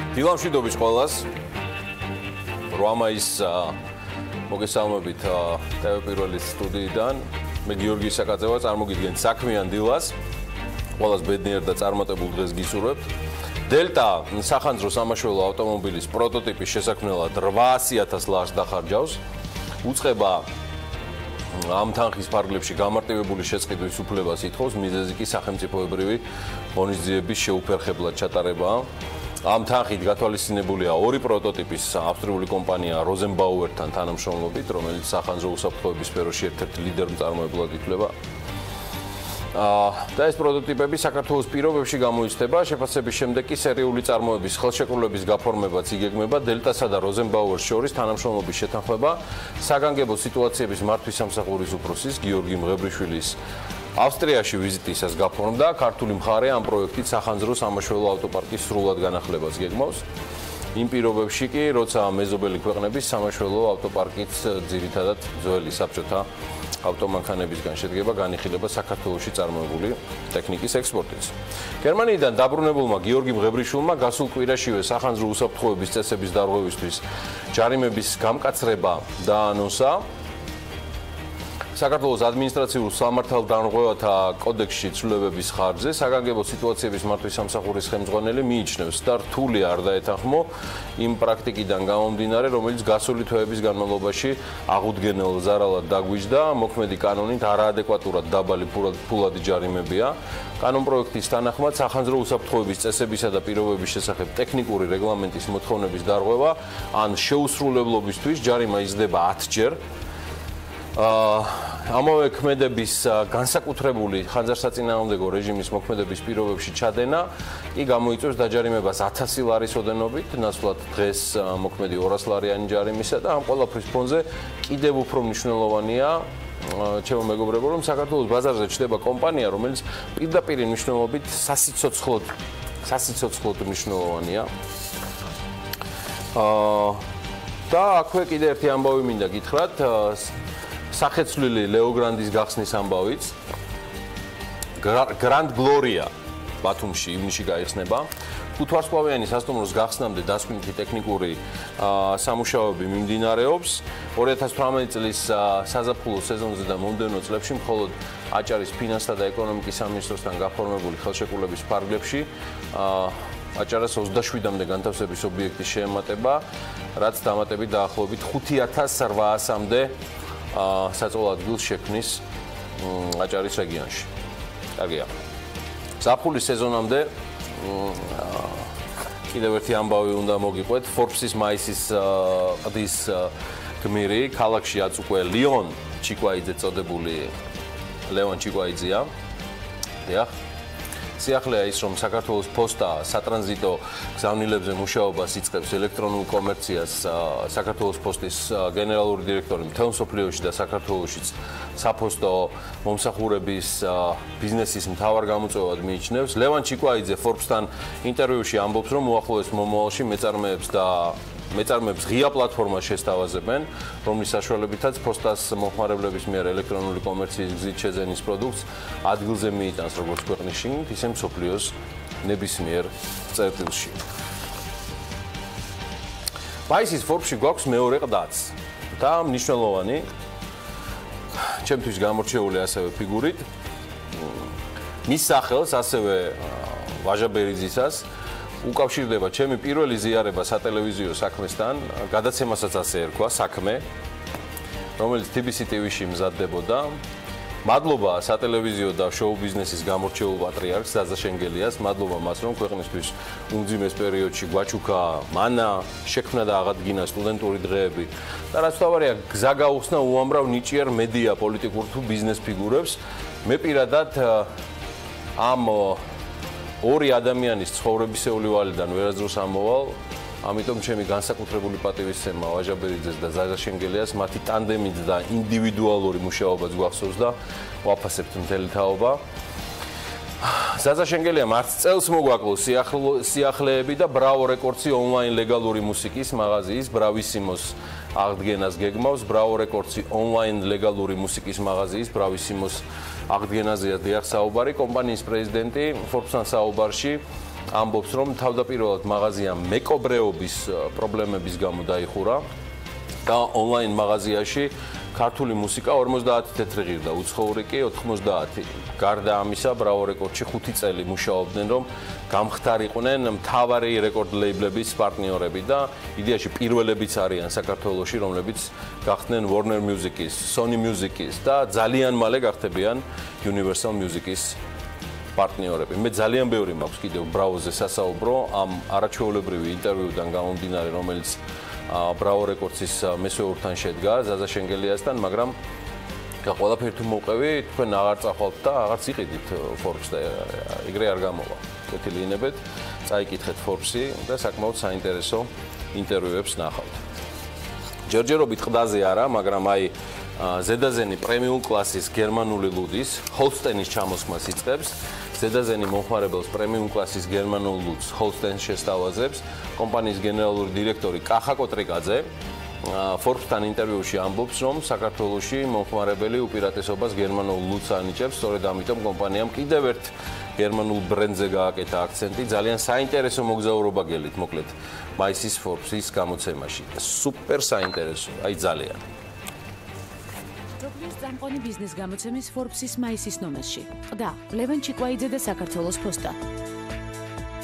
დილა მშვიდობის ყველას. 8 მაისს მოგესალმებით TV Pirvelis სტუდიიდან. მე გიორგი საკაძევა წარმოგიდგენთ საქმიან დილას. ყველას ბედნიერ და წარმატებულ დღეს გისურვებთ. დელტა სახანძრო სამაშველო ავტომობილის პროტოტიპის შესაქმნელად 800,000 ლარს დახარჯავს. უწყება ამ თანხის ფარგლებში გამარტივებული შეწყდვის უფლებას ითხოვს, მიზეზი კი სახელმწიფოებრივი ღონისძიების შეუფერხებლად ჩატარებაა. ამ თანხით გათვალისწინებულია ორი პროტოტიპის ავსტრიული კომპანია როზენბაუერთან თანამშრომლობით, რომელიც სახანძრო უსაფრთხოების სფეროში ერთ-ერთი ლიდერ მწარმოებლად ითვლება. და ეს პროტოტიპები საქართველოს პირობებში გამოიცდება, შეფასების შემდეგ კი სერიული წარმოების ხელშეკრულების გაფორმებაც იგეგმება დელტასა და როზენბაუერს შორის თანამშრომლობის შეთანხმება საგანგებო სიტუაციების მართვის სამსახურის უფროსის გიორგი მღებრიშვილის ავსტრიაში ვიზიტისას გაფორმდა. ქართული მხარე ამ პროექტით სახანძრო სამაშველო ავტოპარკის სრულად განახლებას გეგმავს. იმ პირობებში კი, როცა მეზობელი ქვეყნების სამაშველო ავტოპარკით ძირითადად ძველი საბჭოთა ავტომანქანებისგან შედგება, განიხილება საქართველოში წარმოებული ტექნიკის ექსპორტიც. გერმანიიდან დაბრუნებულმა გიორგი მღებრიშვილმა გასულ კვირაშივე სახანძრო უსაფრთხოების წესების დარღვევისთვის ჯარიმების გამკაცრება დაანონსა. საქართველოს ადმინისტრაციულ სამართალდამღვრევათა კოდექსში ცვლილებების ხარჯზე საგანგებო სიტუაციების მართვის სამსახურის ხელმძღვანელი მიიჩნევს და რთული არ დაეთანხმო იმ პრაქტიკიდან გამომდინარე, რომელიც გასული თვეების განმავლობაში აღუდგენელ ზარალად დაგვიჯდა, მოქმედი კანონით არაადეკვატურად დაბალი ფულადი ჯარიმებია. კანონპროექტის თანახმად სახანძრო უსაფრთხოების წესებისა და პირობების შესახებ ტექნიკური რეგლამენტის მოთხოვნების დარღვევა ან შეუსრულებლობისთვის ჯარიმა იზრდება 10 ჯერ. ამავე ქმედების განსაკუთრებული ხანძარსაწინააღმდეგო რეჟიმის მოქმედების პირობებში ჩადენა კი გამოიწვევს დაჯარიმებას 1000 ლარის ოდენობით, ნაცვლად დღეს მოქმედი 200 ლარიანი ჯარიმისა და ამ ყველაფრის ფონზე კიდევ უფრო მნიშვნელოვანია ჩემო მეგობრებო, რომ საქართველოს ბაზარზე ჩნდება კომპანია, რომელიც პირდაპირ მნიშვნელობით სასიცოცხლოდ მნიშვნელოვანია. და აქვე კიდე ერთი ამბავი მინდა გითხრათ, სახეცვლილი ლეო გრანდის გახსნის ამბავიც. გრანდ გლორია ბათუმში ივნისში გაიხსნება. 5 ვარსკვლავიანი სასტუმროს გახსნამდე დასკვნითი ტექნიკური სამუშაოები მიმდინარეობს. 2018 წლის საზაფხულო სეზონზე და მომდევნო წლებში მხოლოდ აჭარის ფინანსთა და ეკონომიკის სამინისტროსთან გაფორმებული ხელშეკრულების ფარგლებში აჭარას 27-მდე განთავსების ობიექტის შეემატება, რაც დამატებით დაახლოებით 5800-მდე საწოლ ადგილს შექმნის აჭარის რეგიონში. კარგია. ზაფხულის სეზონამდე კიდევ ერთი ამბავი უნდა მოგიყვეთ. Forbes-ის მაისის ყდის გმირი ქალაქში აწუყვე ლეონ ჩიკვაიძეა. დიახ. სიახლეა ის, რომ საქართველოს პოსტა სატრანზიტო გზავნილებზე მუშაობას იწყებს ელექტრონულ კომერციას. საქართველოს პოსტის გენერალური დირექტორი მთელ მსოფლიოში და საქართველოშიც საფოსტო მომსახურების ბიზნესის მთავარ გამოწვევად მიიჩნევს. ლევან ჩიკვაიძე Forbes-თან ინტერვიუში ამბობს, რომ უახლოეს მომავალში მეწარმეებს ღია პლატფორმა შესთავაზებენ, რომლის საშუალებითაც პოსტას მომხმარებლების მიერ ელექტრონული კომერციის გზით შეძენის პროდუქტს ადგილზე მიიტანს როგორც ქვეყნის შიგნით, ისე მსოფლიოს ნებისმიერ წერტილში. მაისის Forbes-ში გვაქვს მეორე ყდაც და მნიშვნელოვანი, ჩემთვის გამორჩეული ასევე ფიგურით. მის სახელს ასევე ვაჟაბერიძისას უკავშირდება ჩემი პირველი ზიარება სატელევიზიო საქმესთან, გადაცემასაც ასე ერქვა საქმე, რომელიც TBC TV-ში მზადდებოდა. მადლობა სატელევიზიო და შოუ ბიზნესის გამორჩეულ პატრიარქს ზაზა შენგელიას, მადლობა მას, რომ ქვეყნისთვის უმძიმეს პერიოდში გვაჩუქა მანა, შექმნა და აღადგინა სტუდენტური დღეები და რაც თავარია გზა გაუხსნა უამრავ ნიჭიერ მედია პოლიტიკურ თუ ბიზნეს ფიგურებს. მე პირადად ამ ორი ადამიანის ცხოვრებისეული ვალიდან ვერასდროს ამოვალ, ამიტომ ჩემი განსაკუთრებული პატივისცემა ვაჟაბერიძეს და ზაზა შენგელიას მათი ტანდემით და ინდივიდუალური მუშაობაც გვახსოვს და ვაფასებთ მთელი თაობა. ზაზა შენგელიამ არც წელს მოგვაკლოს სიახლეები და ბრავო რეკორდსი ონლაინ ლეგალური მუსიკის მაღაზიის ბრავისიმოს აღდგენას გეგმავს. ბრავო რეკორდსი ონლაინ ლეგალური მუსიკის მაღაზიის ბრავისიმოს აღდგენაზეა დიახ საუბარი. კომპანიის პრეზიდენტი Forbes-თან საუბარში ამბობს, რომ თავდაპირველად მაღაზია მეკობრეობის პრობლემების გამო დაიხურა და ონლაინ მაღაზიაში ქართული მუსიკა 50 თეთრი ღირდა, უცხოური კი 90. გარდა ამისა, ბრავო რეკორდში 5 წელი მუშაობდნენ, რომ გამხდარიყვნენ მთავარი რეკორდ ლეიბლების პარტნიორები და იდეაში პირველებიც არიან საქართველოში, რომლებიც გახდნენ Warner Music-ის, Sony Music-ის და ძალიან მალე გახდებიან Universal Music-ის პარტნიორები. მე ძალიან ბევრი მაქვს კიდევ ბრაუზე სასაუბრო ამ არაჩვეულებრივი ინტერვიუდან გამომდინარე, რომელიც ბრაო რეკორდსის მესვეურთან შედგა ზაზა შენგელიასთან, მაგრამ ყველაფერი თუ მოვყევი, თქვენ აღარ წახვალთ და აღარც იყიდით Forbes და ეგრე არ გამოვა. კეთილინებეთ, წაიკითხეთ Forbes-ი და საკმაოდ საინტერესო ინტერვიუებს ნახავთ. ჯერჯერობით ყდაზე არა, მაგრამ აი ზედაზენი პრემიუმ კლასის გერმანული ლუდის ჰოლსტენის ჩამოსხმას იწყებს. ზედაზენი მომხმარებელს პრემიუმ კლასის გერმანულ ლუდს ჰოლსტენს შესთავაზებს კომპანიის გენერალური დირექტორი კახა კოტრიკაძე. Forbes-თან ინტერვიუში ამბობს, რომ საქართველოში მომხმარებელი უპირატესობას გერმანულ ლუდს ანიჭებს, სწორედ ამიტომ კომპანიამ კიდევ ერთ გერმანულ ბრენდზე გააკეთა აქცენტი. ძალიან საინტერესო მოგზაურობა გელით, მოკლედ, მაისის Forbes-ის გამოცემაში. სუპერ საინტერესო, აი ძალიან. წამყვანი ბიზნეს გამოცემის Forbes-ის მაისის ნომერში. ყდა ლევან ჩიკვაიძე და საქართველოს ფოსტა.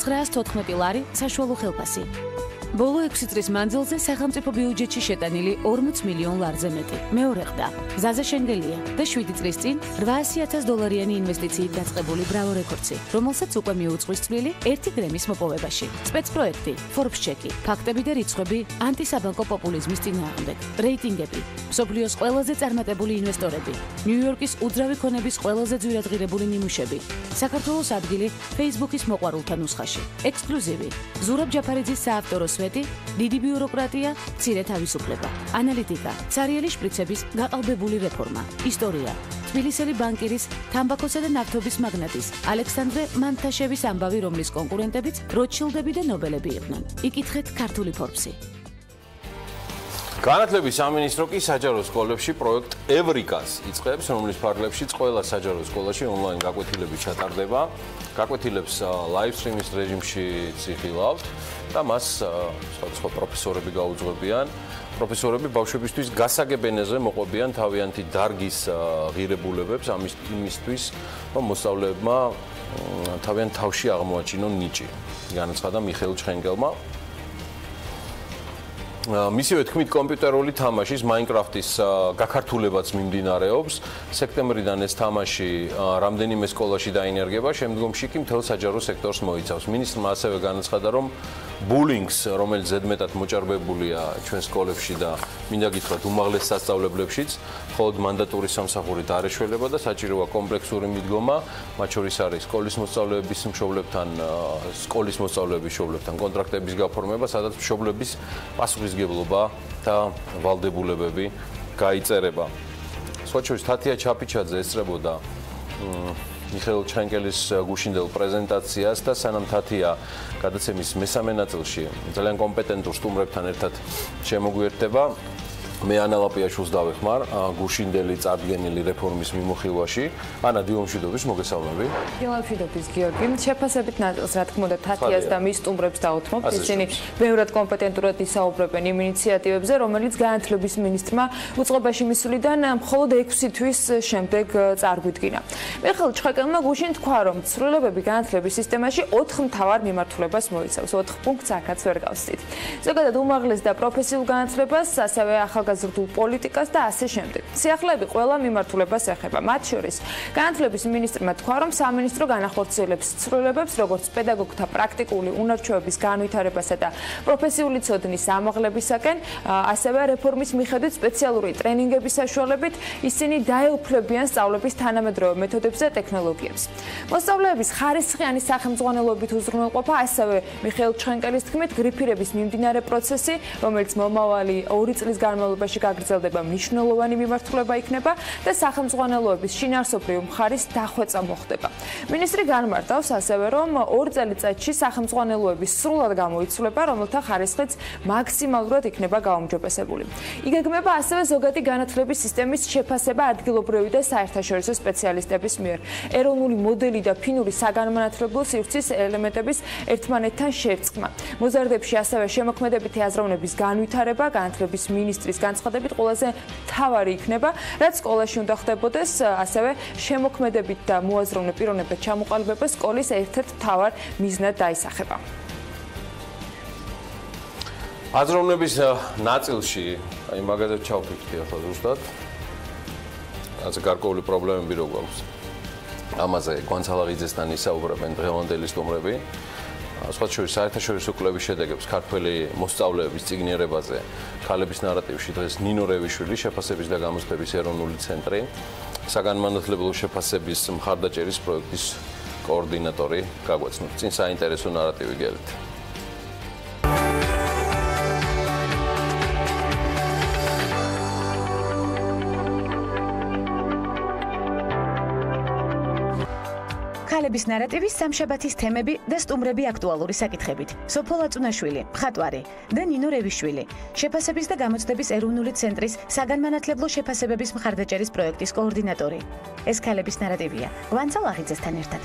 914 ლარი საშუალო ხელფასი. ბოლო 6 წლის მანძილზე სახელმწიფო ბიუჯეტში შეტანილი 40 მილიონ ლარზე მეტი. მეორე ყდა ზაზა შენგელია და 7 წლის წინ $800,000 ინვესტიციით დაწყებული ბრავო რეკორდსი, რომელსაც უკვე მიუძღვის წვლილი 1 გრემის მოპოვებაში. სპეცპროექტი, Forbes ჩეკი, ფაქტები და რიცხვები ანტისაბანკო პოპულიზმის წინააღმდეგ, რეიტინგები, მსოფლიოს ყველაზე წარმატებული ინვესტორები, ნიუ-იორკის უძრავი ქონების ყველაზე ძვირადღირებული ნიმუშები, საქართველოს ადგილი Facebook-ის მოყვარულთა ნუსხაში, ექსკლუზივი, ზურაბ ჯაფარიძის საავტორო სვეტი, დიდი ბიუროკრატია, მცირე თავისუფლება, ანალიტიკა, ცარიელი შპრიცების გაყალბებული რეფორმა, ისტორია, თბილისელი ბანკირის, თამბაქოსა და ნავთობის მაგნატის, ალექსანდრე მანთაშევის ამბავი, რომლის კონკურენტებიც როთშილდები და ნობელები იყვნენ. იკითხეთ ქართული Forbes-ი. განათლების სამინისტრო კი საჯარო სკოლებში პროექტ ევრიკას იწყებს, რომლის ფარგლებშიც ყველა საჯარო სკოლაში ონლაინ გაკვეთილები ჩატარდება. გაკვეთილებს live stream-ის რეჟიმში ციხილავთ და მას სხვა პროფესორები გაუძღვებიან. პროფესორები ბავშვებისთვის გასაგებ ენაზე მოყვებიან თავიანთი დარგის ღირებულებებს იმისთვის, რომ მოსწავლეებმა თავიანთ თავში აღმოაჩინონ ნიჭი. განაცხადა მიხეილ ჩხენგელმა. მისივე თქმით, კომპიუტერული თამაშის Minecraft-ის გაქართულებაც მიმდინარეობს. სექტემბრიდან ეს თამაში რამდენიმე სკოლაში დაინერგება, შემდგომში კი მთელ საჯარო სექტორს მოიცავს. მინისტრმა ასევე განაცხადა, რომ ბულინგს, რომელიც ზედმეტად მოჭარბებულია ჩვენ სკოლებში და მინდა გითხრათ უმაღლეს სასწავლებლებშიც, მხოლოდ მანდატური სამსახურით არ ეშველება და საჭიროა კომპლექსური მიდგომა, მათ შორის არის სკოლის მოსწავლეების მშობლებთან კონტრაქტების გაფორმება, სადაც მშობლების პასუხისმგებლობა და ვალდებულებები გაიწერება. სხვა შორის თათია ჩაპიჩაძე ესწრებოდა მიხეილ ჩხენკელის გუშინდელ პრეზენტაციას და სანამ თათია გადაცემის მესამე ნაწილში ძალიან კომპეტენტურ სტუმრებთან ერთად შემოგვიერთდება, მე ანა ლაპიაშვილს დავეხმარ გუშინდელი წარდგენილი რეფორმის მიმოხილვაში. ანა, დილომშვიდობის, მოგესალმები. დილომშვიდობის, გიორგი. შეფასებით ნაწილს, რა თქმა უნდა, თათიას და მის სტუმრებს დაუთმობთ. ისინი ბევრად კომპეტენტურად ისაუბრებენ იმ ინიციატივებზე, რომელიც განათლების მინისტრმა უწყებაში მისვლიდან მხოლოდ 6 თვის შემდეგ წარგვიდგინა. მიხეილ ჩხენკელმა გუშინ თქვა, რომ ცვლილებები განათლების სისტემაში 4 მთავარ მიმართულებას მოიცავს. 4 პუნქტს აქაც ვერ გავსწით. ზოგადად უმაღლეს და პროფესიულ განათლებას, ასევე ახალგაზრდულ პოლიტიკას და ასე შემდეგ. სიახლეები ყველა მიმართულებას ეხება. მათ შორის განათლების მინისტრმა თქვა, რომ სამინისტრო განახორციელებს ცვლილებებს, როგორც პედაგოგთა პრაქტიკული უნარჩვევების განვითარებასა და პროფესიული ცოდნის ამაღლებისაკენ, ასევე რეფორმის მიხედვით სპეციალური ტრენინგების საშუალებით ისინი დაეუფლებიან სწავლების თანამედროვე მეთოდებს და ტექნოლოგიებს. მოსწავლეების ხარისხიანი სახელმძღვანელოებით უზრუნველყოფა, ასევე მიხეილ ჩხენკელის თქმით, გრიფირების მიმდინარე პროცესი, რომელიც მომავალი 2 წლის განმავლობაში განმავლობაში გაგრძელდება მნიშვნელოვანი მიმართულება იქნება და სახელმძღვანელოების შინაარსობრივი მხარის დახვეწა მოხდება. მინისტრი განმარტავს ასევე, რომ 2 წელიწადში სახელმძღვანელოების სრულად გამოიცვლება, რომელთა ხარისხიც მაქსიმალურად იქნება გაუმჯობესებული. იგეგმება ასევე ზოგადი განათლების სისტემის შეფასება ადგილობრივი და საერთაშორისო სპეციალისტების მიერ. ეროვნული მოდელი და ფინური საგანმანათლებლო სივრცის ელემენტების ერთმანეთთან შერწყმა. მოზარდებში ასევე შემოქმედებითი აზროვნების განვითარება განათლების მინისტრის განცხადებით ყველაზე მთავარი იქნება, რაც სკოლაში უნდა ხდებოდეს, ასევე შემოქმედებით და მოაზროვნე პიროვნებად ჩამოყალიბება სკოლის ერთ-ერთ მთავარ მიზნად დაისახება. აზროვნების ნაწილში, აი მაგაზე ჩავფიქრდი ახლა ზუსტად. ასე გარკვეული პრობლემები რო გვაქვს. ამაზე განცალაღიძესთან ისაუბრებენ დღევანდელი სტუმრები. სხვა შორის საერთაშორისო კვლევის შედეგებს ქართველი მოსწავლეების წიგნიერებაზე ქალების ნარატივში დღეს ნინო რევიშვილი შეფასების და გამოცდების ეროვნული ცენტრი საგანმანათლებლო შეფასების მხარდაჭერის პროექტის კოორდინატორი გაგვაცნობს. წინ საინტერესო ნარატივი გელით. ქალების ნარატივის სამშაბათის თემები და სტუმრები აქტუალური საკითხებით. სოფო ლაწუნაშვილი, მხატვარი და ნინო რევიშვილი, შეფასების და გამოცდების ეროვნული ცენტრის საგანმანათლებლო შეფასებების მხარდაჭერის პროექტის კოორდინატორი. ეს ქალების ნარატივია. განცალაღიძესთან ერთად.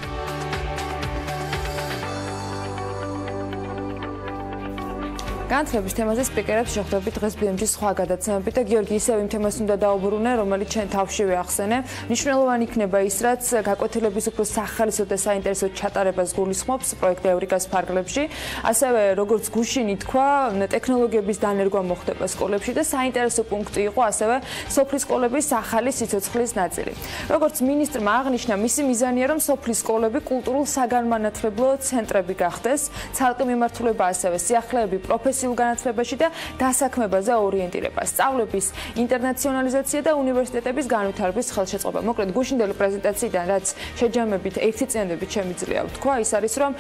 განათლების თემაზე სპიკერებს შეხვდებით დღეს BMG-ის სხვა გადაცემებით და გიორგი ისევ იმ თემას უნდა დაუბრუნე, რომელიც ჩვენ თავშივე ახსენე. მნიშვნელოვანი იქნება ის, რაც გაკვეთილების უფრო სახალისო და საინტერესო ჩატარებას გულისხმობს პროექტ ევრიკას ფარგლებში. ასევე, როგორც გუშინ ითქვა, ტექნოლოგიების დანერგვა მოხდება სკოლებში და საინტერესო პუნქტი იყო ასევე სოფლის სკოლების ახალი სიცოცხლის ნაწილი. როგორც მინისტრმა აღნიშნა, მისი მიზანია, რომ სოფლის სკოლები კულტურულ საგანმანათლებლო ცენტრები გახდეს, ცალკე მიმართულება ასევე სიახლეები პროფესიულ განათლებაში და დასაქმებაზე ორიენტირება, სწავლების ინტერნაციონალიზაცია და უნივერსიტეტების განვითარების ხელშეწყობა. მოკლედ, გუშინდელი პრეზენტაციიდან, რაც შეჯამებით ერთი წინადებით შემიძლია ვთქვა, ის არის, რომ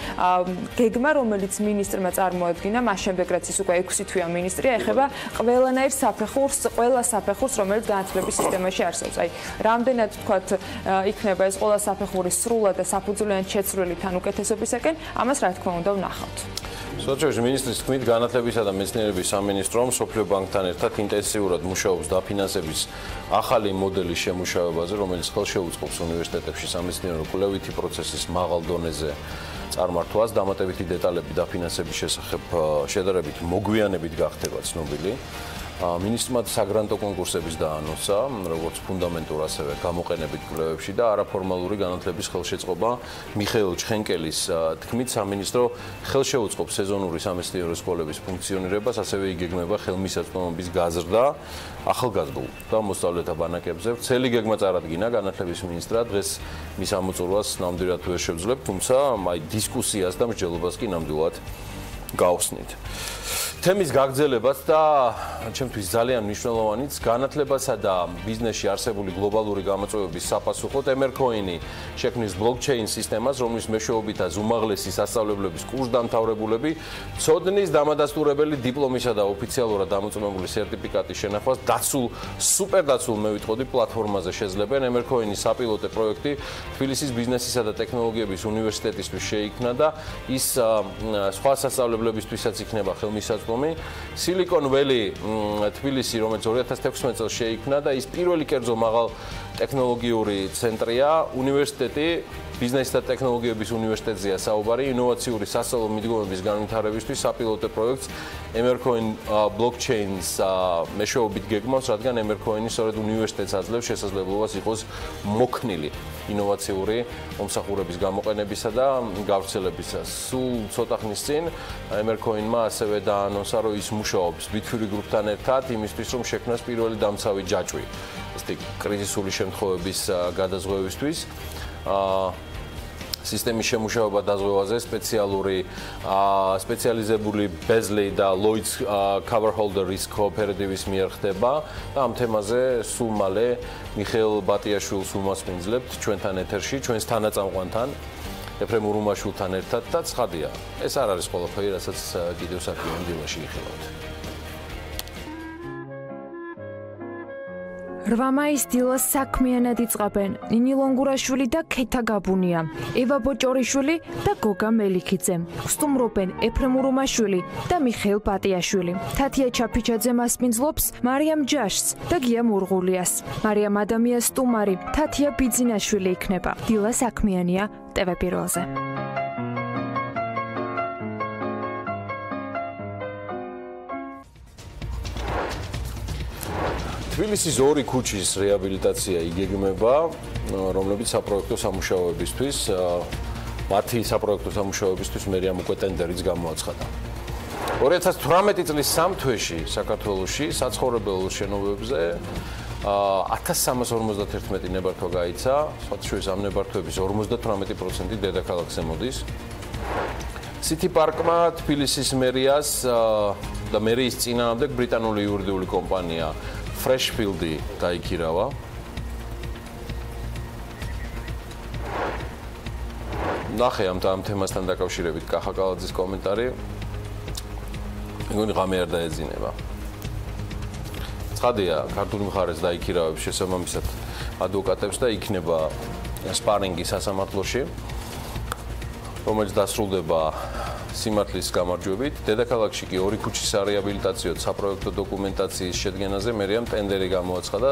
გეგმა, რომელიც მინისტრმა წარმოადგინა, მას შემდეგ რაც ის უკვე 6 თვეა მინისტრია, ეხება ყველანაირ საფეხურს, ყველა საფეხურს, რომელიც განათლების სისტემაში არსებობს. აი, რამდენად ვთქვათ, იქნება ეს ყველა საფეხური სრულად და საფუძვლიანად შეცვლილი თან უკეთესობისაკენ, ამას რა თქმა უნდა ვნახავთ. სოციალურ მინისტრის თქმით, განათლებისა და მეცნიერების სამინისტრომ სოფლიო ბანკთან ერთად ინტენსიურად მუშაობს დაფინანსების ახალი მოდელის შემუშავებაზე, რომელიც ხელშეუწყობს უნივერსიტეტებში სამეცნიერო კვლევითი პროცესის მაღალ დონეზე წარმართვას. დამატებითი დეტალები დაფინანსების შესახებ შედარებით მოგვიანებით გახდება ცნობილი. მინისტრმა საგრანტო კონკურსების დაანონსა, როგორც ფუნდამენტურ, ასევე გამოყენებით კვლევებში და არაფორმალური განათლების ხელშეწყობა. მიხეილ ჩხენკელის თქმით, სამინისტრო ხელშეუწყობს სეზონური სამეცნიერო სკოლების ფუნქციონირებას, ასევე იგეგმება ხელმისაწვდომობის გაზრდა ახალგაზრდულ და მოსწავლეთა ბანაკებზე. ვრცელი გეგმა წარადგინა განათლების მინისტრად, დღეს მის ამოწურვას ნამდვილად ვერ შევძლებთ, თუმცა აი დისკუსიას და მსჯელობას კი ნამდვილად გავხსნით. თემის გაგრძელებაც და ჩემთვის ძალიან მნიშვნელოვანიც განათლებასა და ბიზნესში არსებული გლობალური გამოწვევების საპასუხოდ Emercoin-ი შექმნის blockchain სისტემას, რომლის მეშვეობითაც უმაღლესი სასწავლებლების კურსდამთავრებულები ცოდნის დამადასტურებელი დიპლომისა და ოფიციალურად დამოწმებული სერტიფიკატის შენახვას დაცულ სუპერდაცულ მე ვიტყოდი პლატფორმაზე შეძლებენ. Emercoin-ის საპილოტო პროექტი თბილისის ბიზნესისა და ტექნოლოგიების უნივერსიტეტისთვის შეიქმნა და ის სხვა სასწავლებლებისთვისაც იქნება ხელმისაწვდომი. Silicon Valley თბილისი, რომელიც 2016 წელს შეიქმნა და ის პირველი კერძო მაღალ ტექნოლოგიური ცენტრია, უნივერსიტეტი ბიზნესის და ტექნოლოგიების უნივერსიტეტზეა საუბარი, ინოვაციური სასწავლო მიდგომების განვითარებისთვის საპილოტო პროექტს Emercoin Blockchain-ს მეშვეობით გეგმავს, რადგან Emercoin-ი სწორედ უნივერსიტეტს აძლევს შესაძლებლობას იყოს მოქნილი ინოვაციური მომსახურების გამოყენებისა და გავრცელებისას. სულ ცოტა ხნის წინ Emercoin-მა ასევე დაანონსა, რომ ის მუშაობს Pirveli გრუპთან ერთად იმისთვის, რომ შექმნას პირველი დამცავი ჯაჭვი კრიზისული შემთხვევების გადაზღვევისთვის. სისტემის შემუშავება დაზღვევაზე სპეციალიზებული Bezley და Lloyd's Cover Holder Risk Cooperatives მიერ ხდება და ამ თემაზე სულ მალე მიხეილ ბატიაშვილს უმასპინძლებთ ჩვენთან ეთერში, ჩვენს თანაწამყვანთან ეფრემ ურუმაშვილთან ერთად და ცხადია, ეს არ არის ყველაფერი, რასაც კიდევ საქმიანი დილაში იხილავთ. 8 მაისს დილას საქმიანად იწყებენ ნინი ლონგურაშვილი და ქეთა გაბუნია, ევა ბოჭორიშვილი და გოგა მელიქიძე. ხსტუმრობენ ეფრემ ურუმაშვილი და მიხეილ პატიაშვილი. თათია ჩაფიჩაძე მასპინძლობს მარიამ ჯაშს და გია მურღულიას. მარიამ ადამიანს სტუმარი, თათია ბიძინაშვილი იქნება. დილა საქმიანია TV Pirveli-ზე. თბილისის 2 ქუჩის რეაბილიტაცია იგეგმება, რომლებიც საპროექტო სამუშაოებისთვის, მათი საპროექტო სამუშაოებისთვის მერიამ უკვე ტენდერიც გამოაცხადა. 2018 წლის 3 თვეში საქართველოში საცხოვრებელ შენობებზე 1351 ნებართვა გაიცა, სხვადასხვა ამ ნებართვების 58% დედაქალაქზე მოდის. City Park-მა თბილისის მერიას და მერიის წინააღმდეგ ბრიტანული იურიდიული კომპანია Freshfield-ი დაიქირავა. ნახე ამ თემასთან დაკავშირებით კახაკალაძის კომენტარი. მეგონი ღამე არ დაეძინება. ცხადია, ქართული მხარეს დაიქირავებს შესაბამისად ადვოკატებს და იქნება სპარინგი სასამართლოში, რომელიც დასრულდება სიმართლის გამარჯვებით. დედაქალაქში კი 2 ქუჩისარეაბილიტაციო საპროექტო დოკუმენტაციის შედგენაზე მერიამ ტენდერი გამოაცხადა.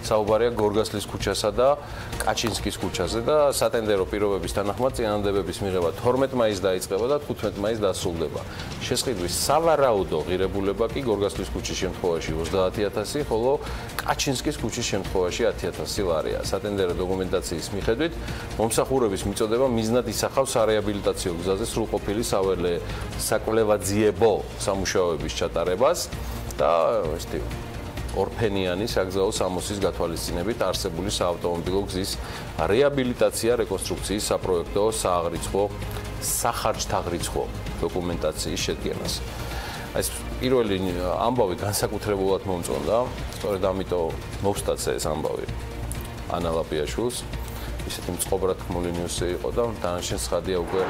საუბარია გორგასლის ქუჩასა და კაჩინსკის ქუჩაზე და სატენდერო პირობების თანახმად წინადადებების მიღება 12 მაისს დაიწყება და 15 მაისს დასრულდება. შესყიდვის სავარაუდო ღირებულება კი გორგასლის ქუჩის შემთხვევაში 30.000, ხოლო კაჩინსკის ქუჩის შემთხვევაში 10.000 ლარია. სატენდერო დოკუმენტაციის მიხედვით მომსახურების მიწოდება მიზნად ისახავსარეაბილიტაციო გზაზე სრულყოფილი საკვლევაძიებო სამუშაოების ჩატარებას და ორფენიანი საგზაო სამოსის გათვალისწინებით არსებული საავტომობილო გზის რეაბილიტაცია, რეკონსტრუქციის საპროექტო, სააღრიცხვო, სახარჯთაღრიცხვო დოკუმენტაციის შედგენას. ეს პირველი ამბავი განსაკუთრებულად მომწონდა, სწორედ ამიტომ მოვსტაცე ეს ამბავი ანა ლაპიაშვილს. ისეთი მწყობრად ხმული ნიუსი იყო და დანარჩენ ცხადია უკვე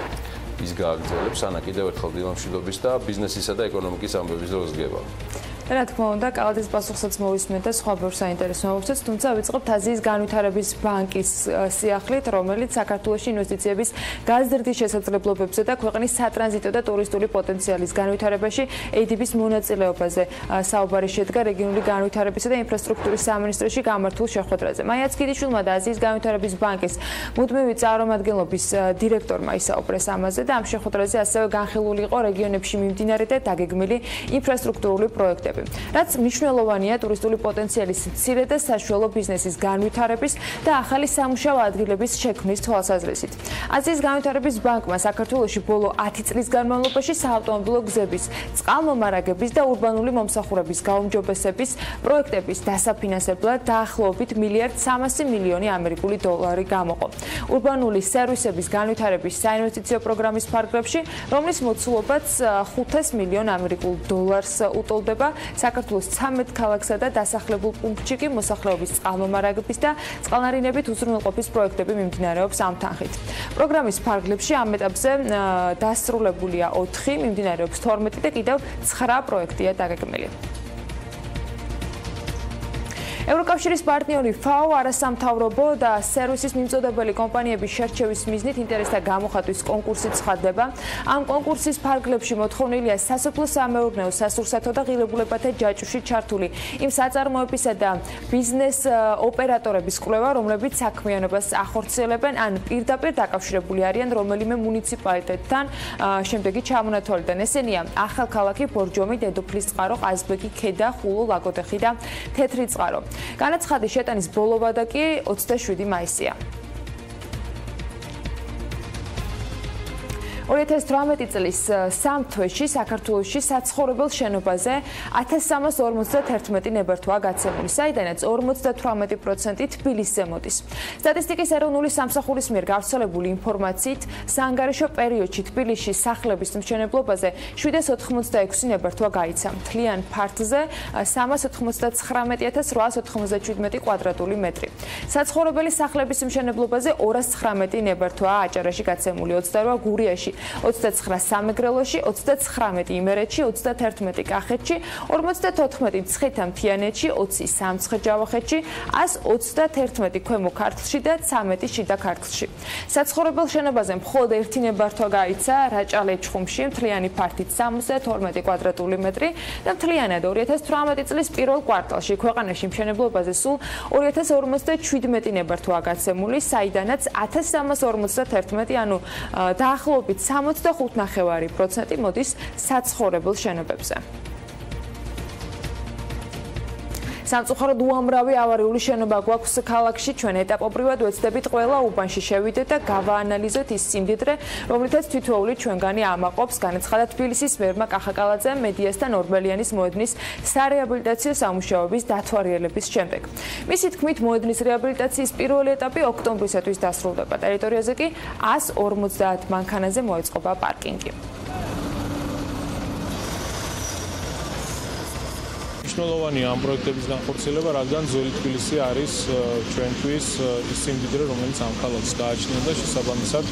ის გააგრძელებს. ანა კიდევ ერთხელ დილამშვიდობის და ბიზნესისა და ეკონომიკის ამბების დროს გება. რა თქმა უნდა, კალაძის პასუხსაც მოვისმენთ და სხვა ბევრ საინტერესო მომents, თუმცა ვიწყებთ აზიის განვითარების ბანკის სიახლით, რომელიც საქართველოში ინვესტიციების გაზრდის შესაძლებლობებზე და ქვეყნის სატრანზიტო და ტურისტული პოტენციალის განვითარებაში ADB-ის მონაწილეობაზე საუბარი შედგა რეგიონული განვითარებისა და ინფრასტრუქტურის სამინისტროში გამართულ შეხვედრაზე. მაია ცქიდიშვილმა და აზიის განვითარების ბანკის მუდმივი წარმომადგენლობის დირექტორმა ისაუბრეს ამაზე და ამ შეხვედრაზე ასევე განხილული იყო რეგიონებში მიმდინარე და დაგეგმილი ინფრასტრუქტურული პროექტები. რაც მნიშვნელოვანია ტურისტული პოტენციალის მცირე და საშუალო ბიზნესის განვითარების და ახალი სამუშაო ადგილების შექმნის თვალსაზრისით. აზიის განვითარების ბანკმა საქართველოში ბოლო 10 წლის განმავლობაში საავტომობილო გზების, წყალმომარაგების და ურბანული მომსახურების გაუმჯობესების პროექტების დასაფინანსებლად დაახლოებით $1.3 მილიარდი ამერიკული დოლარი გამოყო. ურბანული სერვისების განვითარების საინვესტიციო პროგრამის ფარგლებში, რომლის მოცულობაც $500 მილიონი ამერიკულ დოლარს უტოლდება. საქართველოს 13 ქალაქსა და დასახლებულ პუნქტში კი მოსახლეობის წყალმომარაგების და წყალნარინებით უზრუნველყოფის პროექტები მიმდინარეობს ამ თანხით. პროგრამის ფარგლებში ამ ეტაპზე დასრულებულია 4, მიმდინარეობს 12 და კიდევ 9 პროექტია დაგეგმილი. ევროკავშირის პარტნიორი FAO არასამთავრობო და სერვისის მიმწოდებელი კომპანიების შერჩევის მიზნით ინტერესთა გამოხატვის კონკურსი ცხადდება. ამ კონკურსის ფარგლებში მოთხოვნილია სასოფლო-სამეურნეო, სასურსათო და ღირებულებათა ჯაჭვში ჩართული იმ საწარმოებისა და ბიზნეს ოპერატორების კვლევა, რომლებიც საქმიანობას ახორციელებენ ან პირდაპირ დაკავშირებული არიან რომელიმე მუნიციპალიტეტთან, შემდეგი ჩამონათვალიდან. ესენია ახალქალაქი, ბორჯომი, დედოფლის წყარო, ყაზბეგი, ქედა, ხულო, ლაგოდეხი და თეთრი წყარო. განაცხადი შეტანის ბოლოვა და კი 27 მაისია. 2018 წლის 3 თვეში საქართველოში საცხოვრებელ შენობაზე 1351 ნებართვა გაცემული, საიდანაც 58% თბილისზე მოდის. სტატისტიკის ეროვნული სამსახურის მიერ გავრცელებული ინფორმაციით, საანგარიშო პერიოდში თბილისში სახლების მშენებლობაზე 786 ნებართვა გაიცა. მთლიან ფართზე 399,897 კვადრატული მეტრი. საცხოვრებელი სახლების მშენებლობაზე 219 ნებართვაა აჭარაში გაცემული, 28 გურიაში, 29 სამეგრელოში, 39 იმერეთში, 31 კახეთში, 54 ცხითა მთიანეთში, 20 სამცხე-ჯავახეთში, 121 ქვემო ქართლში და 13 შიდა ქართლში. საცხოვრებელ შენობაზე მხოლოდ ერთი ნებართვა გაიცა რაჭა-ლეჩხუმში, მთლიანი ფართით 72 კვადრატული მეტრი და მთლიანად 2018 წლის პირველ კვარტალში ქვეყანაში მშენებლობაზე სულ 2057 ნებართვაა გაცემული, საიდანაც 1351, ანუ დაახლოებით 65.5% მოდის საცხოვრებელ შენობებზე. სამწუხაროდ უამრავი ავარიული შენობა გვაქვს ქალაქში, ჩვენ ეტაპობრივად ვეცდებით ყველა უბანში შევიდეთ და გავაანალიზოთ ის სიმდიდრე, რომლითაც თითოეული ჩვენგანი ამაყობს, განაცხადა თბილისის მერმა კახაკალაძემ მედიასთან ორბელიანის მოედნის სარეაბილიტაციო სამუშაოების დათვალიერების შემდეგ. მისი თქმით, მოედნის რეაბილიტაციის პირველი ეტაპი ოქტომბრისათვის დასრულდება. ტერიტორიაზე კი 150 მანქანაზე მოეწყობა პარკინგი. მნიშვნელოვანია ამ პროექტების განხორციელება, რადგან ძველი თბილისი არის ჩვენთვის ის სიმდიდრე, რომელიც ამ ქალაქს გააჩნია და შესაბამისად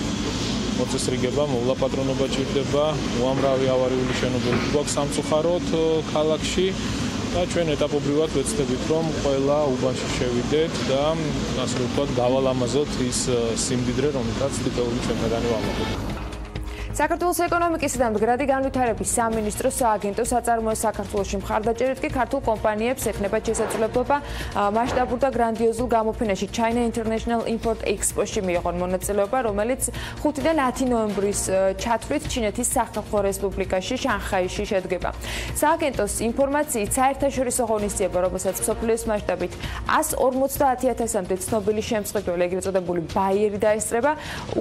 მოწესრიგება, მოვლაპატრონობა ჭირდება, უამრავი ავარიული შენობები გვაქვს სამწუხაროდ ქალაქში და ჩვენ ეტაპობრივად ვეცდებით, რომ ყველა უბანში შევიდეთ და ასე ვთქვათ, გავალამაზოთ ის სიმდიდრე, რომელთაც თითოეული ჩვენგანი ვამაყობთ. საქართველოს ეკონომიკისა და მდგრადი განვითარების სამინისტრო სააგენტო საწარმოო საქართველოში მხარდაჭერით კი ქართულ კომპანიებს ექნება შესაძლებლობა მასშტაბურ და გრანდიოზულ გამოფენაში China International Import Expo-ში მიიღონ მონაწილეობა, რომელიც 5-დან 10 ნოემბრის ჩათვლით ჩინეთის სახალხო რესპუბლიკაში შანხაიში შედგება. სააგენტოს ინფორმაციით, საერთაშორისო ღონისძიება, რომელსაც მსოფლიოს მასშტაბით 150,000-მდე ცნობილი შემსწავლელი, ეგრეთ წოდებული ბაიერი დაესწრება,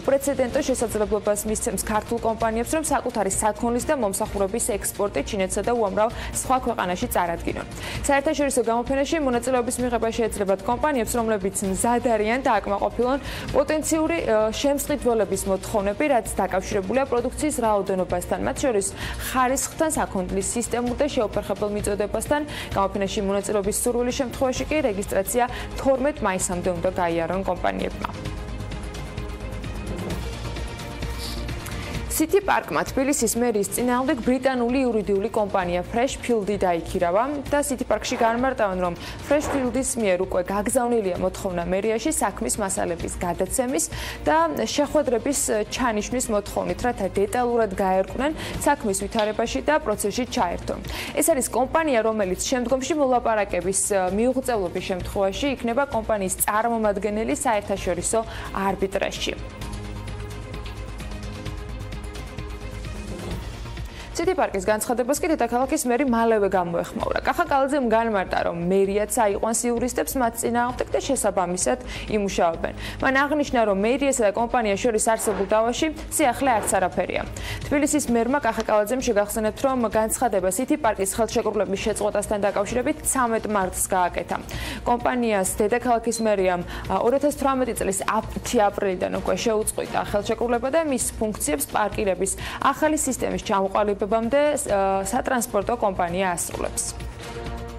უპრეცედენტო შესაძლებლობას მისცემს ქართულ კომპანიებს, რომ საკუთარი საქონლის და მომსახურების ექსპორტი ჩინეთსა და უამრავ სხვა ქვეყანაში წარადგინონ. საერთაშორისო გამოფენაში მონაწილეობის მიღება შეეძლებათ კომპანიებს, რომლებიც მზად არიან დააკმაყოფილონ პოტენციური შემსყიდველების მოთხოვნები, რაც დაკავშირებულია პროდუქციის რაოდენობასთან, მათ შორის ხარისხთან, საქონლის სისტემურ და შეუფერხებელ მიწოდებასთან. გამოფენაში მონაწილეობის სურვილის შემთხვევაში კი რეგისტრაცია 12 მაისამდე უნდა გაიარონ კომპანიებმა. City Park-მა თბილისის მერის წინააღმდეგ ბრიტანული იურიდიული კომპანია Pirveli დაიქირავა და City Park-ში განმარტავენ, რომ Pirveli-ის მიერ უკვე გაგზავნილია მოთხოვნა მერიაში საქმის მასალების გადაცემის და შეხვედრების ჩანიშვნის მოთხოვნით, რათა დეტალურად გაერკვნენ საქმის ვითარებაში და პროცესში ჩაერთონ. ეს არის კომპანია, რომელიც შემდგომში მოლაპარაკების მიუღწევლობის შემთხვევაში იქნება კომპანიის წარმომადგენელი საერთაშორისო არბიტრაჟში. City Park-ის განცხადებას კი დედაქალაქის მერი მალევე გამოეხმაურა. კახაკალაძემ განმარტა, რომ მერიაც აიყვანს იურისტებს მათ წინააღმდეგ და შესაბამისად იმუშავებენ. მან აღნიშნა, რომ მერიასა და კომპანიას შორის არსებულ დავაში სიახლე არც არაფერია. თბილისის მერმა კახაკალაძემ შეგახსენებთ, რომ განცხადება City Park-ის ხელშეკრულების შეწყვეტასთან დაკავშირებით 13 მარტს გააკეთა. კომპანიას დედაქალაქის მერიამ 2018 წლის 10 აპრილიდან უკვე შეუწყვიტა ხელშეკრულება და მის ფუნქციებს პარკირების ახალი სისტემის ჩამოყალიბება სატრანსპორტო კომპანია ასრულებს.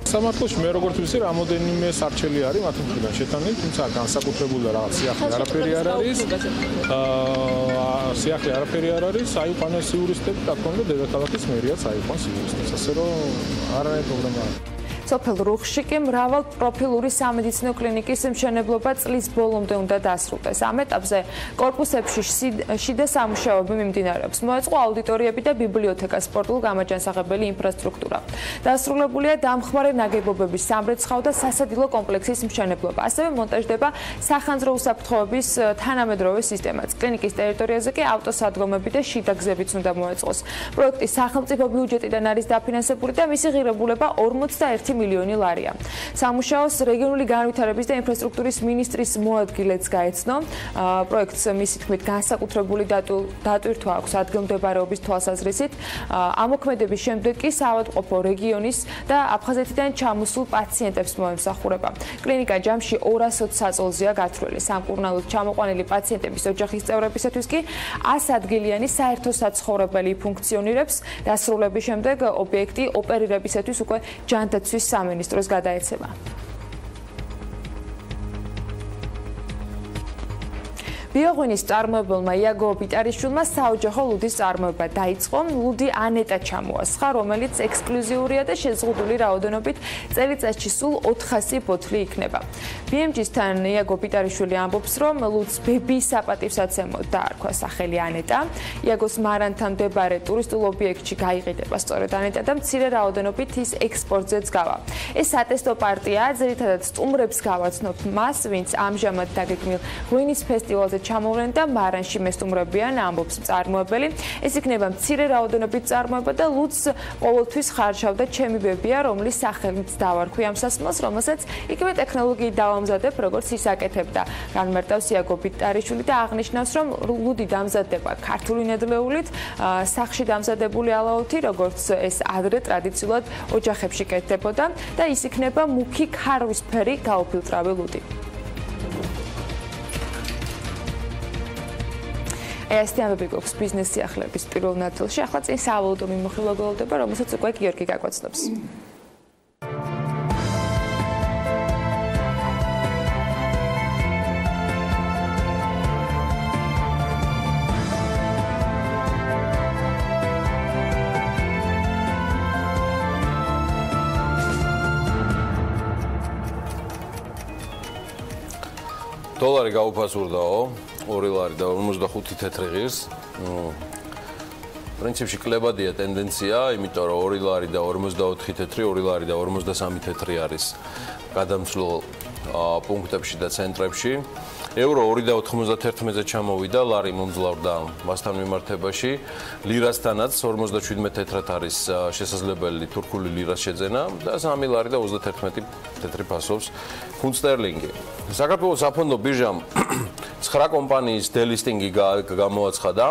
სამართლოში მე როგორც ვიცი, რამოდენიმე სარჩელი არის მათ მხრიდან შეტანილი, თუმცა განსაკუთრებული და რაღაც სიახლე არაფერი არ არის. სიახლე არაფერი არ არის, აიყვანეს იურისტები, რა თქმა უნდა, დედაქალაქის მერიაც აიყვანს იურისტებს, ასე რომ არანაირი პრობლემა არ არის. სოფელ რუხში კი მრავალ პროფილური სამედიცინო კლინიკის მშენებლობა წლის ბოლომდე უნდა დასრულდეს. ამ ეტაპზე კორპუსებში შიდა სამუშაოები მიმდინარეობს. მოეწყო აუდიტორიები და ბიბლიოთეკა, სპორტულ-გამაჯანსაღებელი ინფრასტრუქტურა. დასრულებულია დამხმარე ნაგებობების სამრეცხაო და სასადილო კომპლექსის მშენებლობა. ასევე მონტაჟდება სახანძრო უსაფრთხოების თანამედროვე სისტემაც. კლინიკის ტერიტორიაზე კი ავტოსადგომები და შიდა გზებიც უნდა მოეწყოს. პროექტი სახელმწიფო ბიუჯეტიდან არის დაფინანსებული და მისი ღირებულება 41 მილიონი ლარია. სამუშაოს რეგიონული განვითარების და ინფრასტრუქტურის მინისტრის მოადგილეც გაეცნო. პროექტს მისი თქმით განსაკუთრებული დატვირთვა აქვს ადგილმდებარეობის თვალსაზრისით. ამოქმედების შემდეგ კი საავადმყოფო რეგიონის და აფხაზეთიდან ჩამოსულ პაციენტებს მოემსახურება. კლინიკა ჯამში 220 საწოლზეა გათვლილი. სამკურნალოდ ჩამოყვანილი პაციენტების ოჯახის წევრებისათვის კი 100 ადგილიანი საერთო საცხოვრებელი ფუნქციონირებს. დასრულების შემდეგ ობიექტი ოპერირებისათვის უკვე ჯანდაცვის სამინისტროს გადაეცემა. ბიოღვინის მწარმოებელმა იაგო ბიტარიშვილმა საოჯახო ლუდის წარმოება დაიწყო. ლუდი ანეტა ჩამოასხა, რომელიც ექსკლუზიურია და შეზღუდული რაოდენობით წელიწადში სულ 400 ბოთლი იქნება. BMG-სთან იაგო ბიტარიშვილი ამბობს, რომ ლუდს ბებიის საპატივსაცემოდ დაარქვა სახელი ანეტა. იაგოს მარანთან მდებარე ტურისტულ ობიექტში გაიყიდება სწორედ ანეტა და მცირე რაოდენობით ის ექსპორტზეც გავა. ეს სატესტო პარტიაა, ძირითადად სტუმრებს გავაცნობთ მას, ვინც ამჟამად დაგეგმილ ღვინის ფესტივალზე ჩამოვლენ და მარანში მესტუმრებიან, ამბობს მწარმოებელი. ეს იქნება მცირე რაოდენობით წარმოება და ლუდს ყოველთვის ხარშავდა ჩემი ბებია, რომლის სახელით დავარქვი ამ სასმელს, რომელსაც იგივე ტექნოლოგიით დავამზადებ, როგორც ის აკეთებდა. განმარტავს იაგო ბიტარიშვილი და აღნიშნავს, რომ ლუდი დამზადდება ქართული ნედლეულით, სახში დამზადებული ალაოთი, როგორც ეს ადრე ტრადიციულად ოჯახებში კეთდებოდა და ის იქნება მუქი ქარვისფერი გაუფილტრავი ლუდი. ეს თემები გვაქვს ბიზნეს სიახლეების პირველ ნაწილში. ახლა წინ სავალუტო მიმოხილვა გველოდება, რომელსაც უკვე გიორგი გაგვაცნობს. დოლარი გაუფასურდაო 2 ლარი და 55 თეთრი ღირს. პრინციპში კლებადია ტენდენცია, იმიტომ რომ 2 ლარი და 44 თეთრი, 2 ლარი და 53 თეთრი არის გადამცვლელ პუნქტებში და ცენტრებში. ევრო 2.91-ზე ჩამოვიდა, ლარი მომძლავრდა მასთან მიმართებაში. ლირასთანაც 57 თეთრად არის შესაძლებელი თურქული ლირას შეძენა და 3 ლარი და 31 თეთრი ფასობს ფუნტ სტერლინგი. საქართველოს საფონდო ბირჟამ 9 კომპანიის დელისტინგი გამოაცხადა.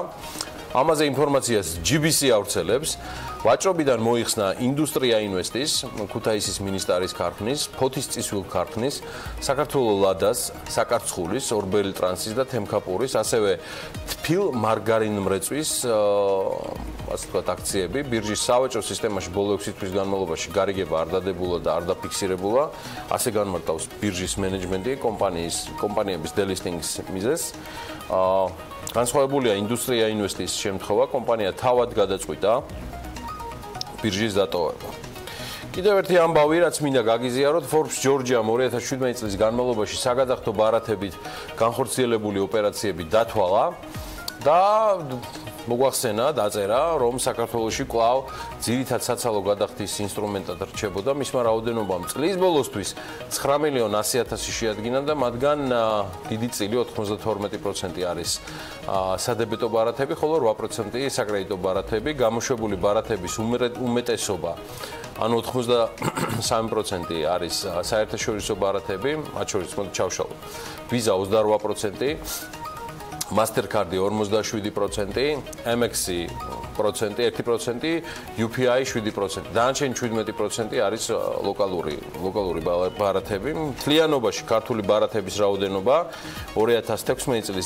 ამაზე ინფორმაციას GBC ავრცელებს. ვაჭრობიდან მოიხსნა ინდუსტრია ინვესტის, ქუთაისის მინისტარის ქარხნის, ფოთის წისვილ ქარხნის, საქართველოს ლადას, საკარცხულის, ორბელი ტრანსის და თემქაპურის, ასევე თფილ მარგარინ მრეწვის ასე ვთქვათ აქციები. ბირჟის სავაჭრო სისტემაში ბოლო 6 თვის განმავლობაში გარიგება არ დადებულა და არ დაფიქსირებულა. ასე განმარტავს ბირჟის მენეჯმენტი კომპანიების დელისტინგის მიზეზს. განსხვავებულია ინდუსტრია ინვესტის შემთხვევა, კომპანია თავად გადაწყვიტა ბირჟის დატოვება. კიდევ ერთი ამბავი, რაც მინდა გაგიზიაროთ, Forbes Georgia-მ 2017 წლის განმავლობაში საგადახდო ბარათებით განხორციელებული ოპერაციები დათვალა და მოგვახსენა, დაწერა, რომ საქართველოში კვლავ ძირითად საცალო გადახდის ინსტრუმენტად რჩებოდა. მისმა რაოდენობამ წლის ბოლოსთვის 9,100,000 შეადგინა და მათგან დიდი წილი 92% არის სადებეტო ბარათები, ხოლო 8% საკრედიტო ბარათები. გამოშვებული ბარათების უმეტესობა, ანუ 83% არის საერთაშორისო ბარათები, მათ შორის მოდი ჩავშალოთ. Visa 28%, Mastercard 47%, Amex 1%, UPI 7%. დანარჩენი 17% არის ლოკალური ბარათები. მთლიანობაში ქართული ბარათების რაოდენობა 2016 წლის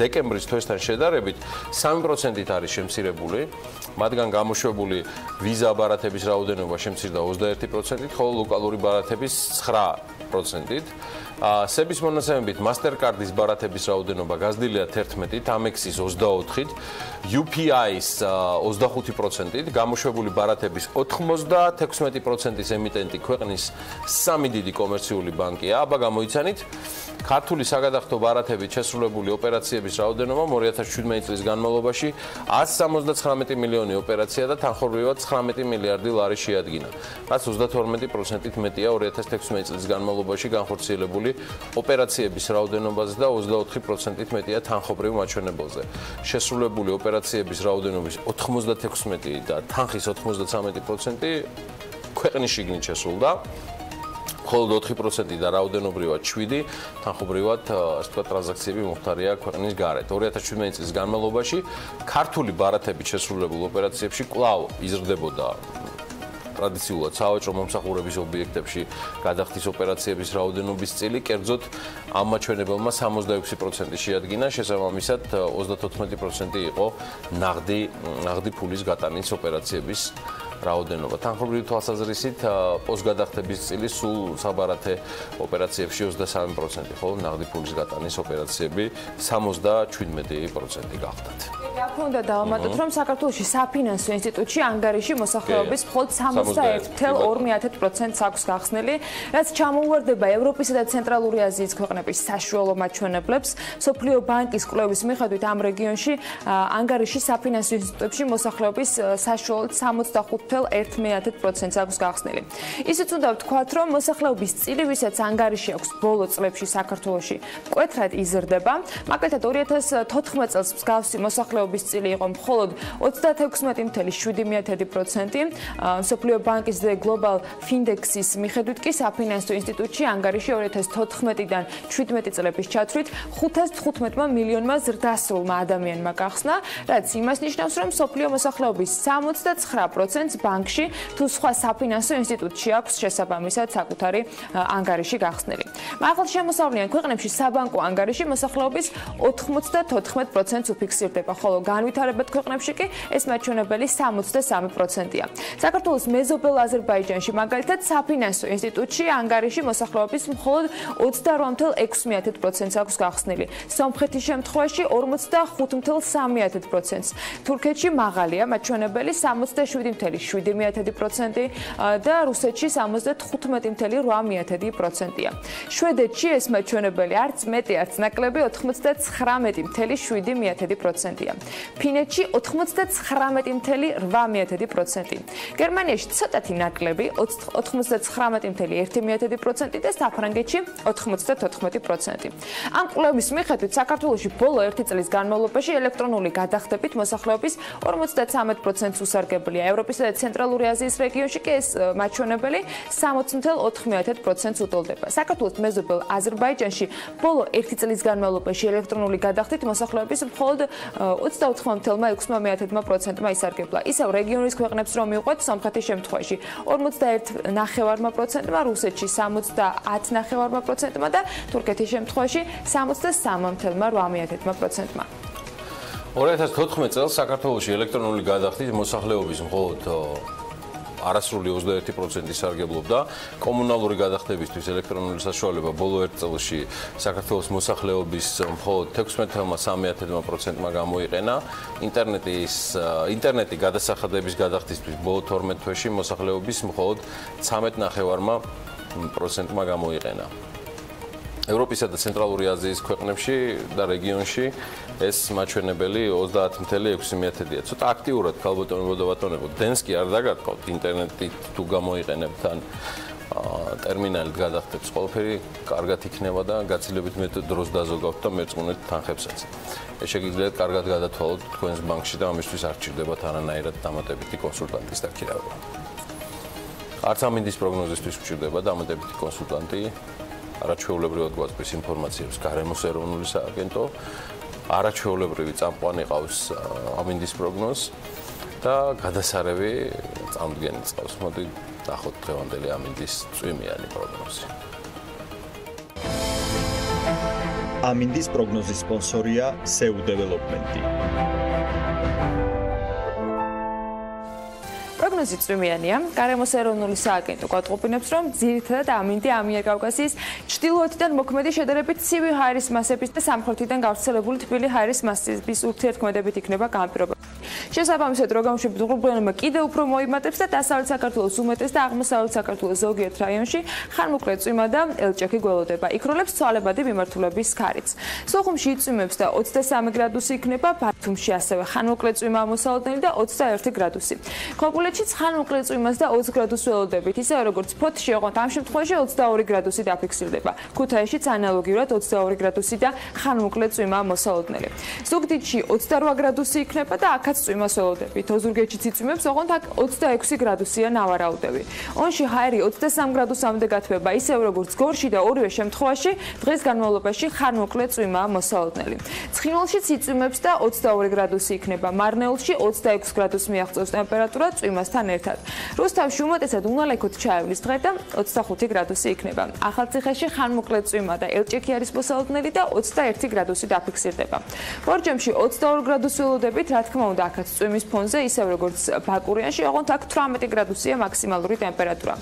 დეკემბრის თვესთან შედარებით 3%-ით არის შემცირებული. მათგან გამოშვებული Visa ბარათების რაოდენობა შემცირდა 21%-ით, ხოლო ლოკალური ბარათების 9%-ით. სების მონაცემებით Mastercard-ის ბარათების რაოდენობა გაზრდილია 11-ით, Amex-ის 24-ით, UPI-ის 25%-ით, გამოშვებული ბარათების 96%-ის ემიტენტი ქვეყნის 3 დიდი კომერციული ბანკია. აბა გამოიცანით, ქართული საგადახდო ბარათებით შესრულებული ოპერაციების რაოდენობა 2017 წლის განმავლობაში 179 მილიონი ოპერაცია და თანხმობრივად 19 მილიარდი ლარი შეადგინა, რაც 32%-ით მეტია 2016 წლის განმავლობაში განხორციელებული ოპერაციების რაოდენობაზე და 24%-ით მეტია თანხმობრივ მაჩვენებელზე. შესრულებული ოპერაციების რაოდენობის 96 და თანხის 93% ქვეყნის შიგნით შესრულდა. მხოლოდ 4% და რაოდენობრივად 7 თანხმობრივად ასე ვთქვათ ტრანზაქციები მოხდარია ქვეყნის გარეთ. 2017 წლის განმავლობაში ქართული ბარათებით შესრულებულ ოპერაციებში კვლავ იზრდებოდა ტრადიციულად სავაჭრო მომსახურების ობიექტებში გადახდის ოპერაციების რაოდენობის წილი, კერძოდ ამ მაჩვენებელმა 66% შეადგინა, შესაბამისად 34% იყო ნაღდი ფულის გატანის ოპერაციების რაოდენობა. თანხმობრივი თვალსაზრისით პოსტგადახდების წილი სულ საბარათე ოპერაციებში 23%, ხოლო ნაღდი ფულის გატანის ოპერაციები 77% გახდათ. აქ უნდა დავამატოთ, რომ საქართველოში საფინანსო ინსტიტუტში ანგარიში მოსახლეობის მხოლოდ 61.2%-ს აქვს გახსნილი, რაც ჩამოუვარდება ევროპისა და ცენტრალური აზიის ქვეყნების საშუალო მაჩვენებლებს. მსოფლიო ბანკის კვლევის მიხედვით ამ რეგიონში ანგარიში საფინანსო ინსტიტუტებში მოსახლეობის საშუალოდ 65.1%-ს აქვს გახსნილი. ისიც უნდა ვთქვათ, რომ მოსახლეობის წილი, ვისაც ანგარიში აქვს ბოლო წლებში საქართველოში, მკვეთრად იზრდება. მაგალითად 2014 წელს მსგავსი მოსახლეობის წილი იყო მხოლოდ 36.7%. მსოფლიო ბანკის The Global Findexის მიხედვით კი საფინანსო ინსტიტუტში ანგარიში 2014-დან 17 წლების ჩათვლით 515 მილიონმა ზრდასრულმა ადამიანმა გახსნა, რაც იმას ნიშნავს, რომ მსოფლიო მოსახლეობის 69%-ს ბანკში თუ სხვა საფინანსო ინსტიტუტში აქვს შესაბამისად საკუთარი ანგარიში გახსნილი. მაღალ შემოსავლიან ქვეყნებში საბანკო ანგარიში მოსახლეობის 94%-ს უფიქსირდება, ხოლო განვითარებად ქვეყნებში კი ეს მაჩვენებელი 63%-ია. საქართველოს მეზობელ აზერბაიჯანში მაგალითად საფინანსო ინსტიტუტში ანგარიში მოსახლეობის მხოლოდ 28.6%-ს აქვს გახსნილი. სომხეთის შემთხვევაში 45.3%-ს. თურქეთში მაღალია მაჩვენებელი 67.7% და რუსეთში 75.8%-ია. შვედეთში ეს მაჩვენებელი არც მეტი, არც ნაკლები 99.7%-ია. ფინეთში 99.8%. გერმანიაში ცოტათი ნაკლები 99.1% და საფრანგეთში 94%. ამ კვლევის მიხედვით საქართველოში ბოლო 1 წლის განმავლობაში ელექტრონული გადახდებით მოსახლეობის 53%-ს უსარგებლია. ევროპისა და ცენტრალური აზიის რეგიონში კი ეს მაჩვენებელი 60.4%-ს უტოლდება. საქართველოს მეზობელ აზერბაიჯანში ბოლო 1 წლის განმავლობაში ელექტრონული გადახდით მოსახლეობის მხოლოდ 24.6%-მა ისარგებლა. ისევ რეგიონის ქვეყნებს რომ მივყვეთ, სომხეთის შემთხვევაში 41.9%-მა, რუსეთში 70.9%-მა და თურქეთის შემთხვევაში 63.8%-მა. 2014 წელს საქართველოში ელექტრონული გადახდით მოსახლეობის მხოლოდ არასრული 21% ისარგებლობდა. კომუნალური გადახდებისთვის ელექტრონული საშუალება ბოლო 1 წელში საქართველოს მოსახლეობის მხოლოდ 16.3%-მა გამოიყენა. ინტერნეტი გადასახადების გადახდისთვის ბოლო 12 თვეში მოსახლეობის მხოლოდ 13.5%-მა გამოიყენა. ევროპისა და ცენტრალური აზიის ქვეყნებში და რეგიონში ეს მაჩვენებელი 30.6%-ია. ცოტა აქტიურად ქალბატონებო და ბატონებო, დენს კი არ დაგატყობთ ინტერნეტით თუ გამოიყენებთ ან ტერმინალით გადახდებს, ყველაფერი კარგად იქნება და გაცილებით მეტ დროს დაზოგავთ და მერწმუნეთ თანხებსაც. ეს შეგიძლიათ კარგად გადათვალოთ თქვენს ბანკში და ამისთვის არ გჭირდებათ არანაირად დამატებითი კონსულტანტის დაქირავება. არც ამინდის პროგნოზისთვის გჭირდება დამატებითი კონსულტანტი. არაჩვეულებრივად გვაწვის ინფორმაციებს გარემოს ეროვნული სააგენტო, არაჩვეულებრივი წამყვანი ყავს ამინდის პროგნოზს და გადასარევი წამდგენიც ყავს. მოდი ნახოთ დღევანდელი ამინდის წვიმიანი პროგნოზი. ამინდის პროგნოზის სპონსორია SEU Development-ი. პროგნოზი წვიმიანია. გარემოს ეროვნული სააგენტო გვატყობინებს, რომ ძირითადად ამინდი ამიერკავკასიის ჩრდილოეთიდან მოქმედი შედარებით ცივი ჰაერის მასების და სამხრეთიდან გავრცელებული თბილი ჰაერის მასების ურთიერთქმედებით იქნება განპირობებული. შესაბამისად, რო გამოშვებით უღრუბლიანობა კიდევ უფრო მოიმატებს და დასავლეთ საქართველოს უმეტეს და აღმოსავლეთ საქართველოს ზოგიერთ რაიონში ხანმოკლე წვიმა და ელჭექი გველოდება. იქროლებს ცვალებადი მიმართულების ქარიც. სოხუმში იწვიმებს და 23 გრადუსი იქნება, ბათუმში ასევე ხანმოკლე წვიმა მოსალოდნელი და 21 გრადუსი. ქობულეთშიც ხანმოკლე წვიმას და 20 გრადუსს ველოდებით, ისე როგორც ფოთში ოღონდ ამ შემთხვევაში 22 გრადუსი დაფიქსირდება. ქუთაისშიც ანალოგიურად 22 გრადუსი და ხანმოკლე წვიმა მოსალოდნელი. ზუგდიდში 28 გრადუსი იქნება და აქაც წვიმას ველოდებით. ოზურგეთშიც იწვიმებს, ოღონდ აქ 26 გრადუსია ნავარაუდები. ონში ჰაერი 23 გრადუსამდე გათბება, ისევ როგორც გორში და ორივე შემთხვევაში დღის განმავლობაში ხანმოკლე წვიმაა მოსალოდნელი. ცხინვალშიც იწვიმებს და 22 გრადუსი იქნება. მარნეულში 26 გრადუსს მიაღწევს ტემპერატურა წვიმასთან ერთად. რუსთავში უმეტესად უნალექოთ ჩაევლის დღე და 25 გრადუსი იქნება. ახალციხეში ხანმოკლე წვიმა და ელჭექი არის მოსალოდნელი და 21 გრადუსი დაფიქსირდება. ბორჯომში 22 გრადუსს ველოდებით, რა თქმა უნდა, აქაც თუნდაც წვიმის ფონზე, ისევ როგორც ბაკურიანში, ოღონდ აქ 18 გრადუსია მაქსიმალური ტემპერატურა.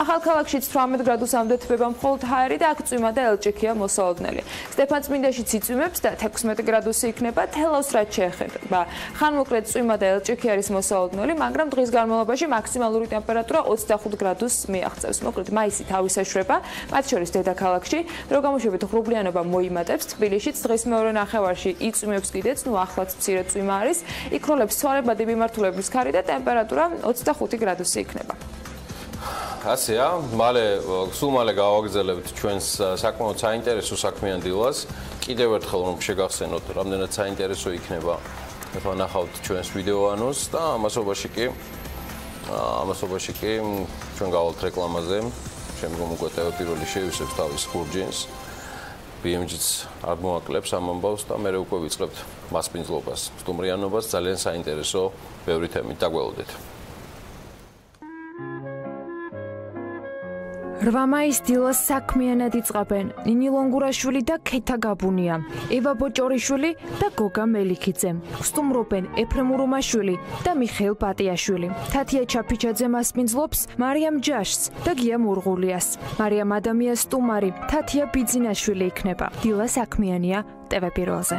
ახალქალაქშიც 18 გრადუსამდე თბება მხოლოდ ჰაერი და აქ წვიმა და ელჭიქია მოსალოდნელი. სტეფანწმინდაში იწვიმებს და 16 გრადუსი იქნება, თელავს რაც შეეხება. ხანმოკლედ წვიმა და ელჭიქი არის მოსალოდნელი, მაგრამ დღის განმავლობაში მაქსიმალური ტემპერატურა 25 გრადუსს მიაღწევს. მოკლედ მაისი თავის ეშრება, მათ შორის დედაქალაქში, რო გამოშვებით ღრუბლიანობა მოიმატებს, თბილისშიც დღის მეორე ნახევარში იწვიმებს კიდეც, ახლაც მცირე წვიმა არის, იქროლებს ცვალებადი მიმართულების ქარი და ტემპერატურა 25 გრადუსი იქნება. ასეა, სულ მალე გავაგრძელებთ ჩვენს საკმაოდ საინტერესო საქმიან დილას. კიდევ ერთხელ რომ შეგახსენოთ, რამდენად საინტერესო იქნება ნახავთ ჩვენს ვიდეოანოს და ამასობაში კი ჩვენ გავალთ რეკლამაზე. შემდგომ უკვე Pirveli შეივსებს თავის ხურჯინს. BMG-ც არ მოაკლებს ამ ამბავს და მე უკვე ვიწყებთ მასპინძლობას, სტუმრიანობას, ძალიან საინტერესო ბევრი თემით დაგველოდეთ. 8 მაისს დილას საქმიანად იწყაბენ ნინი ლონგურაშვილი და ქეთა გაბუნია, ევა ბოჭორიშვილი და გოგა მელიქიძე. სტუმრობენ ეფრემ ურუმაშვილი და მიხეილ პატიაშვილი. თათია ჩაფიჩაძე მასპინძლობს მარიამ ჯაშს და გია მურღულიას. მარიამ ადამიანის სტუმარი თათია ბიძინაშვილი იქნება. დილა საქმიანია TV Pirveli-ზე.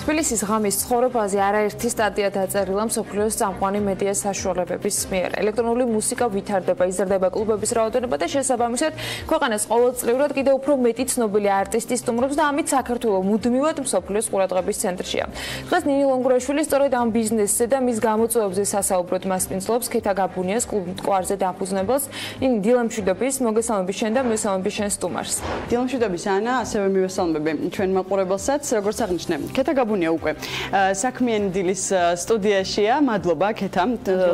თბილისის ღამის ცხოვრებაზე არაერთი სტატია დაწერილა მსოფლიოს წამყვანი მედია საშუალებების მიერ. ელექტრონული მუსიკა ვითარდება, იზრდება კლუბების რაოდენობა და შესაბამისად ქვეყანას ყოველწლიურად კიდევ უფრო მეტი ცნობილი არტისტი სტუმრობს და ამით საქართველო მუდმივად მსოფლიოს ყურადღების ცენტრშია. დღეს ნინი ლონგურაშვილი სწორედ ამ ბიზნესზე და მის გამოწვევებზე სასაუბროდ მასპინძლობს ქეთა გაბუნიას კლუბ მტკვარზე დაფუძნებელს. ნინი დილამშვიდობის, მოგესალმები შენ და მოგესალმები შენ სტუმარს. დილამშვიდობის ანა, ასევე მივესალმები ჩვენ მაყურებელსაც, როგორც აღნიშნე, ქეთა უკვე საქმიანი დილის სტუდიაშია. მადლობა ქეთა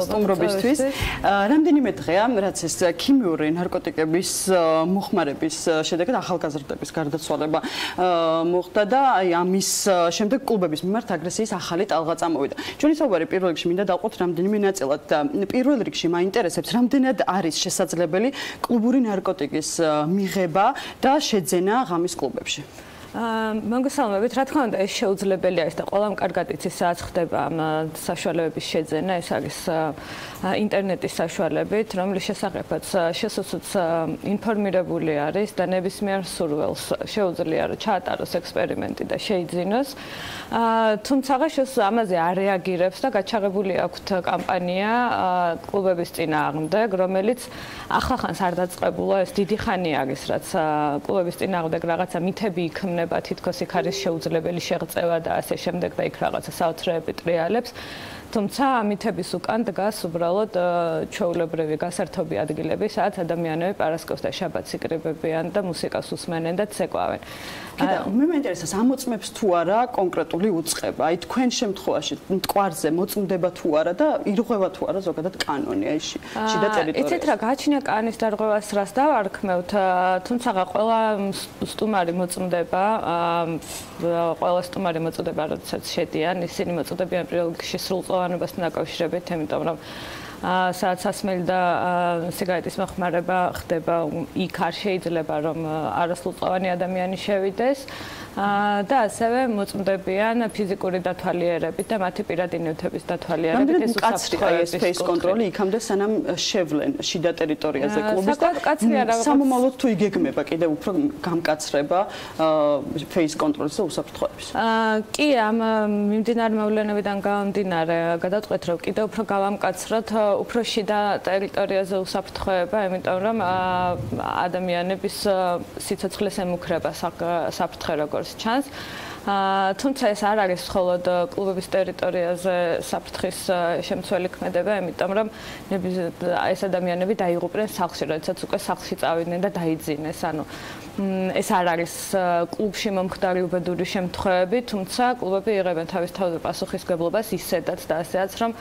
სტუმრობისთვის. რამდენიმე დღეა, რაც ეს ქიმიური ნარკოტიკების მოხმარების შედეგად ახალგაზრდების გარდაცვალება მოხდა და ამის შემდეგ კლუბების მიმართ აგრესიის ახალი ტალღა წამოვიდა. ჩვენი საუბარი პირველ რიგში მინდა დავყოთ რამდენიმე ნაწილად და პირველ რიგში მაინტერესებს რამდენად არის შესაძლებელი კლუბური ნარკოტიკის მიღება და შეძენა ღამის კლუბებში. მოგესალმებით, რა თქმა უნდა, ეს შეუძლებელი არის და ყველამ კარგად იცის, სადაც ხდება ამ საშუალებების შეძენა, ეს არის ინტერნეტის საშუალებით, რომლის შესახებაც შესაძლოა ინფორმირებული არის და ნებისმიერ სურვილს შეუძლია რომ ჩაატაროს ექსპერიმენტი და შეიძინოს. თუმცა ამაზე არ რეაგირებს და გაჩაღებული აქვთ კამპანია კლუბების წინააღმდეგ, რომელიც ახლახანს არ დაწყებულა, ეს დიდი ხანი არის, რაც კლუბების წინააღმდეგ რაღაცა მითები იქმნება, თითქოს იქ არის შეუძლებელი შეღწევა და ასე შემდეგ და იქ რაღაცა საოცრეები ტრიალებს. თუმცა ამითების უკან დგას უბრალოდ ჩვეულებრივი გასართობი ადგილები, სადაც ადამიანები პარასკევს და შაბათს იკრიბებიან და მუსიკას უსმენენ და ცეკვავენ. მე მეინტერესებს ამოწმებს თუ არა კონკრეტული უწყება, აი თქვენ შემთხვევაში მტკვარზე მოწმდება თუ არა და ირღვევა თუ არა ზოგადად კანონი აი შიდა ტერიტორიაში. იცით რა, გააჩნია კანის დარღვევას რას დავარქმევთ, თუმცა ყველა სტუმარი მოწმდება, ყველა სტუმარი მოწმდება, როდესაც შედიან, ისინი მოწმდებიან პირველ რიგში სრულწლოვანებასთან დაკავშირებით, იმიტომ რომ სადაც სასმელი და სიგარეტის მოხმარება ხდება, იქ არ შეიძლება რომ არასრულწლოვანი ადამიანი შევიდეს და ასევე მოწმდებიან ფიზიკური დათვალიერებით და მათი პირადი ნივთების დათვალიერებით. ეს უკაცრია ეს ფეის კონტროლი იქამდე სანამ შევლენ შიდა ტერიტორიაზე კლუბის და სამომავლოდ თუ იგეგმება კიდევ უფრო გამკაცრება ფეის კონტროლის და უსაფრთხოების. კი, ამ მიმდინარე მოვლენებიდან გამომდინარე გადავწყვეტ რომ კიდევ უფრო გავამკაცროთ უფრო შიდა ტერიტორიაზე უსაფრთხოება, იმიტომ რომ ადამიანების სიცოცხლეს ემუქრება საფრთხე როგორც ჩანს. თუმცა ეს არ არის მხოლოდ კლუბების ტერიტორიაზე საფრთხის შემცველი ქმედება, იმიტომ რომ ეს ადამიანები დაიღუპნენ სახლში, როდესაც უკვე სახლში წავიდნენ და დაიძინეს. ანუ ეს არ არის კლუბში მომხდარი უბედური შემთხვევები, თუმცა კლუბები იღებენ თავის თავზე პასუხისმგებლობას ისედაც და ასეაც, რომ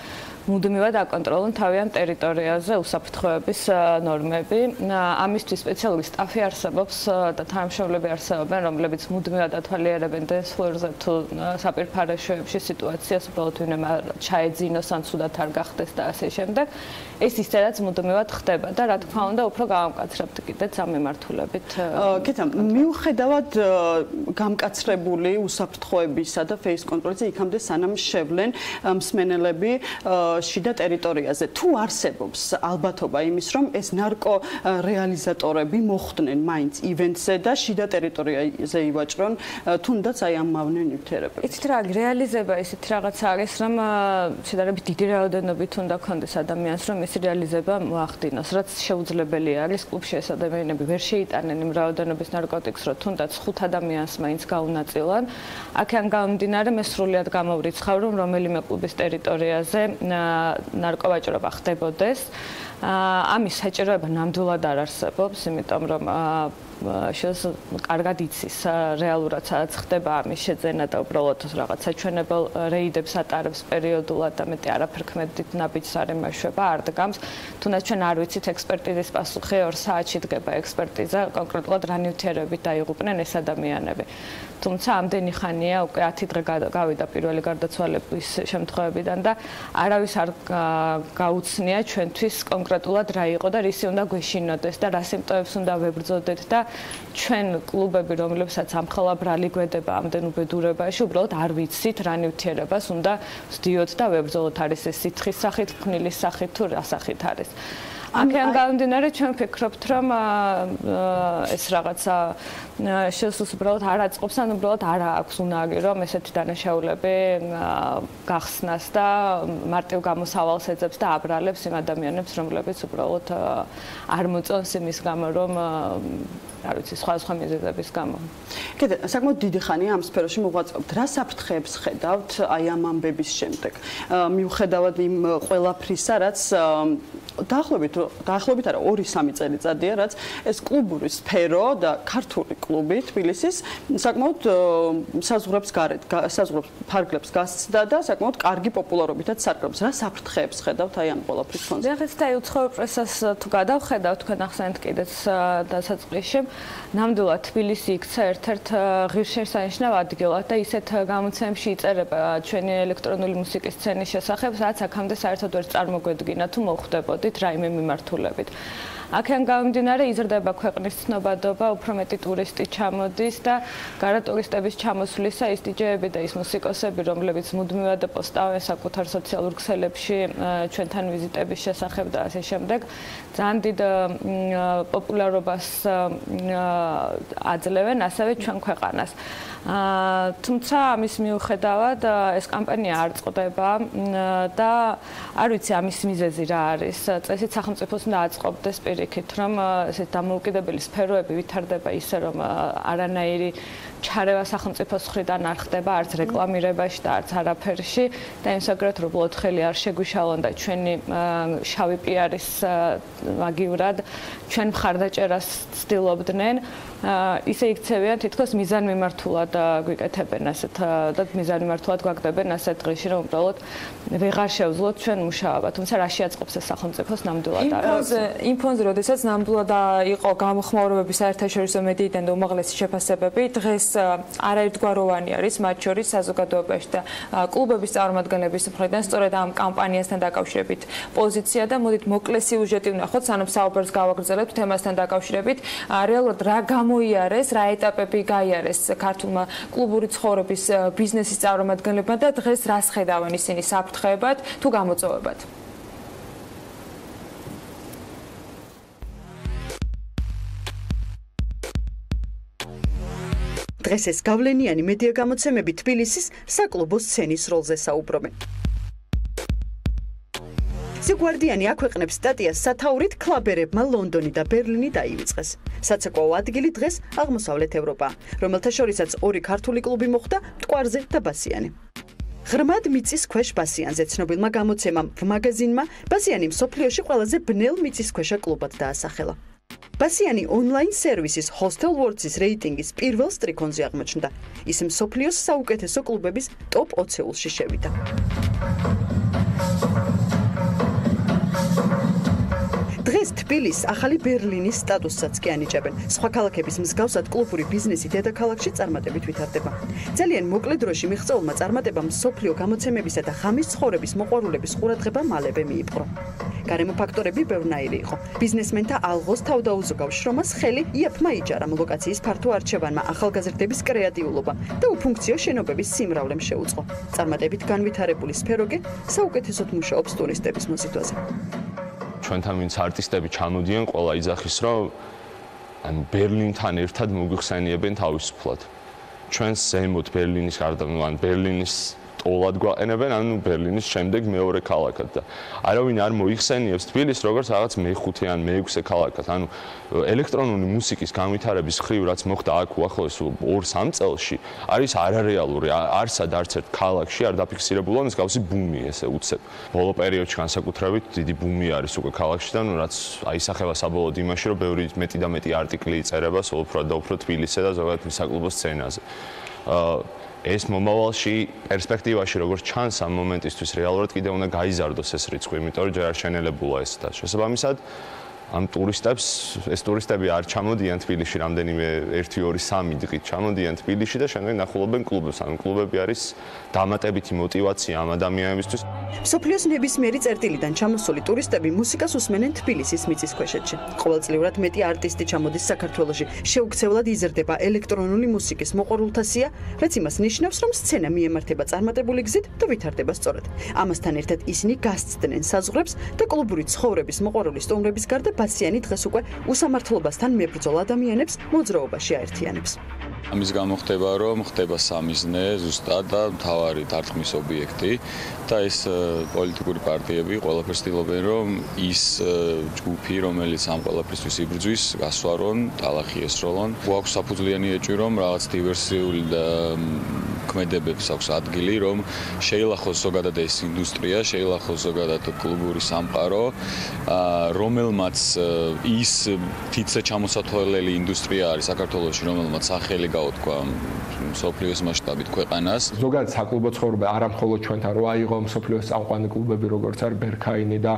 მუდმივად აკონტროლონ თავიანთ ტერიტორიაზე უსაფრთხოების ნორმები. ამისთვის სპეციალური სტაფი არსებობს და თანამშრომლები არსებობენ, რომლებიც მუდმივად ათვალიერებენ დესლერზე თუ საპირფარეშოებში სიტუაციას, უბრალოდ ვინმე ჩაეძინოს ან ცუდად არ გახდეს და ასე შემდეგ. ეს ისედაც მუდმივად ხდება და რა თქმა უნდა უფრო გავამკაცრებთ კიდეც ამ მიმართულებით. კეთა, მიუხედავად გამკაცრებული უსაფრთხოებისა და face control-ზე იქამდე სანამ შევლენ მსმენელები შიდა ტერიტორიაზე. თუ არსებობს ალბათობა იმის, რომ ეს ნარკო რეალიზატორები მოხვდნენ მაინც ივენტზე და შიდა ტერიტორიაზე ივაჭრონ, თუნდაც აი ამ მავნე ნივთიერებებს. იცით რა, რეალიზება ისეთ რაღაცა არის, რომ შედარებით დიდი რაოდენობით უნდა ქონდეს ადამიანს, რომ ეს რეალიზება მოახდინოს, რაც შეუძლებელი არის. კლუბში ეს ადამიანები ვერ შეიტანენ იმ რაოდენობის ნარკოტიკს, რომ თუნდაც 5 ადამიანს მაინც გაუნაწილან. აქედან გამომდინარე, მე სრულად გამოვრიცხავ, რომ რომელიმე კლუბის ტერიტორიაზე ნარკოვაჭრობა ხდებოდეს. ამის საჭიროება ნამდვილად არ არსებობს, იმიტომ რომ კარგად იცის რეალურად სადაც ხდება ამის შეძენა და უბრალოდ რაღაც საჩვენებელ რეიდებს ატარებს პერიოდულად და მეტი არაფერ ქმედით ნაბიჯს არ ემაშვება, არ დგამს. თუნდაც ჩვენ არ ვიცით ექსპერტიზის პასუხი 2 საათში დგება ექსპერტიზა, კონკრეტულად რა ნივთიერებით დაიღუპნენ ეს ადამიანები. თუმცა ამდენი ხანია უკვე 10 დღე გავიდა პირველი გარდაცვალების შემთხვევებიდან და არავის არ გაუცნია ჩვენთვის კონკრეტულად რა იყო და რისი უნდა გვეშინოდეს და რა სიმპტომებს უნდა ვებრძოდეთ და ჩვენ კლუბები, რომლებსაც ამხელა ბრალი გვედება ამდენ უბედურებაში, უბრალოდ არ ვიცით რა ნივთიერებას უნდა ვსდიოთ და ვებრძოლოთ, არის ეს სიცხის სახით, ფხვნილის სახით თუ რა სახით არის. აქედან გამომდინარე, ჩვენ ვფიქრობთ, რომ ეს რაღაცა შესულს უბრალოდ არ აწყობს, ან უბრალოდ არ აქვს უნარი, რომ ესეთი დანაშაულები გახსნას და მარტივ გამოსავალს ეძებს და აბრალებს იმ ადამიანებს, რომლებიც უბრალოდ არ მოწონს იმის გამო, რომ არ ვიცი, სხვა მიზეზების გამო. კიდე, საკმაოდ დიდი ხანია ამ სფეროში მოღვაწეობთ. რა საფრთხეებს ხედავთ აი ამ ამბების შემდეგ? მიუხედავად იმ ყველაფრისა, რაც დაახლოებით არა 2-3 წელიწადია, რაც ეს კლუბური სფერო და ქართული კლუბი თბილისის საკმაოდ საზღვრებს ფარგლებს გასცდა და საკმაოდ კარგი პოპულარობითაც სარგებლობს. რა საფრთხეებს ხედავთ აი ამ ყველაფრის ფონზე? დღეს აი უცხოურ პრესას თუ გადავხედავთ, თქვენ ახსენეთ კიდეც დასაწყისში, ნამდვილად თბილისი იქცა ერთ-ერთ ღირსშესანიშნავ ადგილად და ისეთ გამოცემებში იწერება ჩვენი ელექტრონული მუსიკის სცენის შესახებ, რაც აქამდე საერთოდ ვერ წარმოგვედგინა თუ მოხვდებოდით რაიმე მიმართულებით. აქედან გამომდინარე, იზრდება ქვეყნის ცნობადობა, უფრო მეტი ტურისტი ჩამოდის და გარდა ტურისტების ჩამოსვლისა ის დიჯეები და ის მუსიკოსები, რომლებიც მუდმივად პოსტავენ საკუთარ სოციალურ ქსელებში ჩვენთან ვიზიტების შესახებ და ასე შემდეგ, ძალიან დიდ პოპულარობას აძლევენ ასევე ჩვენ ქვეყანას. თუმცა ამის მიუხედავად ეს კამპანია არ წყდება და არ ვიცი ამის მიზეზი რა არის. წესით სახელმწიფოს უნდა აწყობდეს პირიქით, რომ ესეთ დამოუკიდებელი სფეროები ვითარდება ისე, რომ არანაირი ჩარევა სახელმწიფოს მხრიდან არ ხდება არც რეკლამირებაში და არც არაფერში და იმსაგრად უბრალოდ ხელი არ შეგვიშალონ და ჩვენი შავი პიარის მაგივრად ჩვენ მხარდაჭერას ცდილობდნენ, ისე იქცევიან თითქოს მიზანმიმართულად გვიკეთებენ ასეთ და მიზანმიმართულად გვაგდებენ ასეთ დღეში, რომ უბრალოდ ვეღარ შევძლოთ ჩვენ მუშაობა, თუმცა რა შეაწყობს ეს სახელმწიფოს ნამდვილად არის. იმ ფონზე, როდესაც ნამდვილად იყო გამოხმაურებები საერთაშორისო მედიიდან და უმაღლესი შეფასებები, დღეს არაერთგვაროვანი არის მათ შორის საზოგადოებაში და კლუბების წარმომადგენლების მხრიდან სწორედ ამ კამპანიასთან დაკავშირებით პოზიცია და მოდით მოკლე სიუჟეტი ვნახოთ, სანამ საუბარს გავაგრძელებთ თემასთან დაკავშირებით. რეალურად რა გამოიარეს, რა ეტაპები გაიარეს ქართულმა კლუბური ცხოვრების ბიზნესის წარმომადგენლებმა და დღეს რას ხედავენ ისინი საფრთხეებად თუ გამოწვევებად? დღეს ეს გავლენიანი მედია გამოცემები თბილისის საკლუბო სცენის როლზე საუბრობენ. The Guardian აქვეყნებს სტატიას სათაურით კლაბერებმა ლონდონი და ბერლინი დაივიწყეს. საცეკვაო ადგილი დღეს აღმოსავლეთ ევროპა, რომელთა შორისაც 2 ქართული კლუბი მოხვდა მტკვარზე და ბასიანი. ღრმად მიწის ქვეშ ბასიანზე ცნობილმა გამოცემამ მაგაზინმა ბასიანი მსოფლიოში ყველაზე ბნელ მიწისქვეშა კლუბად დაასახელა. ბასიანი ონლაინ სერვისის Hostel Worlds-ის რეიტინგის პირველ სტრიქონზე აღმოჩნდა. ის მსოფლიოს საუკეთესო კლუბების ტოპ 20-ში შევიდა. დღეს თბილისს ახალი ბერლინის სტატუსსაც კი ანიჭებენ. სხვა ქალაქების მსგავსად კლუბური ბიზნესი დედაქალაქში წარმატებით ვითარდება. ძალიან მოკლე დროში მიღწეულმა წარმატებამ მსოფლიო გამოცემებისა და ღამის ცხოვრების მოყვარულების ყურადღება მალევე მიიპყრო. გარემო ფაქტორები ბევრნაირი იყო. ბიზნესმენთა ალღოს თავდაუზოგავ შრომას ხელი იაფმა იჯარა ლოკაციის ფართო არჩევანმა, ახალგაზრდების კრეატიულობა და უფუნქციო შენობების სიმრავლემ შეუწყო. წარმატებით განვითარებული სფეროგე საუკეთესოდ მუშაობს ტურისტების მოზიდვაზე. ჩვენთან ვინც არტისტები ჩამოდიან, ყველა იძახის, რომ ან ბერლინთან ერთად მოგვიხსენიებენ თავისუფლად. ჩვენს ზემოთ ბერლინის გარდა, ან ბერლინის ტოლად გვაყენებენ, ანუ ბერლინის შემდეგ მეორე ქალაქად და არავინ არ მოიხსენიებს თბილისს როგორც რაღაც მეხუთე ან მეექვსე ქალაქად. ანუ ელექტრონული მუსიკის განვითარების ხრივ რაც მოხდა აქ უახლოეს 2-3 წელში, არის არარეალური. არსად არც ერთ ქალაქში არ დაფიქსირებულა მსგავსი ბუმი, ესე უცებ. ბოლო პერიოდში განსაკუთრებით დიდი ბუმი არის უკვე ქალაქში და რაც აისახება საბოლოოდ იმაში, რომ ბევრი მეტი და მეტი არტიკლი იწერება სულ უფრო და უფრო თბილისზე და ზოგადად მის საკლუბო სცენაზე. ეს მომავალში პერსპექტივაში როგორც ჩანს ამ მომენტისთვის რეალურად კიდევ უნდა გაიზარდოს ეს რიცხვი, იმიტომ რომ ჯერ არ შენელებულა ეს და შესაბამისად ამ ეს ტურისტები არ ჩამოდიან თბილისში რამდენიმე 1-2-3 დღით ჩამოდიან თბილისში და შემდეგ ნახულობენ კლუბებს. ანუ კლუბები არის დამატებითი мотиваცია ამ ადამიანებისთვის. მსოფლიოს ნებისმიერი წერტილიდან ჩამოსული ტურისტები მუსიკას უსმენენ თბილისის მიწისქვეშეთში. ყოველწლიურად მეტი არტისტი ჩამოდის საქართველოში. შეუქცევლად იზრდება ელექტრონული მუსიკის მოყვარულთა სია, რაც იმას ნიშნავს, რომ სცენა მიემართება წარმატებული გზით და ვითარდება სწორად. ამასთან ერთად ისინი გასცდნენ საზღვრებს და კლუბური ცხოვრების მოყვარული სტუმრების გარდა ბასიანი დღეს უკვე უსამართლობასთან მებრძოლ ადამიანებს მოძრაობაში აერთიანებს. ამის გამო ხდება, რომ ხდება სამიზნე ზუსტად და მთავარი დარტყმის ობიექტი და ეს პოლიტიკური პარტიები ყველაფერს ცდილობენ, რომ ის ჯგუფი, რომელიც ამ ყველაფრისთვის იბრძვის, გასვარონ, ტალახი ესროლონ. გვაქვს საფუძვლიანი ეჭვი, რომ რაღაც დივერსიული ქმედებებს აქვს ადგილი, რომ შეილახოს ზოგადად ეს ინდუსტრია, შეილახოს ზოგადად კლუბური სამყარო, რომელმაც ის თითზე ჩამოსათვალელი ინდუსტრია არის საქართველოში, რომელმაც სახელი გაუთქვა მსოფლიოს მასშტაბით ქვეყანას. ზოგადად საკლუბო ცხოვრება არა მხოლოდ ჩვენთან რო აიღო მსოფლიოს წამყვანი კლუბები, როგორც არის ბერქაინი და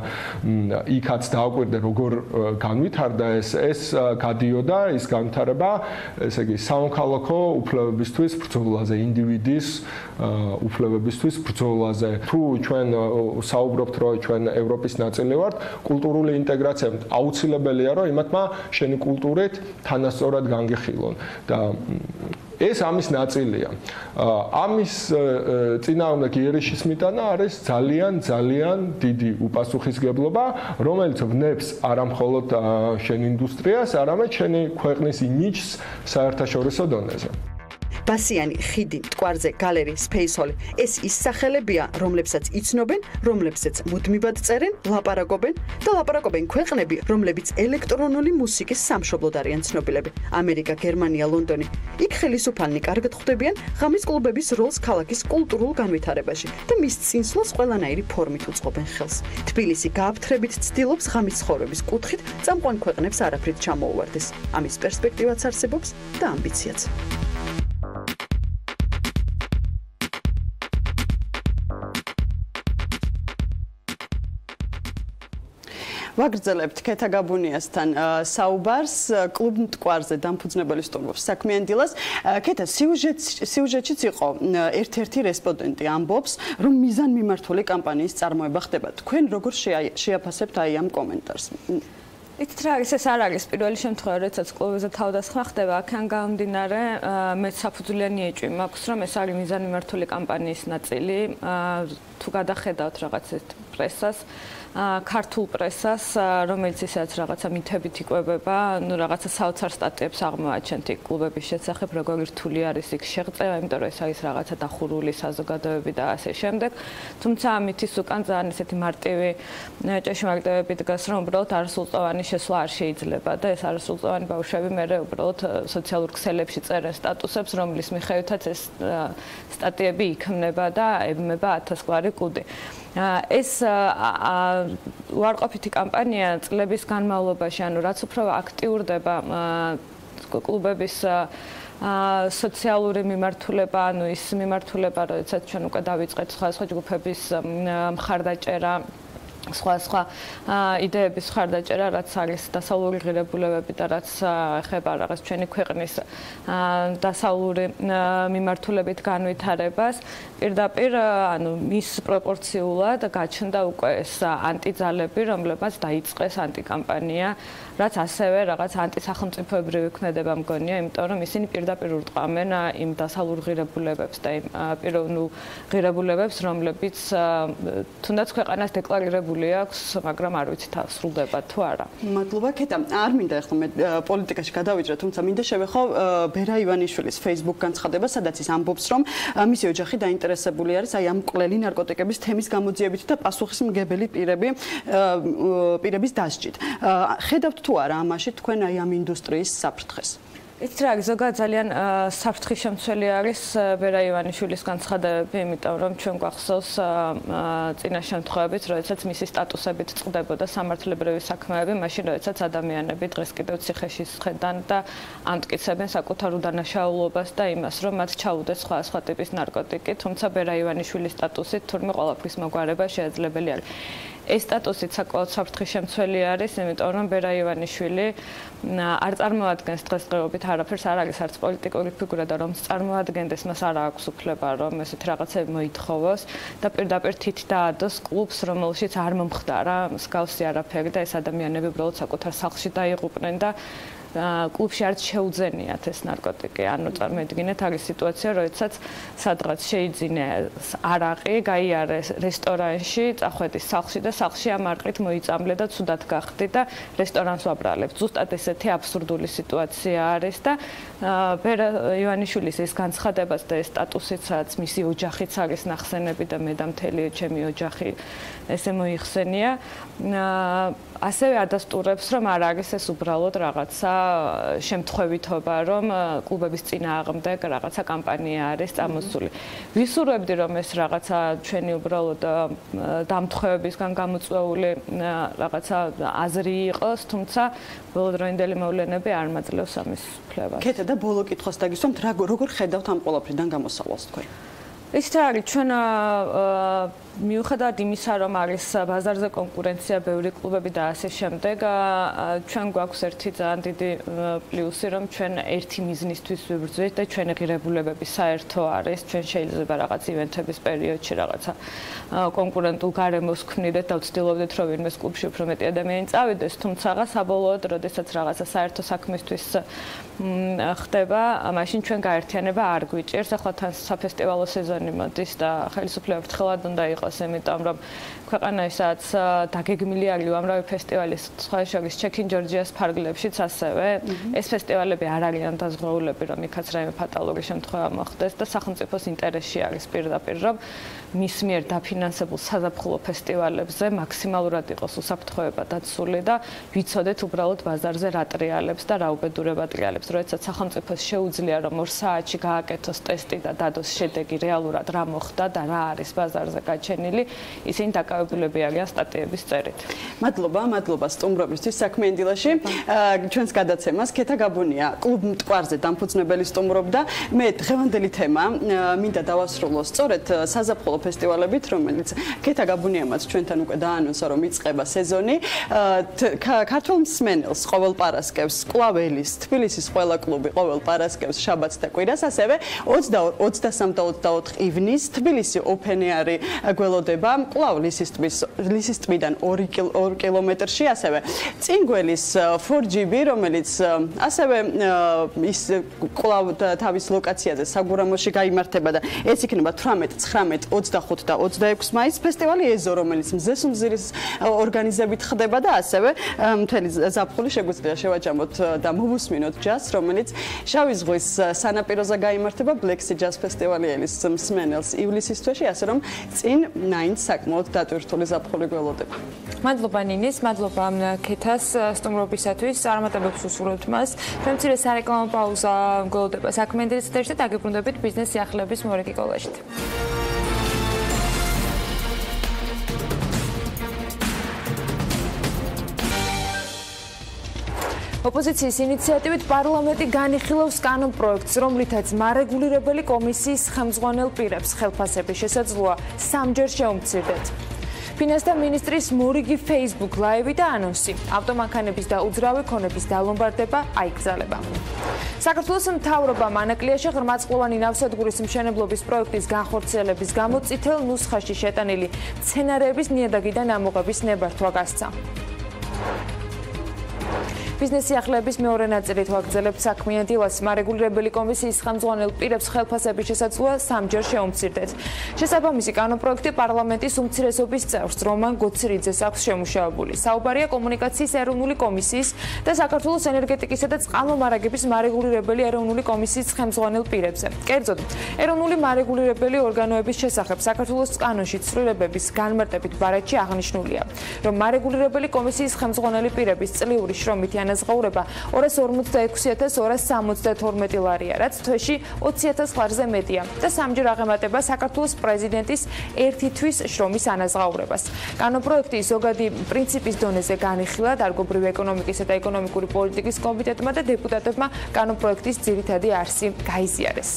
იქაც დააკვირდა როგორ განვითარდა ეს გადიოდა ის განვითარება, ესე იგი სამოქალაქო უფლებებისთვის ბრძოლაზე, ინდივიდის უფლებებისთვის ბრძოლაზე. თუ ჩვენ საუბრობთ, რომ ჩვენ ევროპის ნაწილი ვართ, კულტურული ინტეგრაცია აუცილებელია, რომ იმათმა შენი კულტურით თანასწორად განგიხილონ და ეს ამის ნაწილია. ამის წინააღმდეგ იერიშის მიტანა არის ძალიან დიდი უპასუხისგებლობა, რომელიც ვნებს არა მხოლოდ შენ ინდუსტრიას, არამედ შენი ქვეყნის იმიჯს საერთაშორისო დონეზე. ბასიანი, ხიდი, მტკვარზე, გალერი, სპეისჰოლი. ეს ის სახელებია, რომლებსაც იცნობენ, რომლებსაც მუდმივად წერენ, ლაპარაკობენ და ლაპარაკობენ ქვეყნები, რომლებიც ელექტრონული მუსიკის სამშობლოდ არიან ცნობილები. ამერიკა, გერმანია, ლონდონი. იქ ხელისუფალნი კარგად ხვდებიან ღამის კლუბების როლს ქალაქის კულტურულ განვითარებაში და მის წინსვლას ყველანაირი ფორმით უწყობენ ხელს. თბილისი გააფთრებით ცდილობს ღამის ცხოვრების კუთხით წამყვან ქვეყნებს არაფრით ჩამოუვარდეს. ამის პერსპექტივაც არსებობს და ამბიციაც. ვაგრძელებთ ქეთა გაბუნიასთან საუბარს კლუბ მტკვარზე დამფუძნებელი სტუმრობს საქმიანი დილას. ქეთა სიუჟეტშიც იყო ერთ-ერთი რესპონდენტი ამბობს, რომ მიზანმიმართული კამპანიის წარმოება ხდება. თქვენ როგორ შეაფასებთ აი ამ კომენტარს? იცით რა არის, ეს არ არის პირველი შემთხვევა, როდესაც კლუბებზე თავდასხმა ხდება, აქან გამომდინარე, მე საფუძვლიანი ეჭვი მაქვს, რომ ეს არის მიზანმიმართული კამპანიის ნაწილი. თუ გადახედავთ რაღაც ეს პრესას, ქართულ პრესას, რომელიც ისაც რაღაცა მითებით იკვებება, ну რაღაცა საოცარ სტატიებს აღმოაჩენთ იქ კლუბების შესახებ, როგორი რთული არის იქ შეღწევა, იმიტომ რომ ეს არის რაღაცა დახურული საზოგადოებები და ასე შემდეგ. თუმცა ამით ის უკან ძალიან ესეთი მარტივი ჭეშმარიტებები დგას, რომ უბრალოდ არასრულწლოვანი შესვლა არ შეიძლება და ეს არასრულწლოვანი ბავშვები მერე უბრალოდ სოციალურ ქსელებში წერენ სტატუსებს, რომლის მიხედვითაც ეს სტატიები იქმნება და ებმება 1000 კუდი. ეს უარყოფითი კამპანია წლების განმავლობაში, ანუ რაც უფრო აქტიურდება კლუბების სოციალური მიმართულება, ანუ ის მიმართულება, როდესაც ჩვენ უკვე დავიწყეთ სხვადასხვა ჯგუფების მხარდაჭერა სხვა იდეების ხარდაჭერა, რაც არის დასავლური ღირებულებები და რაც ეხება რაღაც ჩვენი ქვეყნის დასავლური მიმართულებით განვითარებას, პირდაპირ ანუ მის პროპორციულად გაჩნდა უკვე ეს ანტიძალები, რომლებმაც დაიწყეს ანტიკამპანია, რაც ასევე რაღაც ანტისახელმწიფოებრივი ქმედება მგონია, იმიტომ რომ ისინი პირდაპირ ურტყამენ იმ დასავლურ ღირებულებებს და იმ პიროვნულ ღირებულებებს, რომლებიც თუნდაც ქვეყანას დეკლარირებული აქვს, მაგრამ არ ვიცი სრულდება თუ არა. მადლობა, კეტა. არ მინდა ახლა მე პოლიტიკაში გადავიჭრა, თუმცა მინდა შევეხო ბერა ივანიშვილის Facebook განცხადება, სადაც ის ამბობს, რომ მისი ოჯახი დაინტერესებული არის აი ამ მკვლელი ნარკოტიკების თემის გამოძიებით და პასუხისმგებელი პირების დასჯით. ხედავთ თუ არა ამაში თქვენ აი ამ ინდუსტრიის საფრთხეს? იცით რა, ზოგადად ძალიან საფრთხის შემცველი არის ბერა ივანიშვილის განცხადებები, იმიტომ რომ ჩვენ გვახსოვს წინა შემთხვევებით, როდესაც მისი სტატუსებით წყდებოდა სამართლებრივი საქმეები, მაშინ როდესაც ადამიანები დღეს კიდევ ციხეში სხედან და ამტკიცებენ საკუთარ უდანაშაულობას და იმას, რომ მათ ჩაუდეს სხვა ტიპის ნარკოტიკი, თუმცა ბერა ივანიშვილის სტატუსით თურმე ყველაფრის მოგვარება შესაძლებელი არის. ეს სტატუსით საკმაოდ საფრთხის შემცველი არის, იმიტომ რომ ბერა ივანიშვილი არ წარმოადგენს დღესდღეობით არაფერს, არ არის არც პოლიტიკური ფიგურა და რომ წარმოადგენდეს, მას არ აქვს უფლება, რომ ესეთ რაღაცები მოითხოვოს და პირდაპირ თით დაადოს კლუბს, რომელშიც არ მომხდარა მსგავსი არაფერი და ეს ადამიანები უბრალოდ საკუთარ სახლში დაიღუპნენ და კლუბში არც შეუძენიათ ეს ნარკოტიკი. ანუ წარმოიდგინეთ არის სიტუაცია, როდესაც სადღაც შეიძინე არაყი, გაიარე რესტორანში, წახვედი სახლში და სახლში ამ არყით მოიწამლე და ცუდად გახდი და რესტორანს ვაბრალებ. ზუსტად ესეთი აბსურდული სიტუაცია არის და ბერა ივანიშვილის ეს განცხადებაც და ეს სტატუსიც, რაც მისი ოჯახიც არის ნახსენები და მე და მთელი ჩემი ოჯახი ესე მოიხსენია. ასევე ადასტურებს, რომ არ არის ეს უბრალოდ რაღაცა შემთხვევითობა, რომ კლუბების წინააღმდეგ რაღაცა კამპანია არის წამოსული. ვისურვებდი, რომ ეს რაღაცა ჩვენი უბრალოდ დამთხევებისგან გამოწვეული რაღაცა აზრი იყოს, თუმცა ბოლოდროინდელი მოვლენები არ მაძლევს ამის უფლებას. კეტა და ბოლო კითხვას დაგისვამთ, როგორ ხედავთ ამ ყველაფრიდან გამოსავალს თქვენ? იცით რა არის, ჩვენ მიუხედავად იმისა, რომ არის ბაზარზე კონკურენცია, ბევრი კლუბები და ასე შემდეგ, ჩვენ გვაქვს ერთი ძალიან დიდი პლუსი, რომ ჩვენ ერთი მიზნისთვის ვიბრძვით და ჩვენი ღირებულებები საერთო არის. ჩვენ შეიძლება რაღაც ივენთების პერიოდში რაღაცა კონკურენტულ გარემოს ვქმნიდეთ და ვცდილობდით, რომ ვინმეს კლუბში უფრო მეტი ადამიანი წავიდეს, თუმცა საბოლოოდ, როდესაც რაღაცა საერთო საქმისთვის ხდება, მაშინ ჩვენ გაერთიანება არ გვიჭირს. ახლა თან საფესტივალო სეზონი მოდის და ხელისუფლება ფრთხილად უნდა იყოს, იმიტომ რომ ქვეყანა ისაც დაგეგმილი არის უამრავი ფესტივალის, სხვა შორის ჩეკინ ჯორჯიას ფარგლებშიც ასევე. ეს ფესტივალები არ არიან დაზღვეულები, რომ იქაც რაიმე ფატალური შემთხვევა მოხდეს და სახელმწიფოს ინტერესში არის პირდაპირ, რომ მის მიერ დაფინანსებულ საზაფხულო ფესტივალებზე მაქსიმალურად იყოს უსაფრთხოება დაცული და ვიცოდეთ უბრალოდ ბაზარზე რა ტრიალებს და რა უბედურება ტრიალებს. როდესაც სახელმწიფოს შეუძლია, რომ 2 საათში გააკეთოს ტესტი და დადოს შედეგი რეალურად რა მოხდა და რა არის ბაზარზე გაჩენილი, ისინი დაკავებულები არიან სტატიების წერით. მადლობა სტუმრობისთვის საქმიანი დილაში. ჩვენს გადაცემას კეტა გაბუნია კლუბ მტკვარზე დამფუძნებელი სტუმრობდა. მე დღევანდელი თემა მინდა დავასრულო სწორედ საზაფხულო ფესტივალებით, რომელიც კეტა გაბუნიამაც ჩვენთან უკვე დაანონსა, რომ იწყება სეზონი. ქართულ მსმენელს ყოველ პარასკევს კლაველის თბილისის ყველა კლუბი ყოველ პარასკევს შაბათს და კვირას, ასევე 23 და 24 ივნისს თბილისი ოფენეარი გველოდება კლავ ლისის ტბიდან 2 კილომეტრში, ასევე წინგველის 4GB, რომელიც ასევე ის კლავ თავის ლოკაციაზე საგურამოში გაიმართება და ეს იქნება 18, 19, 25 და 26 მაისს. ფესტივალი ეზო, რომელიც მზესუმზირის ორგანიზებით ხდება და ასევე მთელი ზაფხული შეგვიძლია შევაჯამოთ და მოვუსმინოთ ჯაზს, რომელიც შავი ზღვის სანაპიროზე გაიმართება Black Sea Jazz ფესტივალის მსმენელს ივლისის თვეში, ასე რომ წინ ნაინც საკმაოდ დატვირთული ზაფხული გველოდება. მადლობა ნინის, მადლობა კეთას სტუმრობისათვის. წარმატებებს უსურვებთ მას. შემცირე სარეკლამო პაუზა გველოდება საქმიანი დილის ეთერში და დაგიბრუნდებით ბიზნეს სიახლეების მორიგი კოლაჟით. ოპოზიციის ინიციატივით პარლამენტი განიხილავს კანონპროექტს, რომლითაც მარეგულირებელი კომისიის ხელმძღვანელ პირებს ხელფასების შესაძლოა 3-ჯერ შეუმცირდეთ. ფინანსთა მინისტრის მორიგი Facebook ლაივი და ანონსი. ავტომანქანების და უძრავი ქონების დალომბარდება აიკრძალება. საქართველოს მთავრობამ ანაკლიაში ღრმაწყლოვანი ნავსადგურის მშენებლობის პროექტის განხორციელების გამო წითელ ნუსხაში შეტანილი სცენარების ნიადაგიდან ამოღების ნებართვა გასცა. ბიზნესი ახლების მეორე ნაწილით ვაგრძელებთ საქმიან დილას მარეგულირებელი კომისიის ხელმძღვანელ პირებს ხელფასების შესაძლოა სამჯერ შეუმცირდეთ. შესაბამისი კანონპროექტი პარლამენტის უმცირესობის წევრს რომან გოცირიძეს აქვს შემუშავებული. საუბარია კომუნიკაციის ეროვნული კომისიის და საქართველოს ენერგეტიკისა და წყალმომარაგების მარეგულირებელი ეროვნული კომისიის ხელმძღვანელ პირებზე. კერძოდ, ეროვნული მარეგულირებელი ორგანოების შესახებ საქართველოს კანონში ცვლილებების განმარტებით ბარათში აღნიშნულია, რომ მარეგულირებელი კომისიის ხელმძღვანელი პირების წლიური შრომითი განაზღაურება 246,272 ლარია, რაც თვეში 20,000 ლარზე მეტია და სამჯერ აღემატება საქართველოს პრეზიდენტის ერთი თვის შრომის ანაზღაურებას. კანონპროექტი ზოგადი პრინციპის დონეზე განიხილა დარგობრივი ეკონომიკისა და ეკონომიკური პოლიტიკის კომიტეტმა და დეპუტატებმა კანონპროექტის ძირითადი არსი გაიზიარეს.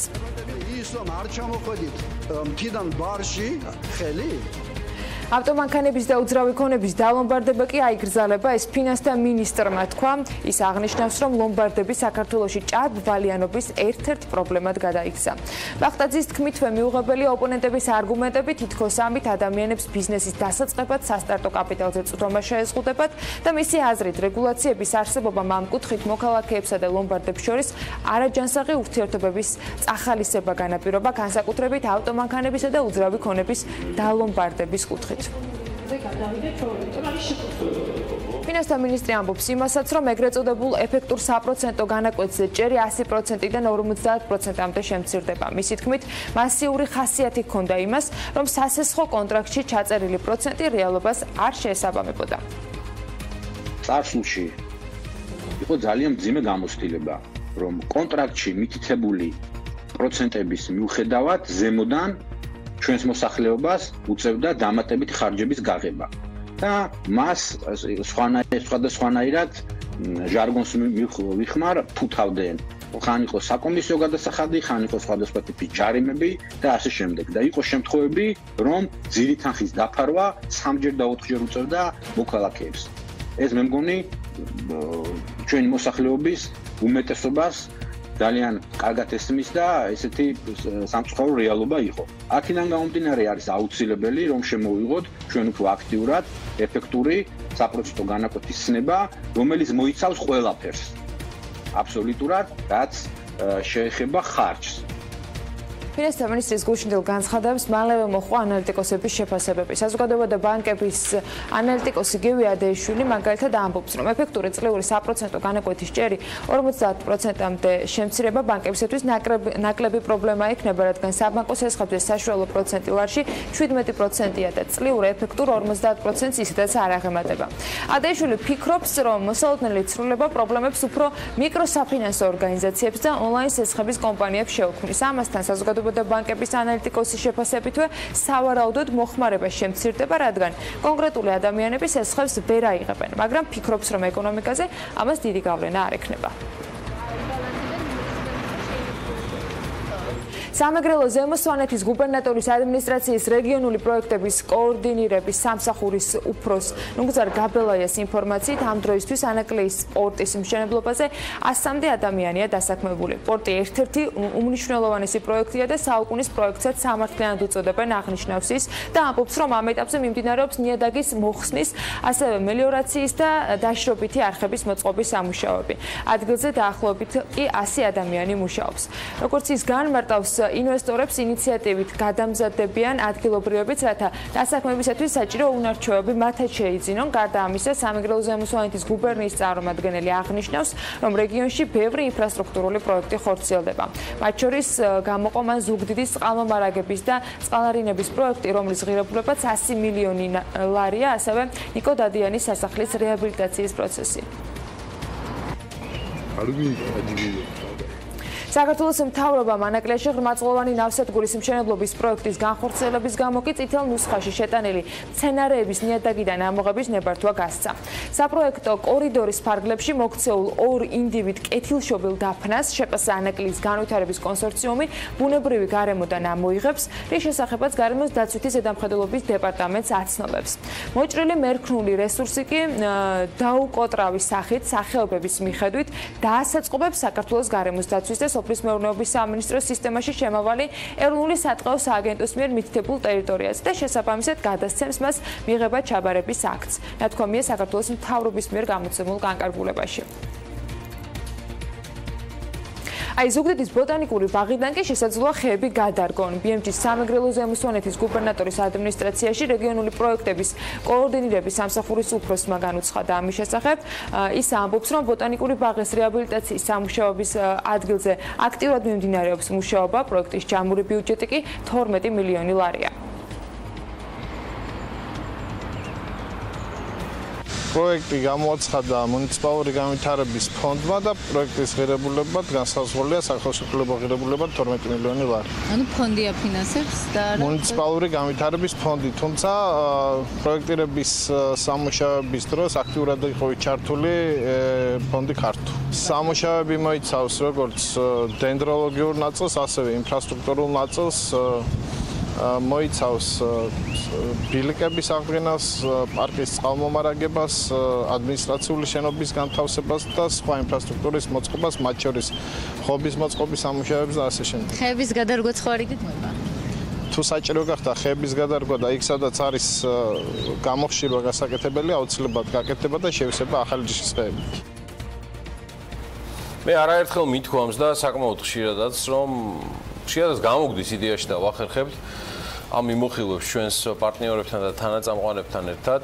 ის რომ არ ჩამოხვედით მთიდან ბარში ხელი ავტომანქანების და უძრავი ქონების დალომბარდება კი აიგრძალება, ეს ფინანსთა მინისტრმა თქვა. ის აღნიშნავს, რომ ლომბარდები საქართველოში ჭარბვალიანობის ერთ-ერთ პრობლემად გადაიქცა. ბახტაძის თქმითვე მიუღებელი ოპონენტების არგუმენტები თითქოს ამით ადამიანებს ბიზნესის დასაწყებად სასტარტო კაპიტალზე წვდომა შეეზღუდებათ და მისი აზრით რეგულაციების არსებობამ ამ კუთხით მოქალაქეებსა და ლომბარდებს შორის არაჯანსაღი ურთიერთობების წახალისება განაპირობა, განსაკუთრებით ავტომანქანებისა და უძრავი ქონების დალომბარდების კუთხით. ფინანსთა მინისტრი ამბობს იმასაც, რომ ეგრეთ წოდებულ ეფექტურ საპროცენტო განაკვეთზე ჭერი 100%-დან 50%-მდე შემცირდება. მისი თქმით, მასიური ხასიათი ჰქონდა იმას, რომ სასესხო კონტრაქტში ჩაწერილი პროცენტი რეალობას არ შეესაბამებოდა. წარსულში იყო ძალიან მძიმე გამოცდილება, რომ კონტრაქტში მითითებული პროცენტების მიუხედავად ზემოდან ჩვენს მოსახლეობას უწევდა დამატებითი ხარჯების გაღება და მას სხვადასხვანაირად ჟარგონს ვიხმარ ფუთავდნენ. ხან იყო საკომისიო გადასახადი, ხან იყო სხვადასხვა ტიპის ჯარიმები და ასე შემდეგ. და იყო შემთხვევები, რომ ძირი თანხის დაფარვა 3ჯერ და 4ჯერ უწევდა მოქალაქეებს. ეს მე მგონი ჩვენი მოსახლეობის უმეტესობას ძალიან კარგად ესმის და ესეთი სამწუხარო რეალობა იყო. აქედან გამომდინარე არის აუცილებელი, რომ შემოვიღოთ ჩვენ უფრო აქტიურად ეფექტური საპროცენტო განაკვეთის ცნება, რომელიც მოიცავს ყველაფერს. აბსოლუტურად, რაც შეეხება ხარჯს. ფინანსთა მინისტრის გუშინდელ განცხადებას მალევე მოჰყვა ანალიტიკოსების შეფასებები. საზოგადოება და ბანკების ანალიტიკოსი გივი ადეიშვილი მაგალითად ამბობს, რომ ეფექტური წლიური საპროცენტო განაკვეთის ჭერი 50%-მდე შემცირება ბანკებისათვის ნაკლები პრობლემა იქნება, რადგან საბანკო სესხებზე საშუალო პროცენტი ლარში 17%-ია და წლიურ ეფექტურ 50%-ს ისედაც არ აღემატება. ადეიშვილი ფიქრობს, რომ მოსალოდნელი ცვლილება პრობლემებს უფრო მიკროსაფინანსო ორგანიზაციებს და ონლაინ სესხების კომპანიებს შეუქმნის. ამასთან საზოგადოება და ბანკების ანალიტიკოსის შეფასებითვე სავარაუდოდ მოხმარება შემცირდება, რადგან კონკრეტული ადამიანები სესხებს ვერ აიღებენ, მაგრამ ფიქრობს, რომ ეკონომიკაზე ამას დიდი გავლენა არ ექნება. სამეგრელო ზემო სვანეთის გუბერნატორის ადმინისტრაციის რეგიონული პროექტების კოორდინირების სამსახურის უფროს ნუგზარ გაბელაიას ინფორმაციით ამ დროისთვის ანაკლიის პორტის მშენებლობაზე 100-მდე ადამიანია დასაქმებული. პორტი ერთ-ერთი უმნიშვნელოვანესი პროექტია და საუკუნის პროექტსაც სამართლიანად უწოდებენ, აღნიშნავს ის და ამბობს, რომ ამ ეტაპზე მიმდინარეობს ნიადაგის მოხსნის, ასევე მელიორაციის და დაშრობითი არხების მოწყობის სამუშაოები. ადგილზე დაახლოებით კი 100 ადამიანი მუშაობს. როგორც ის განმარტავს, ინვესტორებს ინიციატივით გადამზადდებიან ადგილობრივებიც, რათა დასაქმებისათვის საჭირო უნარჩვევები მათაც შეიძინონ. გარდა ამისა, სამეგრელო ზემო სვანეთის გუბერნიის წარმომადგენელი აღნიშნავს, რომ რეგიონში ბევრი ინფრასტრუქტურული პროექტი ხორციელდება. მათ შორის გამოყომა ზუგდიდის წყალმომარაგების და წყალარინების პროექტი, რომლის ღირებულებაც 100 მილიონი ლარია, ასევე ნიკო დადიანის სასახლის რეაბილიტაციის პროცესი. საქართველოს მთავრობამ ანაკლიაში ღრმაწლოვანი ნავსადგურის მშენებლობის პროექტის განხორციელების გამო კი წითელ ნუსხაში შეტანილი სცენარეების ნიადაგიდან ამოღების ნებართვა გასცა. საპროექტო კორიდორის ფარგლებში მოქცეულ ორ ინდივიდ კეთილშობილ დაფნას შეპასა ანაკლის განვითარების კონსორციუმი ბუნებრივი გარემოდან ამოიღებს, რის შესახებაც გარემოს დაცვითი ზედამხედველობის დეპარტამენტს აცნობებს. მოჭრილი მერქნული რესურსი კი დაუკოტრავი სახით სახეობების მიხედვით დაასაწყობებს საქართველოს გარემოს დაცვის და სოფლის მეურნეობის სამინისტროს სისტემაში შემავალი ეროვნული სატყეო სააგენტოს მიერ მითითებულ ტერიტორიაზე და შესაბამისად გადასცემს მას მიღება ჩაბარების აქტს. ნათქვამია საქართველოს მთავრობის მიერ გამოცემულ განკარგულებაში. აი ზუგდიდის ბოტანიკური ბაღიდან კი შესაძლოა ხეები გადარგონ. BMG-ის სამეგრელო ზემოსვანეთის გუბერნატორის ადმინისტრაციაში რეგიონული პროექტების კოორდინირების სამსახურის უფროსმა განუცხადა ამის შესახებ. ის ამბობს, რომ ბოტანიკური ბაღის რეაბილიტაციის სამუშაოების ადგილზე აქტიურად მიმდინარეობს მუშაობა, პროექტის ჯამური ბიუჯეტი კი 12 მილიონი ლარია. პროექტი გამოაცხადა მუნიციპალური განვითარების ფონდმა და პროექტის ღირებულებად განსაზღვრულია სახელმწიფო ღირებულებად 12 მილიონი ლარი. ანუ ფონდი აფინანსებს და მუნიციპალური განვითარების ფონდი, თუმცა პროექტირების სამუშაოების დროს აქტიურად იყო ჩართული ფონდი ქართულ. სამუშაოები მოიცავს როგორც დენდროლოგიურ ნაწილს, ასევე ინფრასტრუქტურულ ნაწილს. მოიცავს ბილიკების აღდგენას, პარკის წყალმომარაგებას, ადმინისტრაციული შენობის განთავსებას და სხვა ინფრასტრუქტურის მოწყობას, მათ შორის ხობის მოწყობის სამუშაოებს და ასე შემდეგ. ხეების გადარგვა სხვა რიგით მოება? თუ საჭირო გახდა ხეების გადარგვა და იქ სადაც არის გამოხშირვა გასაკეთებელი, აუცილებლად გაკეთდება და შევსება ახალი ჯიშის ხეები. მე არაერთხელ მithქვამს და საკმაოდ ხშირადაც რომ შეიძლება გამოგდის იდეაში და ვახერხებთ ამ მიმოხილვებს ჩვენს პარტნიორებთან და თანაწამყვანებთან ერთად.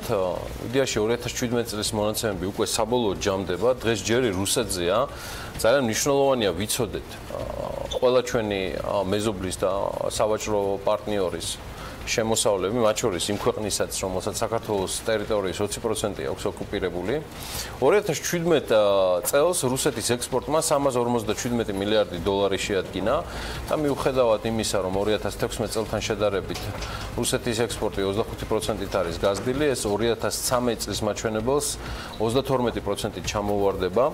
იდეაში 2017 წლის მონაცემები უკვე საბოლოოდ ჯამდება. დღეს ჯერი რუსეთზეა. ძალიან მნიშვნელოვანია ვიცოდეთ ყველა ჩვენი მეზობლის და სავაჭრო პარტნიორის შემოსავლები, მათ შორის იმ ქვეყნისაც, რომელსაც საქართველოს ტერიტორიის 20% აქვს ოკუპირებული. 2017 წელს რუსეთის ექსპორტმა 357 მილიარდი დოლარი შეადგინა და მიუხედავად იმისა, რომ 2016 წელთან შედარებით რუსეთის ექსპორტი 25%-ით არის გაზრდილი, ეს 2013 წლის მაჩვენებელს 32%-ით ჩამოუვარდება.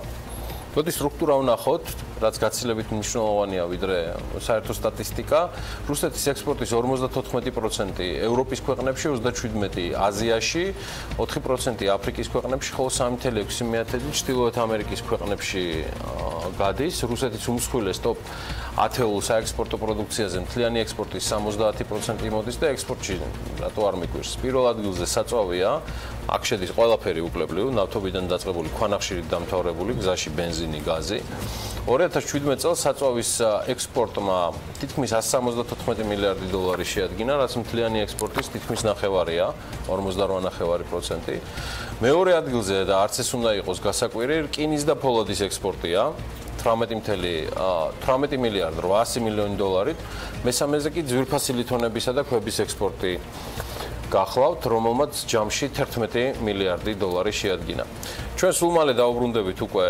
მოდი სტრუქტურა ვნახოთ, რაც გაცილებით მნიშვნელოვანია ვიდრე საერთო სტატისტიკა. რუსეთის ექსპორტის 54%, ევროპის ქვეყნებში 37%, აზიაში 4% აფრიკის ქვეყნებში, ხოლო 3.6% ჩრდილოეთ ამერიკის ქვეყნებში გადის. რუსეთის უმსხვილეს ტოპ 10 საექსპორტო პროდუქციაზე მთლიანი ექსპორტის 70% მოდის და ექსპორტში რატო არ მიგვირს? პირველ ადგილზე საწვავია. აქ შედის ყველაფერი უკლებლივ, ნავთობიდან დაწყებული, ქვანახშირით დამთავრებული, გზაში ბენზინი, გაზი. 2017 წელს საწვავის ექსპორტმა თითქმის 174 მილიარდი დოლარი შეადგინა, რაც მთლიანი ექსპორტის თითქმის ნახევარია, 48%. მეორე ადგილზე და არც ეს უნდა იყოს გასაკვირი, რკინის და ფოლადის ექსპორტია. 18 მილიარდ 800 მილიონი დოლარით. მესამეზე კი ძვირფასი ლითონებისა და ქვების ექსპორტი გახლავთ, რომელმაც ჯამში 11 მილიარდი დოლარი შეადგინა. ჩვენ სულ მალე დაუბრუნდებით უკვე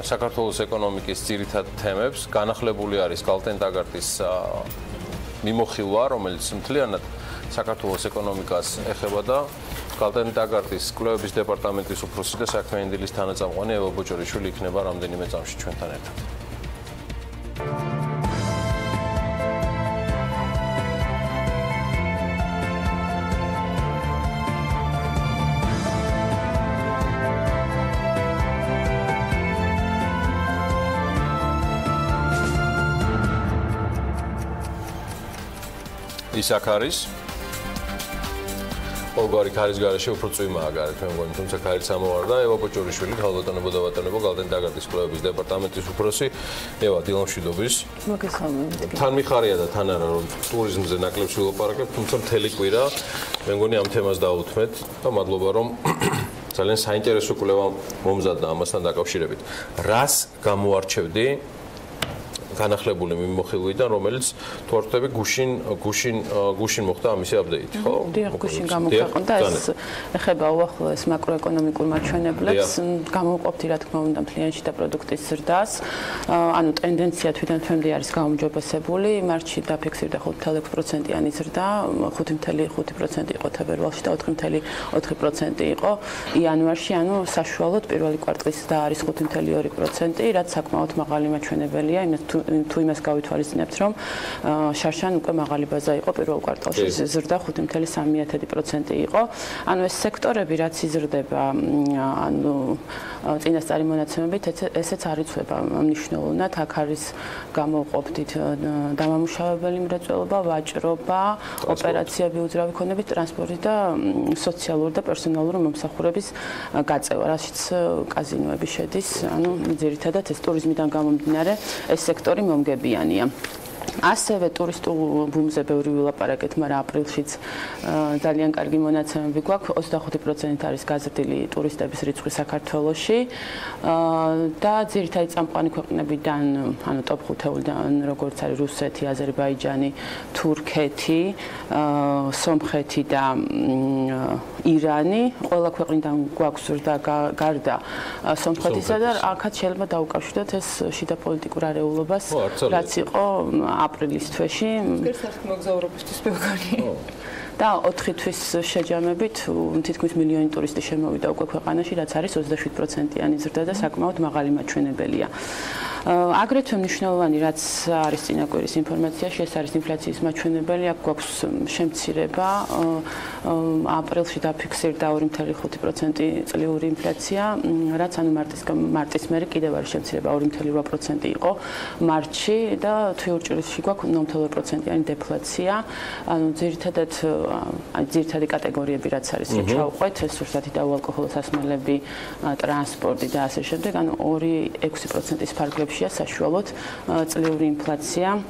საქართველოს ეკონომიკის ძირითად თემებს. განახლებული არის გალტენ-დაგარტის მიმოხილვა, რომელიც მთლიანად საქართველოს ეკონომიკას ეხება და გალტენ-დაგარტის კლუბების დეპარტამენტის უფროსი და საქმიანი დილის თანაწამყვანი ევა ბოჭორიშვილი იქნება რამდენიმე წამში ჩვენთან ერთად. ის აქ არის. ყოველგვარი ქარის გარეშე უფრო წვიმაა გარეთ, მე მგონი, თუმცა ქარიც ამოვარდა. ევა ბოჭორიშვილი, ქალბატონებო და ბატონებო, გალტენ-დაგარტის კლუბების დეპარტამენტის უფროსი. ევა, დილა მშვიდობის. მოგესალმებით. თან მიხარია და თან არა, რომ ტურიზმზე ნაკლებს ვილაპარაკებ, თუმცა მთელი კვირა მე მგონი ამ თემას დავუთმეთ და მადლობა, რომ ძალიან საინტერესო კვლევა მომზადდა ამასთან დაკავშირებით. რას გამოარჩევდი განახლებული მიმოხილვიდან, რომელიც თუ არ ვთქვი გუშინ მოხდა ამისი აპდეიტი, ხო? დიახ, გუშინ გამოქვეყნდა ეს ეხება უახლოეს მაკროეკონომიკურ მაჩვენებლებს, გამოვყოფთ რა თქმა უნდა მთლიანში და პროდუქტის ზრდას. ანუ ტენდენცია თვითონ არის გაუმჯობესებული, მარტში დაფიქსირდა 5.6%-იანი ზრდა, 5.5% იყო თებერვალში და 4.4% იყო იანვარში, ანუ საშუალოდ პირველი კვარტლის და არის 5.2%, რაც საკმაოდ მაღალი მაჩვენებელია, თუ იმას გავითვალისწინებთ, რომ შარშან უკვე მაღალი ბაზა იყო პირველ კვარტალში, ზრდა 5.3% იყო. ანუ ეს სექტორები რაც იზრდება, ანუ წინასწარი მონაცემებით ესეც არ იცვლება მნიშვნელოვნად, აქ არის გამოვყოფდით დამამუშავებელი მრეწველობა, ვაჭრობა, ოპერაციები, უძრავი ქონებით, ტრანსპორტი და სოციალური და პერსონალური მომსახურების გაწევა, რასაც კაზინოები შედის, ანუ ძირითადად ეს ტურიზმიდან გამომდინარე ეს სექტორი მომგებიანია. ასევე ტურისტულ ბუმზე ბევრი ვილაპარაკეთ, მაგრამ აპრილშიც ძალიან კარგი მონაცემები გვაქვს, 25% არის გაზრდილი ტურისტების რიცხვი საქართველოში და ძირითადი წამყვანი ქვეყნებიდან, ანუ ტოპ 5-დან, როგორც არის რუსეთი, აზერბაიჯანი, თურქეთი, სომხეთი და ირანი, ყველა ქვეყნიდან გვაქვს ზრდა გარდა სომხეთისა და აქაც შეიძლება დაუკავშიროთ ეს შიდა პოლიტიკურ არეულობას, რაც იყო აპრილის თვეში. მოგზაურობისთვის ბევრი. და 4 თვის შეჯამებით თითქმის მილიონი ტურისტი შემოვიდა უკვე ქვეყანაში, რაც არის 27%-იანი ზრდა და საკმაოდ მაღალი მაჩვენებელია. აგრეთვე მნიშვნელოვანი რაც არის წინაკვირის ინფორმაციაში, ეს არის ინფლაციის მაჩვენებელი, აქ გვაქვს შემცირება, აპრილში დაფიქსირდა 2.5% წლიური ინფლაცია, რაც ანუ მარტის მერე კიდევ არის შემცირება 2.8% იყო მარტში და თვიურჭირში გვაქვს 0.2%-იანი დეფლაცია, ანუ ძირითადი კატეგორიები რაც არის ჩავყვეთ, სურსათი და უალკოჰოლო სასმელები, ტრანსპორტი და ასე შემდეგ, ანუ 2.6%-ის ფარგლებში საშუალოდ წლიური ინფლაცია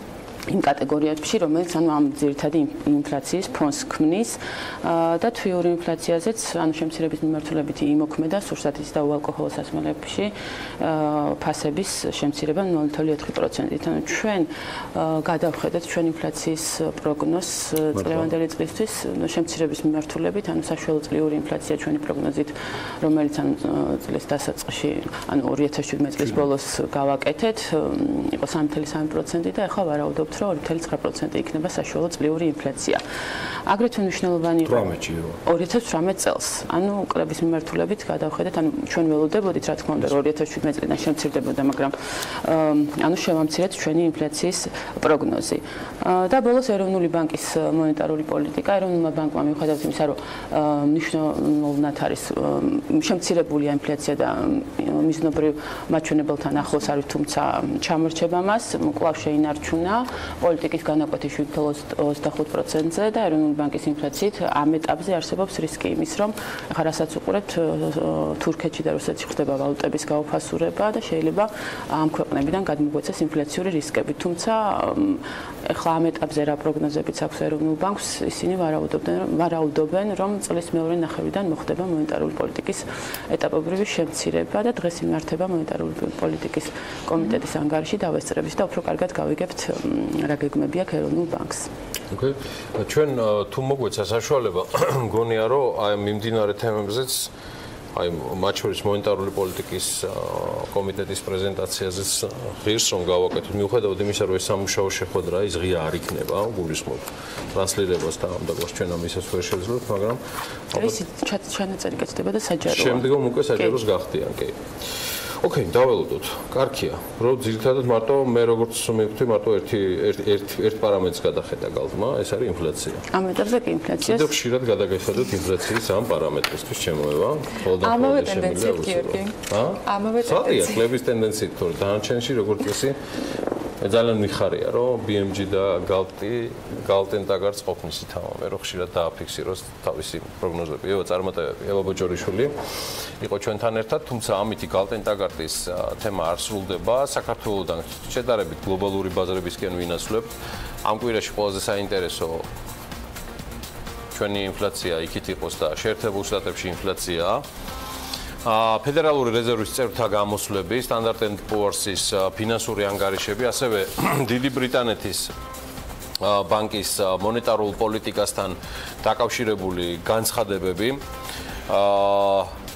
იმ კატეგორიებში, რომელიც ანუ ამ ძირითადი ინფლაციის ფონს ქმნის და თვიური ინფლაციაზეც, ანუ შემცირების მიმართულებით იმოქმედა სურსათის და უალკოჰოლო სასმელებში ფასების შემცირება 0.4%-ით. ანუ ჩვენ გადავხედეთ ჩვენ ინფლაციის პროგნოზს წლევანდელი წლისთვის შემცირების მიმართულებით, ანუ საშუალო წლიური ინფლაცია ჩვენი პროგნოზით, რომელიც ანუ წლის დასაწყისში, ანუ 2017 წლის ბოლოს გავაკეთეთ, იყო 3.3% და ახლა ვარაუდობთ 2.9% იქნება საშუალო წლიური ინფლაცია. აგრეთვე მნიშვნელოვანი იყო 2018 წელს. ანუ კლუბების მიმართულებით გადავხედეთ, ანუ ჩვენ ველოდებოდით, რა თქმა უნდა, 2017 წლიდან შემცირდებოდა, მაგრამ ანუ შევამცირეთ ჩვენი ინფლაციის პროგნოზი. და ბოლოს ეროვნული ბანკის მონეტარული პოლიტიკა, ეროვნულმა ბანკმა მიუხედავად იმისა, რომ მნიშვნელოვნად არის შემცირებულია ინფლაცია და მიზნობრივ მაჩვენებელთან ახლოს არის, თუმცა ჩამორჩება მას, კვლავ შეინარჩუნა პოლიტიკის განაკვეთი 7.25%-ზე და ეროვნული ბანკის ინფლაციით ამ ეტაპზე არსებობს რისკი იმის, რომ ახლა რასაც უყურებთ, თურქეთში და რუსეთში ხდება ვალუტების გაუფასურება და შეიძლება ამ ქვეყნებიდან გადმოგვეცეს ინფლაციური რისკები. თუმცა ახლა ამ ეტაპზე რა პროგნოზებიც აქვს ეროვნულ ბანკს, ისინი ვარაუდობენ, რომ წლის მეორე ნახევრიდან მოხდება მონეტარული პოლიტიკის ეტაპობრივი შემცირება და დღეს იმართება მონეტარული პოლიტიკის კომიტეტის ანგარიში დავესწრების და უფრო კარგად გავიგებთ რა გეგმები აქვს ეროვნულ ბანკს. ოკეი. ჩვენ თუ მოგვეცა საშუალება, მგონია რომ აი მიმდინარე თემებზეც აი მათ შორის მონეტარული პოლიტიკის კომიტეტის პრეზენტაციაზეც ღირს რომ გავაკეთოთ, მიუხედავად იმისა, რომ ეს სამუშაო შეხვედრა ის ღია არ იქნება, გულისხმობ ტრანსლირებას და ამ დაგოს ჩვენ ამისას ვერ შეძლოთ, მაგრამ ეს ჩანაწერი კეთდება და საჯაროა. შემდგომ უკვე საჯაროს გახდიან, კი. ოკეი, დაველოდოთ. კარგია, რომ ძირითადად მარტო მე როგორც მივხვდი, მარტო ერთ პარამეტრს გადახედა გალდმა, ეს არის ინფლაცია. ამ ეტაპზე კი ინფლაციას კიდევ ხშირად გადაგეხედოთ ინფლაციის ამ პარამეტრისთვის შემოება. ამავე ტენდენციით, გიორგი. ამავე ტენდენციით. კლუბების ტენდენციით, თორე დანარჩენში როგორც წესი ძალიან მიხარია, რომ BMG და გალტენ ტაგარც ყოფნის ითავამე, რომ ხშირად დააფიქსიროს თავისი პროგნოზები. ევა წარმატებები, ევა ბოჯორიშვილი იყო ჩვენთან ერთად, თუმცა ამითი გალტენ ტაგარტის თემა არ სრულდება. საქართველოსთან შედარებით გლობალური ბაზრებისკენ ვინაცვლებთ. ამ კვირაში ყველაზე საინტერესო ჩვენი ინფლაცია იქით იყოს და შეერთებულ შტატებში ინფლაციაა. ფედერალური რეზერვის წევრთა გამოსვლები, Standard & Poor's-ის ფინანსური ანგარიშები, ასევე დიდი ბრიტანეთის ბანკის მონეტარულ პოლიტიკასთან დაკავშირებული განცხადებები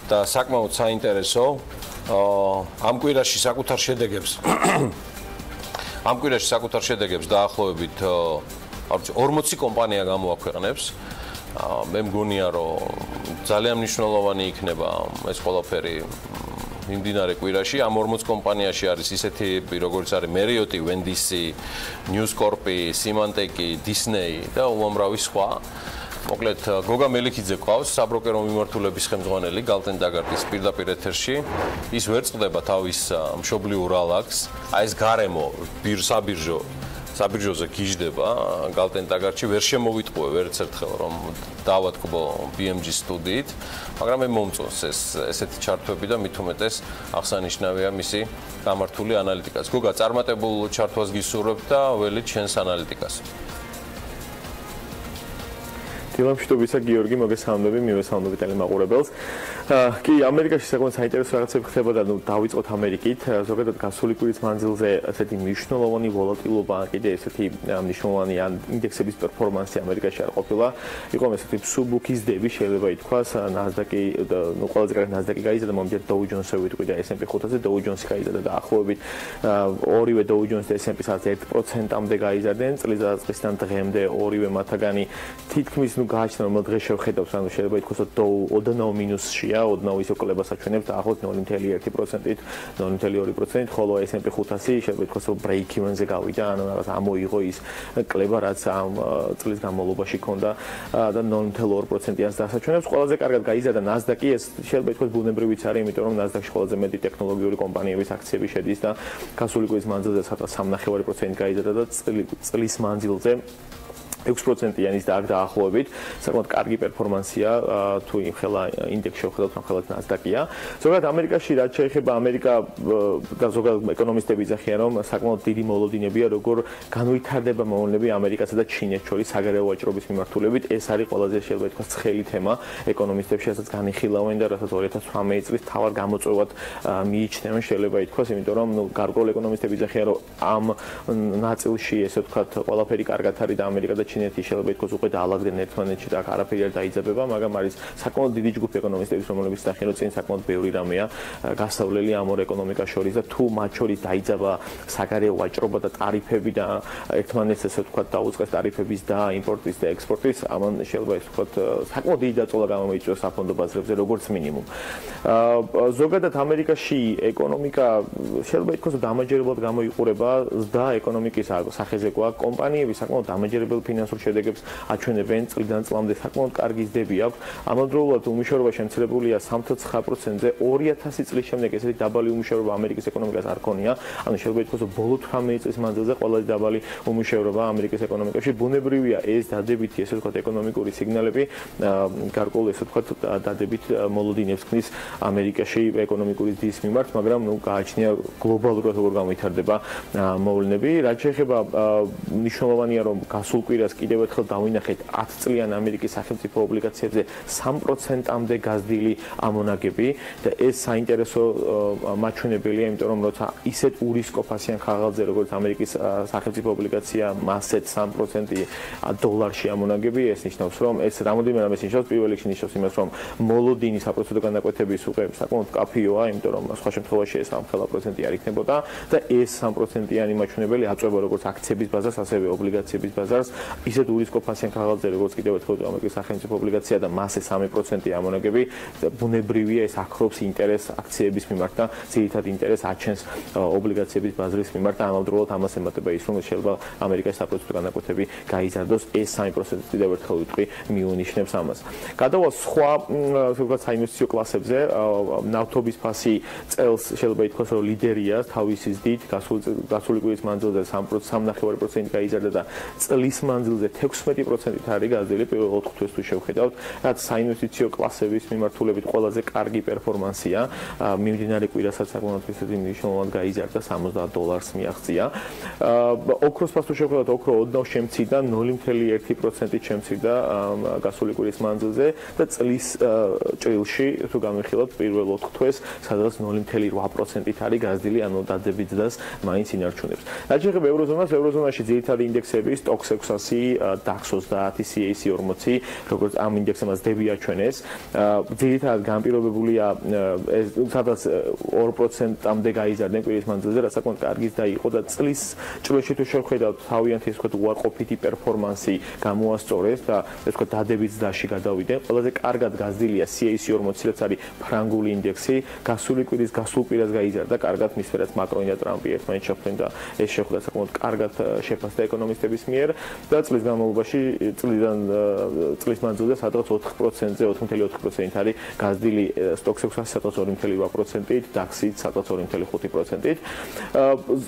და საკმაოდ საინტერესო ამ კვირაში საკუთარ შედეგებს დაახლოებით 40 კომპანია გამოაქვეყნებს. მე მგონია, რომ ძალიან მნიშვნელოვანი იქნება ეს ყველაფერი მიმდინარე კვირაში. ამ 40 კომპანიაში არის ისეთები, როგორც არის Marriott, Wendy's, News Corp, Symantec, Disney და უამრავი სხვა. მოკლედ, გოგა მელიქიძე ყავს, საბროკერო მიმართულების ხელმძღვანელი გალტენ დაგარტის პირდაპირ ეთერში. ის ვერ წყდება თავის მშობლიურ ალაგს. აი ეს გარემო საბირჟოზე გიждდება გალტენ დაგარტში, ვერ შემოვიტყუე ვერც ერთხელ რომ დავატკბო BMG სტუდიით, მაგრამ მე მომწონს ესეთი ჩართვები და მით უმეტეს აღსანიშნავია მისი გამართული ანალიტიკაც. გოგა, წარმატებულ ჩართვას გისურვებ და ველით შენს ანალიტიკას. დილამშვიდობისა გიორგი, მოგესალმები, მივესალმები ტელემაყურებელს. კი, ამერიკაში საკმაოდ საინტერესო რაღაცები ხდებოდა, დავიწყოთ ამერიკით. ზოგადად გასული კვირის მანძილზე ესეთი მნიშვნელოვანი ვოლატილობა, კიდე ესეთი მნიშვნელოვანი ინდექსების პერფორმანსი ამერიკაში არ ყოფილა. იყო ესეთი მსუბუქიზდები, შეიძლება ითქვას, ნასდაკი, ყველაზე კარგად ნასდაკი გაიზარდა, მომდიარ Dow Jones-ზე ვიტყვი და S&P 500-ზე Dow Jones-ი გაიზარდა დაახლოებით ორივე Dow Jones და S&P 1%-მდე გაიზარდნენ, წლის დასაწყისიდან დღემდე ორივე მათგანი თითქმის გააჩნდა რომ დღეს შევხედავთ, ანუ შეიძლება ითქვას, რომ Dow ოდნავ მინუსშია, ოდნავ ისე კლებას აჩვენებს დაახლოებით 0.1%-ით, 0.2%, ხოლო S&P 500 შეიძლება ითქვას, რომ break even-ზე გავიდა, ანუ რაღაც ამოიღო ის კლება, რაც ამ წლის განმავლობაში ჰქონდა და 0.2%-იანს დასაჩვენებს. ყველაზე კარგად გაიზარდა ნასდაკი, ეს შეიძლება ითქვას ბუნებრივიც არის, იმიტომ რომ ნასდაკში ყველაზე მეტი ტექნოლოგიური კომპანიების აქციები შედის და გასული კვირის მანძილზე 3.5% გაიზარდა და წლის მანძილზე 6%-იანის დაახლოებით, საკმაოდ კარგი პერფორმანსია, თუ იმხელა ინდექსი შევხედავთ, ამხელად ნასდაკია. ზოგადად ამერიკაში რაც შეეხება ამერიკა და ზოგადად ეკონომისტები იძახიან, რომ საკმაოდ დიდი მოლოდინებია, როგორ განვითარდება მოვლენები ამერიკასა და ჩინეთს შორის საგარეო ვაჭრობის მიმართულებით. ეს არის ყველაზე შეიძლება ითქვას ცხელი თემა ეკონომისტებში, რასაც განიხილავენ და რასაც 2018 წლის თავად გამოწვევად მიიჩნევენ, შეიძლება ითქვას, იმიტომ რომ გარკვეული ეკონომისტები იძახიან, რომ ამ ნაწილში ესე ვთქვათ, ყველაფერი კარგად არის და ამერიკა და ჩინეთი შეიძლება ითქვას უკვე დაალაგდნენ ერთმანეთში და არაფერი არ დაიძაბება, მაგრამ არის საკმაოდ დიდი ჯგუფი ეკონომისტების, რომლებიც დახიან, რომ წინ საკმაოდ ბევრი რამეა გასავლელი ამ ორ ეკონომიკას შორის და თუ მათ შორის დაიძაბა საგარეო ვაჭრობა და ტარიფები და ერთმანეთს ესე ვთქვათ დაუწყეს ტარიფების და იმპორტის და ექსპორტის, ამან შეიძლება ესე ვთქვათ საკმაოდ დიდი დაწოლა გამოიწვიოს საფონდო ბაზრებზე, როგორც მინიმუმ. ზოგადად ამერიკაში ეკონომიკა შეიძლება ითქვას, რომ დამაჯერებლად გამოიყურება და ეკონომიკის სახეზე გვაქვს კომპანიები საკმაოდ დამაჯერებელ ფინანსურ შედეგებს აჩვენებენ, წლიდან წლამდე საკმაოდ კარგი ზდები აქვს. ამავდროულად უმუშევრობა შემცირებულია 3.9%-ზე, 2000 წლის შემდეგ ესეთი დაბალი უმუშევრობა ამერიკის ეკონომიკას არ ქონია. ანუ შეიძლება ითქვას, რომ ბოლო 18 წლის მანძილზე ყველაზე დაბალი უმუშევრობა ამერიკის ეკონომიკაში. ბუნებრივია ეს დადებითი, ესე ვთქვათ, ეკონომიკური სიგნალები, გარკვეულ ესე ვთქვათ, დადებით მოლოდინებს ქმნის ამერიკაში ეკონომიკური ზრდის მიმართ, მაგრამ გააჩნია გლობალურად როგორ განვითარდება მოვლენები. რაც შეეხება მნიშვნელოვანია, რომ გასულ კვირას კიდევ ერთხელ დავინახეთ 10 წლიან ამერიკის სახელმწიფო ობლიგაციებზე 3%-მდე გაზრდილი ამონაგები და ეს საინტერესო მაჩვენებელია, იმიტომ რომ როცა ისეთ ურისკოფასიან ხაღალზე, როგორც ამერიკის სახელმწიფო ობლიგაცია, მასეთ 3% დოლარში ამონაგები, ეს ნიშნავს, რომ ეს რამოდენიმე რამეს ნიშნავს, პირველ რიგში ნიშნავს იმას, რომ მოლოდინის საპროცენტო განაკვეთების უკვე საკმაოდ კაფიოა, იმიტომ რომ სხვა შემთხვევაში ეს 3% არ იქნებოდა და ეს 3%-იანი მაჩვენებელი აწვება როგორც აქციების ბაზარს, ასევე ობლიგაციების ბაზარს, ისეთ ურისკოფასიან ხაღალზე, როგორც კიდევ ერთხელ ამერიკის სახელმწიფო ობლიგაცია და მასე 3% ამონაგები, ბუნებრივია ეს აქრობს ინტერესს აქციების მიმართ და ძირითად ინტერესს აჩენს ობლიგაციების ბაზრის მიმართ და ამავდროულად ამას ემატება ის, რომ შეიძლება ამერიკაში საპროცენტო განაკვეთები გაიზარდოს, ეს 3% კიდევ ერთხელ ვიტყვი მიუნიშნებს ამას. გადავალ სხვა ვთქვათ საინვესტიციო კლასებზე, ნავთობის ფასი წელს შეიძლება ითქვას, რომ ლიდერია თავისი ზრდით, გასული კვირის მანძილზე 3.9% გაიზარდა და წლის მანძილზე მანძილზე 16%-ით არის გაზრდილი პირველ 4 თვეს თუ შევხედავთ, რაც საინვესტიციო კლასების მიმართულებით ყველაზე კარგი პერფორმანსია. მიმდინარე კვირასაც საკმაოდ ისეთი მნიშვნელოვნად გაიზარდა $70 მიაღწია. ოქროს ფასს თუ შევხედავთ, ოქრო ოდნავ შემცირდა 0.1%-ით შემცირდა გასული კვირის მანძილზე და წლის ჭრილში თუ განვიხილოთ პირველ 4 თვეს, სადაც 0.8%-ით არის გაზრდილი, ანუ დადებით ძდას მაინც ინარჩუნებს. რაც შეეხება ევროზონას, ევროზონაში ძირითადი ინდექსები STOXX 600, DAX 30, CAC 40, როგორც ამ ინდექსებმაც დები აჩვენეს. ძირითადად განპირობებულია სადაც 2%-მდე გაიზარდნენ კვირის მანძილზე, რაც საკმაოდ კარგი ზრდა იყო და წლის ჭრილში თუ შევხედავთ, თავიანთი ეს ვთქვათ უარყოფითი პერფორმანსი გამოასწორეს და ეს ვთქვათ დადებით ზდაში გადავიდნენ. ყველაზე კარგად გაზრდილია CAC 40, რაც არის ფრანგული ინდექსი, გასული კვირის გასულ კვირას გაიზარდა კარგად, მის ფერად მაკრონი და ტრამპი ერთმანეთს შეხვდნენ და ეს შეხვდა საკმაოდ კარგად შეფასდა ეკონომისტების მიერ და წლის განმავლობაში წლის მანძილზე სადღაც 4%-ზე 4.4%-ით არის გაზრდილი STOXX 600 სადღაც 2.8%-ით, DAX-ით სადღაც 2.5%-ით.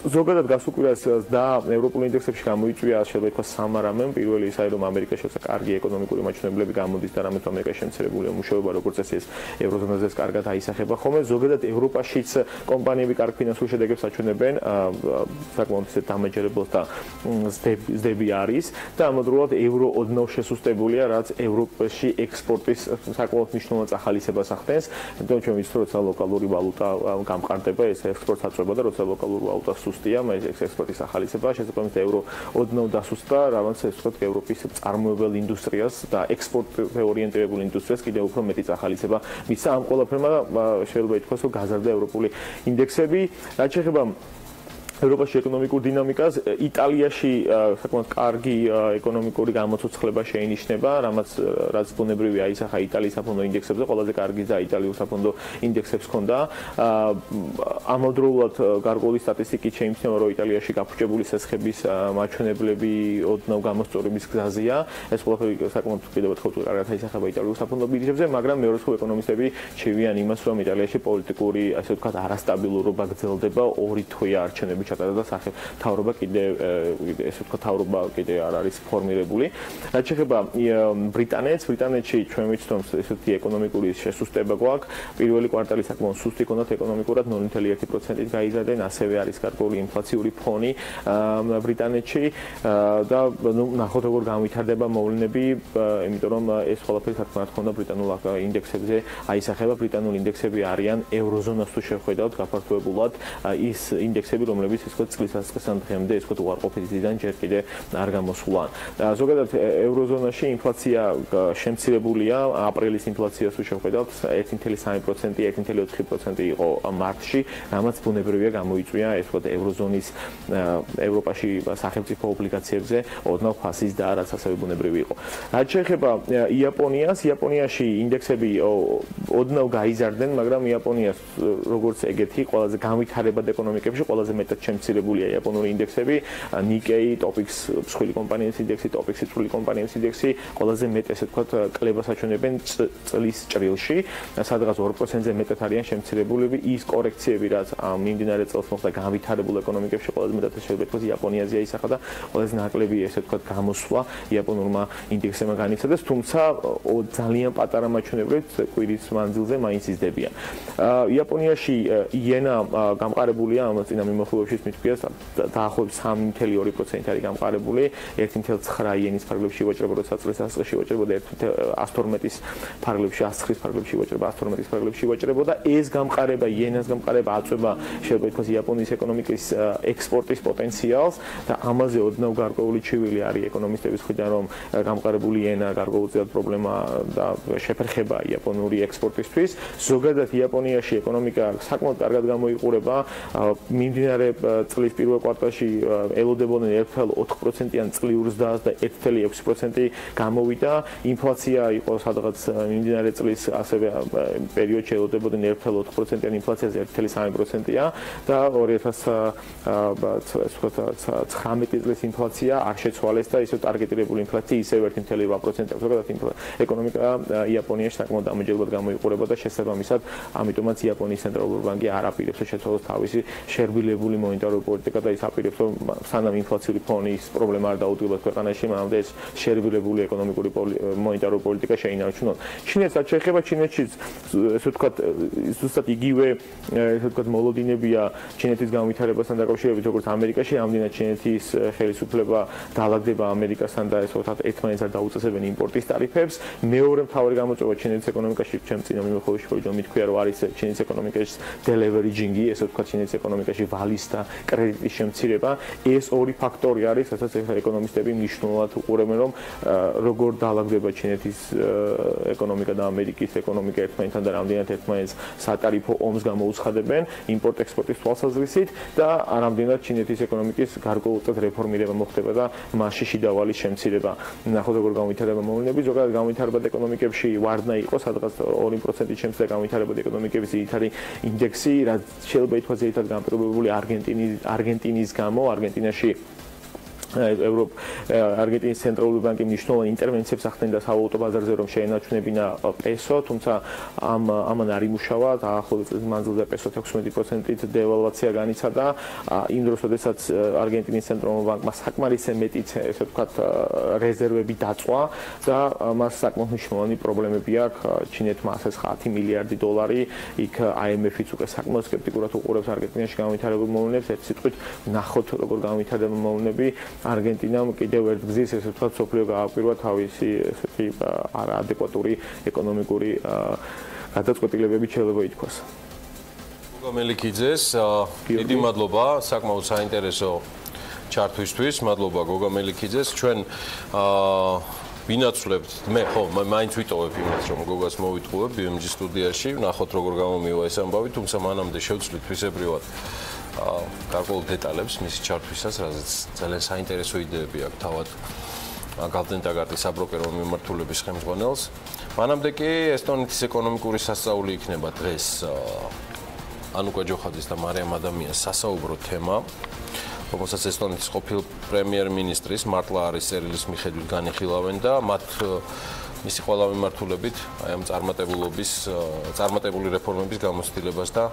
ზოგადად გასულ კვირას და ევროპულ ინდექსებში გამოიწვია შეიძლება ითქვას სამარამემ. პირველი ის არის, რომ ამერიკაში კარგი ეკონომიკური მაჩვენებლები გამოდის და რამე თუ ამერიკაში შემცირებულია მუშაობა, როგორც წესი ეს ევროზონაზეც კარგად აისახება ხოლმე. ზოგადად ევროპაშიც კომპანიები კარგ ფინანსურ შედეგებს აჩვენებენ, საკმაოდ ისეთ დამაჯერებელს და ზდები არის და ამავდროულად ევრო ოდნავ შესუსტებულია, რაც ევროპაში ექსპორტის საკმაოდ მნიშვნელოვან წახალისებას ახდენს. იმიტომ ჩვენ ვიცით, როცა ლოკალური ვალუტა გამყარდება, ეს ექსპორტს აწვება და როცა ლოკალური ვალუტა სუსტია, ეს ექსპორტის ახალისება შესაბამისად ევრო ოდნავ დასუსტდა, რაღაც ეს ვთქვათ ევროპის წარმოებელ ინდუსტრიას და ექსპორტზე ორიენტირებულ ინდუსტრიას კიდევ უფრო მეტი წახალისება მისცა. ამ ყველაფერმა შეიძლება ითქვას, რომ გაზარდა ევროპული ინდექსები. რაც შეეხება ევროპაში ეკონომიკურ დინამიკას, იტალიაში საკმაოდ კარგი ეკონომიკური გამოცოცხლება შეინიშნება, რაც ბუნებრივია აისახა იტალიის საფონდო ინდექსებზე, ყველაზე კარგი და იტალიურ საფონდო ინდექსებს ჰქონდა. ამავდროულად გარკვეული სტატისტიკით შეიმჩნევა, რომ იტალიაში გაფრჩებული სესხების მაჩვენებლები ოდნავ გამოსწორების გზაზეა. ეს ყველაფერი საკმაოდ კიდევ ერთხელ კარგად აისახება იტალიურ საფონდო ბირჟებზე, მაგრამ მეორე სხვა ეკონომისტები ჩევიან იმას, რომ იტალიაში პოლიტიკური, ასე ვთქვათ, არასტაბილურობა გრძელდება, 2 თვეა არჩევნები ჩატარდა და მთავრობა კიდე ესე ვთქვათ მთავრობა კიდე არ არის ფორმირებული. რაც შეეხება ბრიტანეთში ჩვენ ვიცით რომ ესეთი ეკონომიკური შესუსტება გვაქვს. პირველი კვარტალი საკმაოდ სუსტი ჰქონდათ ეკონომიკურად 0.1%-ით გაიზარდნენ, ასევე არის გარკვეული ინფლაციური ფონი ბრიტანეთში და ნახოთ როგორ განვითარდება მოვლენები, იმიტომ რომ ეს ყველაფერი თქმათ ჰქონდა ბრიტანულ ინდექსებზე აისახება. ბრიტანულ ინდექსები არიან ევროზონას თუ შევხედავთ გაფართოებულად ის ინდექსები, რომლებიც ეს წლის ასწლიდან დღემდე ეს ვთქვათ უარყოფითიდან ჯერ კიდე არ გამოსულან. ზოგადად ევროზონაში ინფლაცია შემცირებულია, აპრილის ინფლაციას თუ შევხედავთ 1.3%, 1.4% იყო მარტში, რამაც ბუნებრივია გამოიწვია ეს ვთქვათ ევროზონის ევროპაში სახელმწიფო ობლიგაციებზე ოდნავ ფასის და რაც ასევე ბუნებრივი იყო. რაც შეეხება იაპონიას, იაპონიაში ინდექსები ოდნავ გაიზარდნენ, მაგრამ იაპონიას როგორც ეგეთი ყველაზე განვითარებად ეკონომიკებში ყველაზე მეტად შემცირებულია იაპონური ინდექსები, Nikkei, Topix მსხვილი კომპანიების ინდექსი, Topix მსხვილი კომპანიების ინდექსი ყველაზე მეტ ესე ვთქვათ კლებას აჩვენებენ წლის ჭრილში, სადღაც 2%-ზე მეტად არიან შემცირებულები. ის კორექციები, რაც მიმდინარე წელს მოხდა განვითარებულ ეკონომიკებში, ყველაზე მეტად შეიძლება ითქვას იაპონიაზე აისახა და ყველაზე ნაკლები ესე ვთქვათ გამოსვლა იაპონურმა ინდექსებმა განიცადეს, თუმცა ძალიან პატარა მაჩვენებლით კვირის მანძილზე მაინც იზრდებიან. იაპონიაში იენა გამყარებულია, ამას წინა მიმოხილვებშიც მithქვიეს, დაახლოებით 3.2% არის გამყარებული, 1.9 იენის ფარგლებში ვაჭრება, როცა წლის ასწლში ვაჭრებოდა 112-ის ფარგლებში, 109-ის ფარგლებში ვაჭრება, 112-ის ფარგლებში ვაჭრებოდა. ეს გამყარება, იენას გამყარება აწვება შეიძლება ითქვას იაპონიის ეკონომიკის ექსპორტის პოტენციალს და ამაზე ოდნავ გარკვეული ჩივილი არის ეკონომისტების მხრიდან, რომ გამყარებული იენა გარკვეულწილად პრობლემა და შეფერხება იაპონური ექსპორტისთვის. ზოგადად იაპონიაში ეკონომიკა საკმაოდ კარგად გამოიყურება. მიმდინარე წლის პირველ კვარტალში ელოდებოდნენ 1.4%-იან წლიურ ზრდას და 1.6% გამოვიდა. ინფლაცია იყო სადღაც მიმდინარე წლის ასევე პერიოდში ელოდებოდნენ 1.4%-იან ინფლაციაზე 1.3%-ია და 2019 წლის ინფლაცია არ შეცვალეს და ისევ ტარგეტირებული ინფლაცია ისევ 1.8%. ზოგადად ეკონომიკა იაპონიაში საკმაოდ დამაჯერებლად გამოიყურება და შესაბამისად ამიტომაც იაპონიის ცენტრალური ბანკი არ აპირებს შეცვალოს თავისი შერბილებული მონეტარული პოლიტიკა და ის აპირებს რომ სანამ ინფლაციური ფონის პრობლემა არ დაუდგება ქვეყანაში, მანამდე ეს შეერბილებული ეკონომიკური მონეტარული პოლიტიკა შეინარჩუნონ. ჩინეთს რაც შეეხება ჩინეთშიც ესე ვთქვათ ზუსტად იგივე ესე ვთქვათ მოლოდინებია ჩინეთის განვითარებასთან დაკავშირებით როგორც ამერიკაში, ამდენად ჩინეთის ხელისუფლება დაალაგდება ამერიკასთან და ესე ვთქვათ ერთმანეთს არ დაუწესებენ იმპორტის ტარიფებს. მეორე მთავარი გამოწვევა ჩინეთის ეკონომიკაში ჩემ წინა მიმოხილვაში ხო მითქვია რომ არის ჩინეთის ეკონომიკის დელევერიჯინგი, ესე ვთქვათ ჩინეთის ეკონომიკაში ვალის და კრედიტის შემცირება. ეს ორი ფაქტორი არის, რასაც ეკონომისტები მნიშვნელოვნად უყურებენ, რომ როგორ დაალაგდება ჩინეთის ეკონომიკა და ამერიკის ეკონომიკა ერთმანეთთან და რამდენად ერთმანეთს სატარიფო ომს გამოუცხადებენ იმპორტ-ექსპორტის თვალსაზრისით და რამდენად ჩინეთის ეკონომიკის გარკვეულწილად რეფორმირება მოხდება და მასში შიდა ვალის შემცირება. ნახოთ როგორ განვითარება მოვლენები, ზოგადად განვითარებად ეკონომიკებში ვარდნა იყო, სადღაც 2%-ით შემცირდა განვითარებად ეკონომიკების ძირითადი ინდექსი, რაც შეიძლება ითქვას ძირითადად განპირობებული არგენტინის გამო, არგენტინაში არგენტინის ცენტრალური ბანკი მნიშვნელოვან ინტერვენციებს ახდენდა სავალუტო ბაზარზე, რომ შეენარჩუნებინა პესო, თუმცა ამან არ იმუშავა, დაახლოებით წლის მანძილზე პესო 16%-ით დევალვაცია განიცადა. იმ დროს, როდესაც არგენტინის ცენტრალურ ბანკმა საკმარისზე მეტი ესე ვთქვათ რეზერვები დაწვა და მას საკმაოდ მნიშვნელოვანი პრობლემები აქვს. ჩინეთმა ასე 9 მილიარდი დოლარი, იქ IMF-იც უკვე საკმაოდ სკეპტიკურად უყურებს არგენტინაში განვითარებულ მოვლენებს. ერთ სიტყვით ნახოთ როგორ განვითარდება მოვლენები. არგენტინამ კიდევ ერთ გზის ესე ვთქვათ სოფლიო გააკვირვა თავისი ესეთი არაადეკვატური ეკონომიკური გადაწყვეტილებებით შეიძლება ითქვას. გოგა მელიქიძეს, დიდი მადლობა საკმაოდ საინტერესო ჩართვისთვის. მადლობა გოგა მელიქიძეს. ჩვენ ვინაცვლებთ, მე ხო, მაინც ვიტოვებ იმას, რომ გოგას მოვიტყუებ BMG სტუდიაში, ნახოთ როგორ გამომივა ეს ამბავი, თუმცა მანამდე შევცვლით თვისებრივად გარკვეულ დეტალებს მისი ჩართვისას, რაზეც ძალიან საინტერესო იდეები აქვს თავად გალდენ ტაგარტის საბროკერო მიმართულების ხელმძღვანელს. მანამდე კი ესტონეთის ეკონომიკური სასწაული იქნება დღეს ანუკა ჯოხაძის და მარიამ ადამიანის სასაუბრო თემა, რომელსაც ესტონეთის ყოფილ პრემიერ-მინისტრის მართლა არის წერილის მიხედვით განიხილავენ და მათ მისი ყველა მიმართულებით აი ამ წარმატებული რეფორმების გამოცდილებას და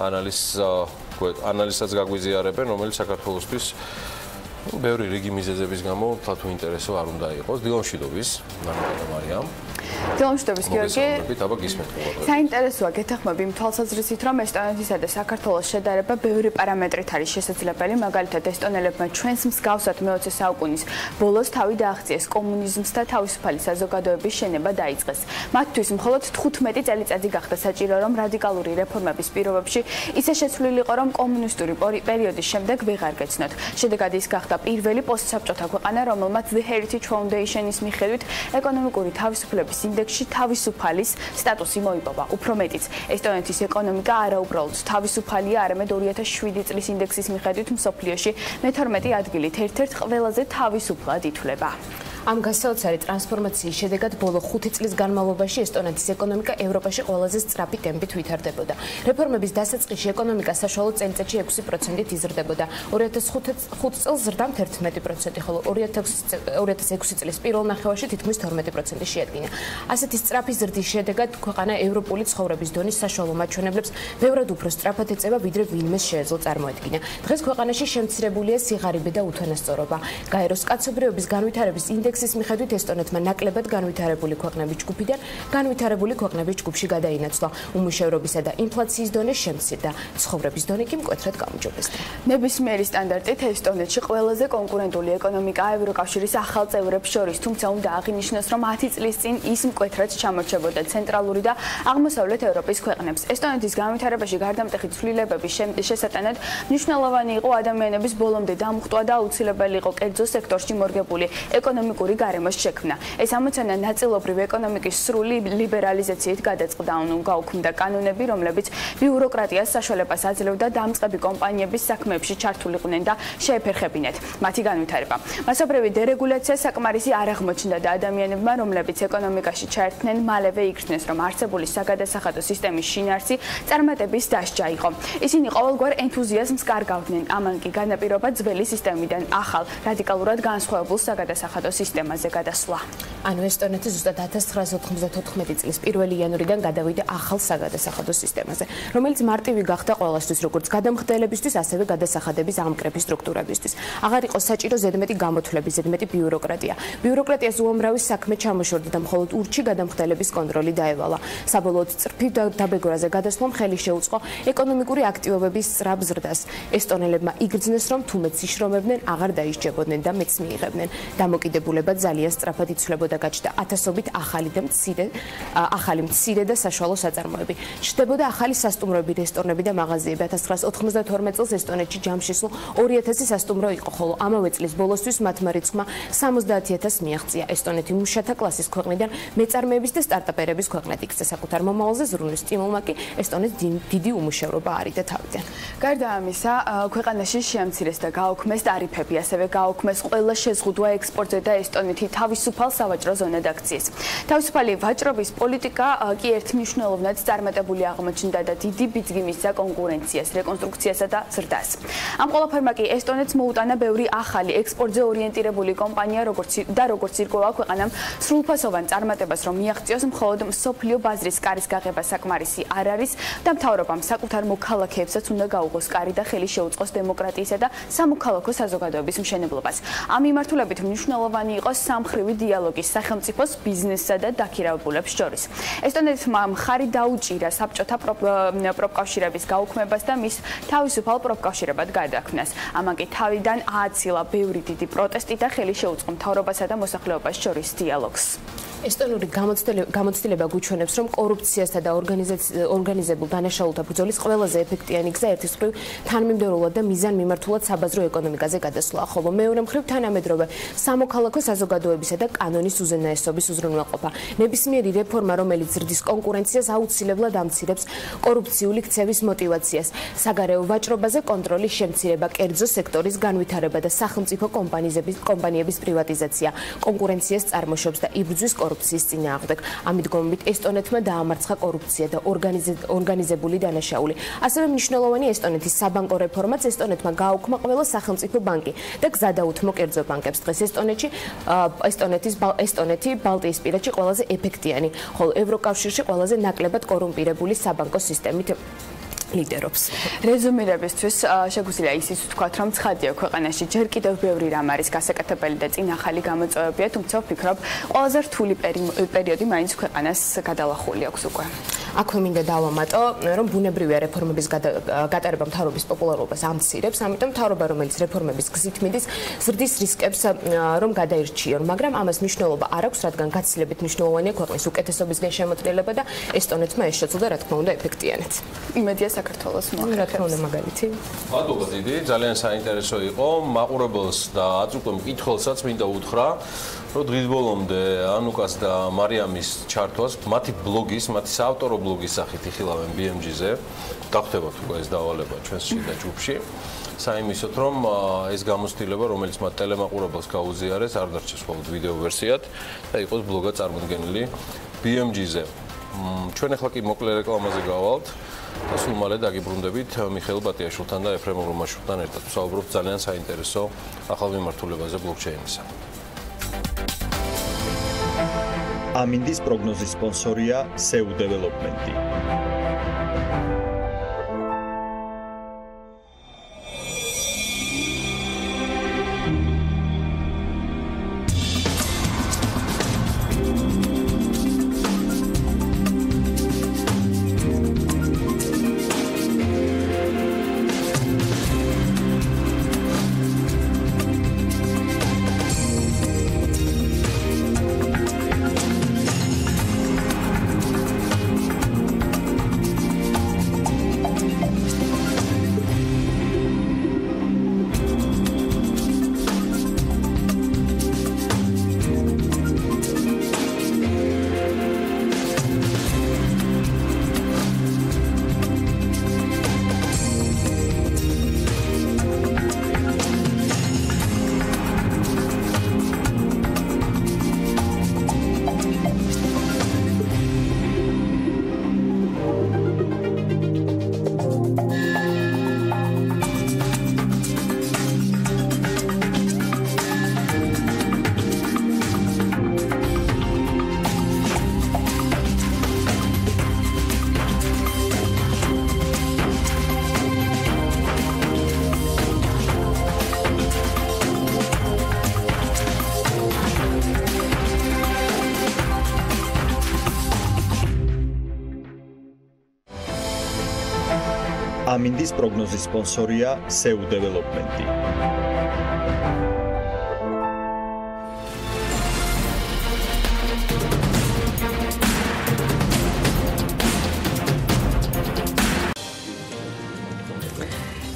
ანალიზსაც გაგვიზიარებენ, რომელიც საქართველოსთვის ბევრი რიგი მიზეზების გამო თათუ ინტერესო არ უნდა იყოს. დილომშვიდობის, ნანუკა და მარიამ. დილომშვიდობის გიორგი. საინტერესოა გეთანხმები იმ თვალსაზრისით, რომ ესტონეთისა და საქართველოს შედარება ბევრი პარამეტრით არის შესაძლებელი, მაგალითად ესტონელებმა ჩვენს მსგავსად მე-20 საუკუნის ბოლოს თავი დააღწიეს კომუნიზმს და თავისუფალი საზოგადოების შენება დაიწყეს. მათთვის მხოლოდ 15 წელიწადი გახდა საჭირო, რომ რადიკალური რეფორმების პირობებში ისე შეცვლილიყო, რომ კომუნისტური პერიოდის შემდეგ ვეღარ გეცნოთ. შედეგად ის გახდა პირველი პოსტსაბჭოთა ქვეყანა, რომელმაც The Heritage Foundation-ის მიხედვით ეკონომიკური თავისუფლების ინდექსში თავისუფალის სტატუსი მოიპოვა. უფრო მეტიც, ესტონეთის ეკონომიკა არაუბრალოდ თავისუფალია, არამედ 2007 წლის ინდექსის მიხედვით მსოფლიოში მე-12 ადგილით ერთ-ერთ ყველაზე თავისუფლად ითვლება. ამ გასაოცარი ტრანსფორმაციის შედეგად ბოლო 5 წლის განმავლობაში ესტონეთის ეკონომიკა ევროპაში ყველაზე სწრაფი ტემპით ვითარდებოდა. რეფორმების დასაწყისში ეკონომიკა საშუალო წელიწადში 6%-ით იზრდებოდა. 2005 წელს ზრდა 11%, ხოლო 2006 წლის პირველ ნახევარში თითქმის 12% შეადგინა. ასეთი სწრაფი ზრდის შედეგად ქვეყანა ევროპული ცხოვრების დონის საშუალო მაჩვენებლებს ბევრად უფრო სწრაფად ეწევა, ვიდრე ვინმეს შეეძლო წარმოედგინა. დღეს ქვეყანაში შემცირებულია სიღარიბე და უთანასწორობა. გაეროს კაცობრიობის განვითარების ინდექსის მიხედვით ესტონეთმა ნაკლებად განვითარებული ქვეყნების ჯგუფიდან განვითარებული ქვეყნების ჯგუფში გადაინაცვლა. უმუშევრობისა და ინფლაციის დონე შემცირდა. ცხოვრების დონე კი მკვეთრად გაუმჯობესდა. ნებისმიერი სტანდარტით ესტონეთში ყველაზე კონკურენტული ეკონომიკაა ევროკავშირის ახალ წევრებს შორის, თუმცა უნდა აღინიშნოს, რომ 10 წლის წინ ის მკვეთრად ჩამორჩებოდა ცენტრალური და აღმოსავლეთ ევროპის ქვეყნებს. ესტონეთის განვითარებაში გარდამტეხი ცვლილებების შესატანად მნიშვნელოვანი იყო ადამიანების ბოლომდე დამხტვა და აუცილებელი იყო კერძო სექტორში მორგებული ეკონომიკური გარემოს შექმნა. ეს ამოცანა ნაწილობრივ ეკონომიკის სრული ლიბერალიზაციით გაუქმდა კანონები, რომლებიც ბიუროკრატიას საშუალებას აძლევდა დამწყები კომპანიების საქმეებში ჩართულიყვნენ და შეეფერხებინათ მათი განვითარება. მასობრივი დერეგულაცია საკმარისი არ აღმოჩნდა და ადამიანებმა, რომლებიც ეკონომიკაში ჩაერთნენ, მალევე იქნეს, რომ არსებული საგადასახადო სისტემის შინაარსი წარმატების დასჯა იყო. ისინი ყოველგვარ ენთუზიაზმს კარგავდნენ, ამან კი განაპირობა ძველი სისტემიდან ახალ, რადიკალურად განსხვავებულ საგადასახადო სისტემას. სისტემაზე გადასვლა. ანუ ესტონეთი ზუსტად 1994 წლის 1 იანვრიდან გადავიდა ახალ საგადასახადო სისტემაზე, რომელიც მარტივი გახდა ყველასთვის, როგორც გადამხდელებისთვის, ასევე გადასახადების ამკრების სტრუქტურებისთვის. აღარ იყო საჭირო ზედმეტი გამოთვლები, ზედმეტი ბიუროკრატია. ბიუროკრატიას უამრავი საქმე ჩამოშორდა და მხოლოდ ურჩი გადამხდელების კონტროლი დაევალა. საბოლოოდ წრფივ დაბეგრაზე გადასვლამ ხელი შეუწყო ეკონომიკური აქტივობების სწრაფ ზრდას. ესტონელებმა იგრძნეს, რომ თუმეტ იშრომებდნენ, აღარ დაისჯებოდნენ და მეც მიიღებდნენ. დამოკიდებულება ძალიან სწრაფად იცვლებოდა და გაჩნდა ათასობით ახალი მცირე და საშუალო საწარმოები. ჩნდებოდა ახალი სასტუმროები, რესტორნები და მაღაზიები. 1992 წელს ესტონეთში ჯამშესულ 2000 სასტუმრო იყო, ხოლო ამავე წლის ბოლოსთვის მათმა რიცხვმა 70000 მიაღწია. ესტონეთი მუშათა კლასის ქვეყნიდან მეწარმეების და სტარტაპერების ქვეყნად იქცა. საკუთარ მომავალზე ზრუნვის სტიმულმა კი ესტონეთს დიდი უმუშევრობა არიდა თავიდან. გარდა ამისა, ქვეყანაში შეამცირეს და გააუქმეს ტარიფები, ასევე გააუქმეს ყველა შეზღუდვა ექსპორტზე და ესტონეთი თავისუფალ სავაჭრო ზონად აქციეს. თავისუფალი ვაჭრობის პოლიტიკა კი ერთმნიშვნელოვნად წარმატებული აღმოჩნდა და დიდი ბიძგი მისცა კონკურენციას, რეკონსტრუქციასა და ზრდას. ამ ყველაფერმა კი ესტონეთს მოუტანა ბევრი ახალი ექსპორტზე ორიენტირებული კომპანია, როგორც ირკვევა ქვეყანამ სრულფასოვან წარმატებას რომ მიაღწიოს, მხოლოდ მსოფლიო ბაზრის კარის გაღება საკმარისი არ არის და მთავრობამ საკუთარ მოქალაქეებსაც უნდა გაუღოს კარი და ხელი შეუწყოს დემოკრატიისა და სამოქალაქო საზოგადოების მშენებლობას. ამ მიმართულებით მნიშვნელოვანი იყო სამხრივი დიალოგის სახელმწიფოს, ბიზნესსა და დაქირავებულებს შორის. ესტონეთმა მხარი დაუჭირა საბჭოთა პროფკავშირების გაუქმებას და მის თავისუფალ პროფკავშირებად გადაქმნას. ამან კი თავიდან ააცილა ბევრი დიდი პროტესტი და ხელი შეუწყო მთავრობასა და მოსახლეობას შორის დიალოგს. ესტონური გამოცდილება გუჩვენებს, რომ კორუფციასთან და ორგანიზებულ დანაშაულთა ბრძოლის ყველაზე ეფექტიანი გზა ერთის მხრივ თანმიმდევრულად და მიზანმიმართულად საბაზრო ეკონომიკაზე გადასვლაა, ხოლო მეორე მხრივ თანამედროვე სამოქალაქო საზოგადოებისა და კანონის უზენაესობის უზრუნველყოფა. ნებისმიერი რეფორმა, რომელიც ზრდის კონკურენციას, აუცილებლად ამცირებს კორუფციული ქცევის мотивაციას. საგარეო ვაჭრობაზე კონტროლის შემცირება, კერძო სექტორის განვითარება და სახელმწიფო კომპანიების პრივატიზაცია კონკურენციას წარმოშობს და იბრძვის კორუფციის წინააღმდეგ. ამით ესტონეთმა დაამარცხა კორუფცია და ორგანიზებული დანაშაული. ასევე მნიშვნელოვანი ესტონეთის საბანკო რეფორმაც. ესტონეთმა გააუქმა ყველა სახელმწიფო ბანკი და გზა დაუთმო კერძო ბანკებს. დღეს ესტონეთი ბალტიისპირეთში ყველაზე ეფექტიანი, ხოლო ევროკავშირში ყველაზე ნაკლებად კორუმპირებული საბანკო სისტემით ლიდერობს. რეზუმირებისთვის შეგვიძლია ისიც ვთქვათ, რომ ცხადია ქვეყანაში ჯერ კიდევ ბევრი რამ არის გასაკეთებელი და წინ ახალი გამოწვევებია, თუმცა ვფიქრობ, ყველაზე რთული პერიოდი მაინც ქვეყანას გადალახული აქვს უკვე. აქვე მინდა დავამატო, რომ ბუნებრივია რეფორმების გატარება მთავრობის პოპულარობას ამცირებს, ამიტომ მთავრობა, რომელიც რეფორმების გზით მიდის, ზრდის რისკებს რომ გადაირჩიონ, მაგრამ ამას მნიშვნელობა არ აქვს, რადგან გაცილებით მნიშვნელოვანია ქვეყნის უკეთესობისგან შემოწმება და ესტონეთმა ეს შეძლო, რა თქმა უნდა, ეფექტიანად. იმედია საქართველოს მოახერხებს მაგალითი. მადლობა დიდი, ძალიან საინტერესო იყო. მაყურებელს და აწუყო მკითხველსაც მინდა უთხრა, რომ დღის ბოლომდე ანუკას და მარიამის ჩართვას მათი ბლოგის, მათი საავტორო ბლოგის სახით იხილავენ BMG-ზე. დახვდებათ უკვე ეს დავალება ჩვენს შიდა ჯგუფში. საიმისოთ, რომ ეს გამოცდილება, რომელიც მათ ტელემაყურებელს გაუზიარეს, არ დარჩეს მხოლოდ ვიდეო ვერსიად და იყოს ბლოგად წარმოდგენილი BMG-ზე. ჩვენ ახლა კი მოკლე რეკლამაზე გავალთ. და სულ მალე დაგიბრუნდებით მიხეილ ბატიაშვილთან და ეფრემ რომაშვილთან ერთად. ვსაუბრობთ ძალიან საინტერესო ახალ მიმართულებაზე ბლოკჩეინისა. ამინდის პროგნოზის სპონსორია SEU დეველოპმენტი. ამინდის პროგნოზის სპონსორია SEU დეველოპმენტი.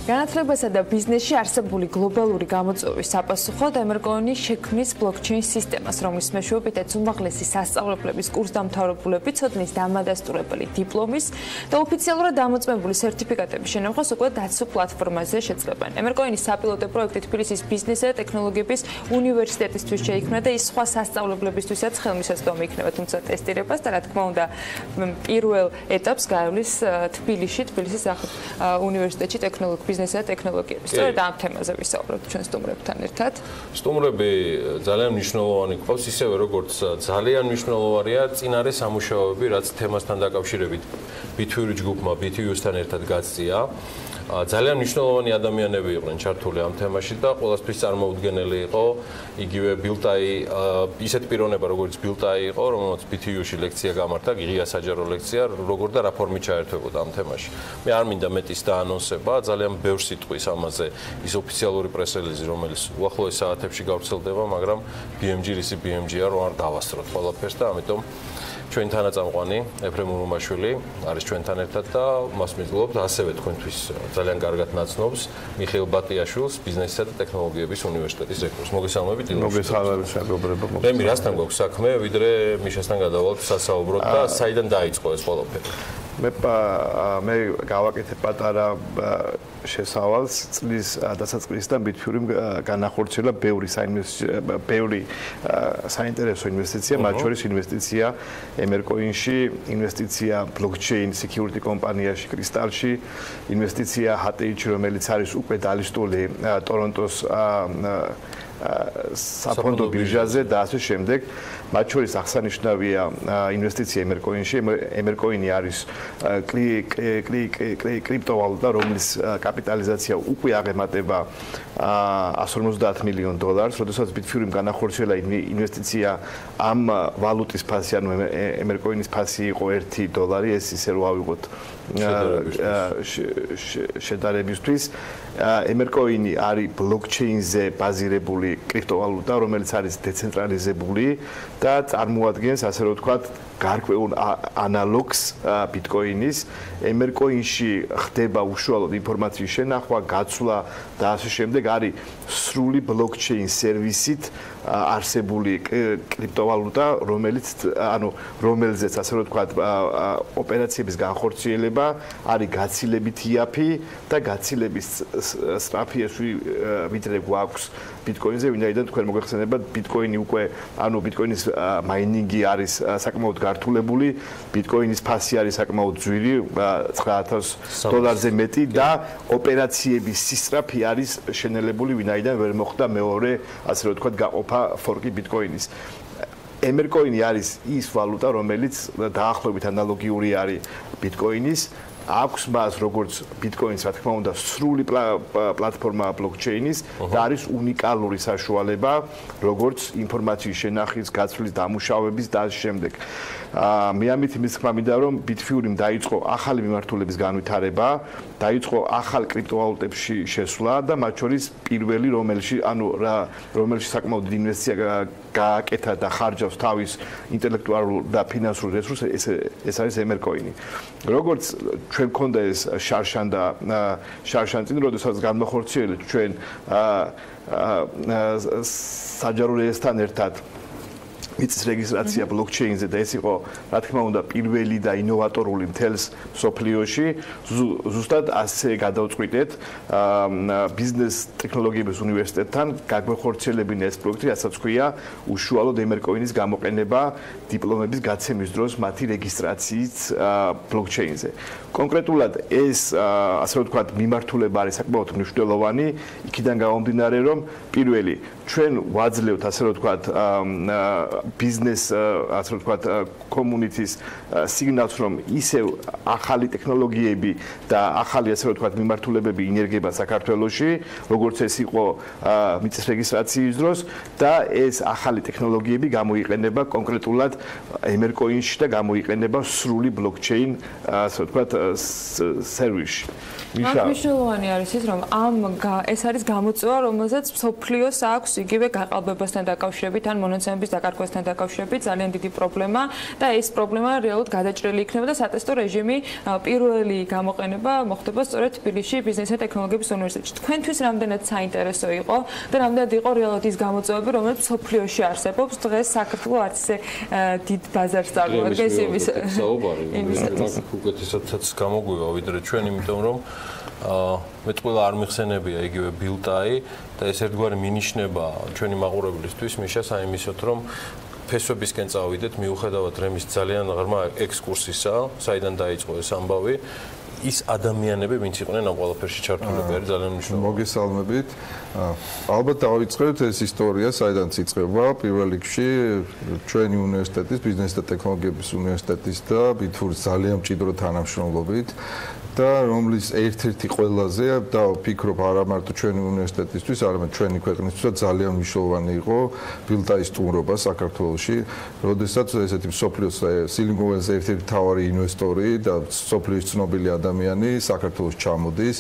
განათლებასა და ბიზნესში არსებული გლობალური გამოწვევის საპასუხოდ Emercoin-ის შექმნის blockchain სისტემას, რომლის მეშვეობითაც უმაღლესი სასწავლებლების კურსდამთავრებულები ცოდნის დამადასტურებელი დიპლომის და ოფიციალურად დამოწმებული სერტიფიკატების შენახოს უკვე დაცულ პლატფორმაზე შეძლებენ. Emercoin-ის საპილოტო პროექტი თბილისის ბიზნესისა და ტექნოლოგიების უნივერსიტეტისთვის შეიქმნა და ის სხვა სასწავლებლებისთვისაც ხელმისაწვდომი იქნება, თუმცა ტესტირებას და რა თქმა უნდა პირველ ეტაპს გაივლის თბილისის უნივერსიტეტში ტექნოლოგიის ბიზნესა და ტექნოლოგიების. სწორედ ამ თემაზე ვისაუბრებთ ჩვენ სტუმრებთან ერთად. სტუმრები ძალიან მნიშვნელოვანი ყავს, ისევე როგორც ძალიან მნიშვნელოვანია წინარე სამუშაოები, რაც თემასთან დაკავშირებით BTV ჯგუფმა BTV-სთან ერთად გაწია. ძალიან მნიშვნელოვანი ადამიანები იყვნენ ჩართული ამ თემაში და ყველასთვის წარმოუდგენელი იყო იგივე ბილტაი, ისეთ პიროვნება როგორც ბილტაი იყო, რომელსაც BTV-ში ლექცია გამართა, ღია საჯარო ლექცია, როგორ და რა ფორმით ჩაერთვებოდა ამ თემაში. მე არ მინდა მეტის დაანონსება, ძალიან ბევრ სიტყვის ამაზე ის ოფიციალური პრესრელიზი, რომელიც უახლოეს საათებში გავრცელდება, მაგრამ BMG-ია, რომ არ დავასწროთ ყველაფერს და ამიტომ ჩვენ თანაწამყვანი ეფრემ ურუმაშვილი არის ჩვენთან ერთად და მას მიდღვრობთ ასევე თქვენთვის ძალიან კარგად ნაცნობს მიხეილ ბატიაშვილს ბიზნესისა და ტექნოლოგიების უნივერსიტეტის რექტორს. მოგესალმებით დილა. მოგესალმებით მეგობრებო. მე მირასთან გვაქვს საქმე, ვიდრე მიშასთან გადავალთ სასაუბროდ და საიდან დაიწყო ეს ყველაფერი? მე გავაკეთე პატარა შესავალს წლის დასაწყისიდან BTV-მ განახორციელა ბევრი საინტერესო ინვესტიცია, მათ შორის ინვესტიცია Emercoin-ში, ინვესტიცია blockchain security კომპანიაში კრისტალში, ინვესტიცია HTI-ში, რომელიც არის უკვე დალისტული ტორონტოს საფონდო ბირჟაზე და ასე შემდეგ. მათ შორის აღსანიშნავია ინვესტიცია Emercoin-ში. Emercoin-ი არის კრიპტოვალუტა, რომლის კაპიტალიზაცია უკვე აღემატება $150 მილიონ. როდესაც BTV-მ განახორციელა ინვესტიცია ამ ვალუტის ფასი, ანუ Emercoin-ის ფასი იყო $1, ეს ისე რო ავიღოთ შედარებისთვის. Emercoin-ი არის blockchain-ზე ბაზირებული კრიპტოვალუტა, რომელიც არის დეცენტრალიზებული და წარმოადგენს, ასე რომ ვთქვათ, გარკვეულ ანალოგს Bitcoin-ის. Emercoin-ში ხდება უშუალოდ ინფორმაციის შენახვა, გაცვლა და ასე შემდეგ. არის სრული blockchain სერვისით არსებული კრიპტოვალუტა, რომელზეც ასე რომ ვთქვათ, ოპერაციების განხორციელება არის გაცილებით იაფი და გაცილების სწრაფი ვიდრე გვაქვს Bitcoin-ზე, ვინაიდან თქვენ მოგეხსენებათ, Bitcoin-ი უკვე, Bitcoin-ის მაინინგი არის საკმაოდ გართულებული, Bitcoin-ის ფასი არის საკმაოდ ძვირი, $9,000-ზე მეტი და ოპერაციების სისწრაფე არის შენელებული, ვინაიდან ვერ მოხდა მეორე, ასე რომ ვთქვათ, გაყოფა ფორკი Bitcoin-ის. Emercoin-ი არის ის ვალუტა, რომელიც დაახლოებით ანალოგიური არის Bitcoin-ის. აქვს მას როგორც Bitcoin-ს, რა თქმა უნდა, სრული პლატფორმა blockchain-ის და არის უნიკალური საშუალება, როგორც ინფორმაციის შენახვის, გაცვლის, დამუშავების და ამ შემდეგ. მე ამით იმის თქმა მინდა, რომ BTV-მ დაიწყო ახალი მიმართულების განვითარება, დაიწყო ახალ კრიპტოვალუტებში შესვლა და მათ შორის პირველი, რომელში საკმაოდ დიდი ინვესტიცია გააკეთა და ხარჯავს თავის ინტელექტუალურ და ფინანსურ რესურსს, ეს არის Emercoin-ი. როგორც ჩვენ გქონდა ეს შარშან წინ, როდესაც განმახორციელეთ ჩვენ საჯარო რეესტრთან ერთად მიწის რეგისტრაცია blockchain-ზე და ეს იყო, რა თქმა უნდა, პირველი და ინოვატორული მთელს სოფლიოში. ზუსტად ასე გადავწყვიტეთ ბიზნეს ტექნოლოგიების უნივერსიტეტთან გაგვეხორციელებინა ეს პროექტი, რასაც ქვია უშუალოდ Emercoin-ის გამოყენება დიპლომების გაცემის დროს მათი რეგისტრაციით blockchain-ზე. კონკრეტულად ეს, ასე ვთქვათ, მიმართულება არის საკმაოდ მნიშვნელოვანი, იქიდან გამომდინარე, რომ პირველი ჩვენ ვაძლევთ, ასე ვთქვათ, ბიზნეს, ასე ვთქვათ, კომუნიტის სიგნალს, რომ ისევ ახალი ტექნოლოგიები და ახალი, ასე ვთქვათ, მიმართულებები ინერგება საქართველოში, როგორც ეს იყო მიწის რეგისტრაციის დროს და ეს ახალი ტექნოლოგიები გამოიყენება კონკრეტულად Emercoin-ში და გამოიყენება სრული blockchain, ასე ვთქვათ, სერვისში. მნიშვნელოვანი არის ის, რომ ეს არის გამოწვევა, რომელზეც მსოფლიოს აქვს იგივე გაყალბებასთან დაკავშირებით ან მონაცემების დაკარგვასთან დაკავშირებით ძალიან დიდი პრობლემა და ეს პრობლემა რეალურად გადაჭრილი იქნება და სატესტო რეჟიმი პირველი გამოყენება მოხდება სწორედ თბილისში ბიზნესის და ტექნოლოგიების უნივერსიტეტში. თქვენთვის რამდენად საინტერესო იყო და რამდენად იყო რეალურად ის გამოწვევები, რომელიც მსოფლიოში არსებობს დღეს საქართველოს არც ისე დიდ ბაზარს წარმოადგენს იმის უკეთესადაც გამოგვივა ვიდრე ჩვენ, იმიტომ რომ მე ყველა არ მიხსენებია იგივე ბილტაი და ეს ერთგვარი მინიშნება ჩვენი მაყურებლისთვის მიშა საიმისოთ რომ ფესვებისკენ წავიდეთ მიუხედავად რემის ძალიან ღრმა ექსკურსისა საიდან დაიწყო ეს ამბავი ის ადამიანები ვინც იყვნენ ამ ყველაფერში ჩართულები არის ძალიან მნიშვნელოვანი. მოგესალმებით. ალბათ დავიწყებთ ეს ისტორია საიდანაც იწყება პირველ რიგში ჩვენი უნივერსიტეტის ბიზნეს და ტექნოლოგიების უნივერსიტეტის და ბითურის ძალიან მჭიდრო თანამშრომლობით და რომლის ერთ-ერთი ყველაზე და ვფიქრობ არა მარტო ჩვენი უნივერსიტეტისთვის, არამედ ჩვენი ქვეყნისთვის ძალიან მნიშვნელოვანი იყო ბილტაის სტუმრობა საქართველოში, როდესაც ესეთი მსოფლიოს სილიკონის ერთ-ერთი მთავარი ინვესტორი და მსოფლიოს ცნობილი ადამიანი საქართველოს ჩამოდის,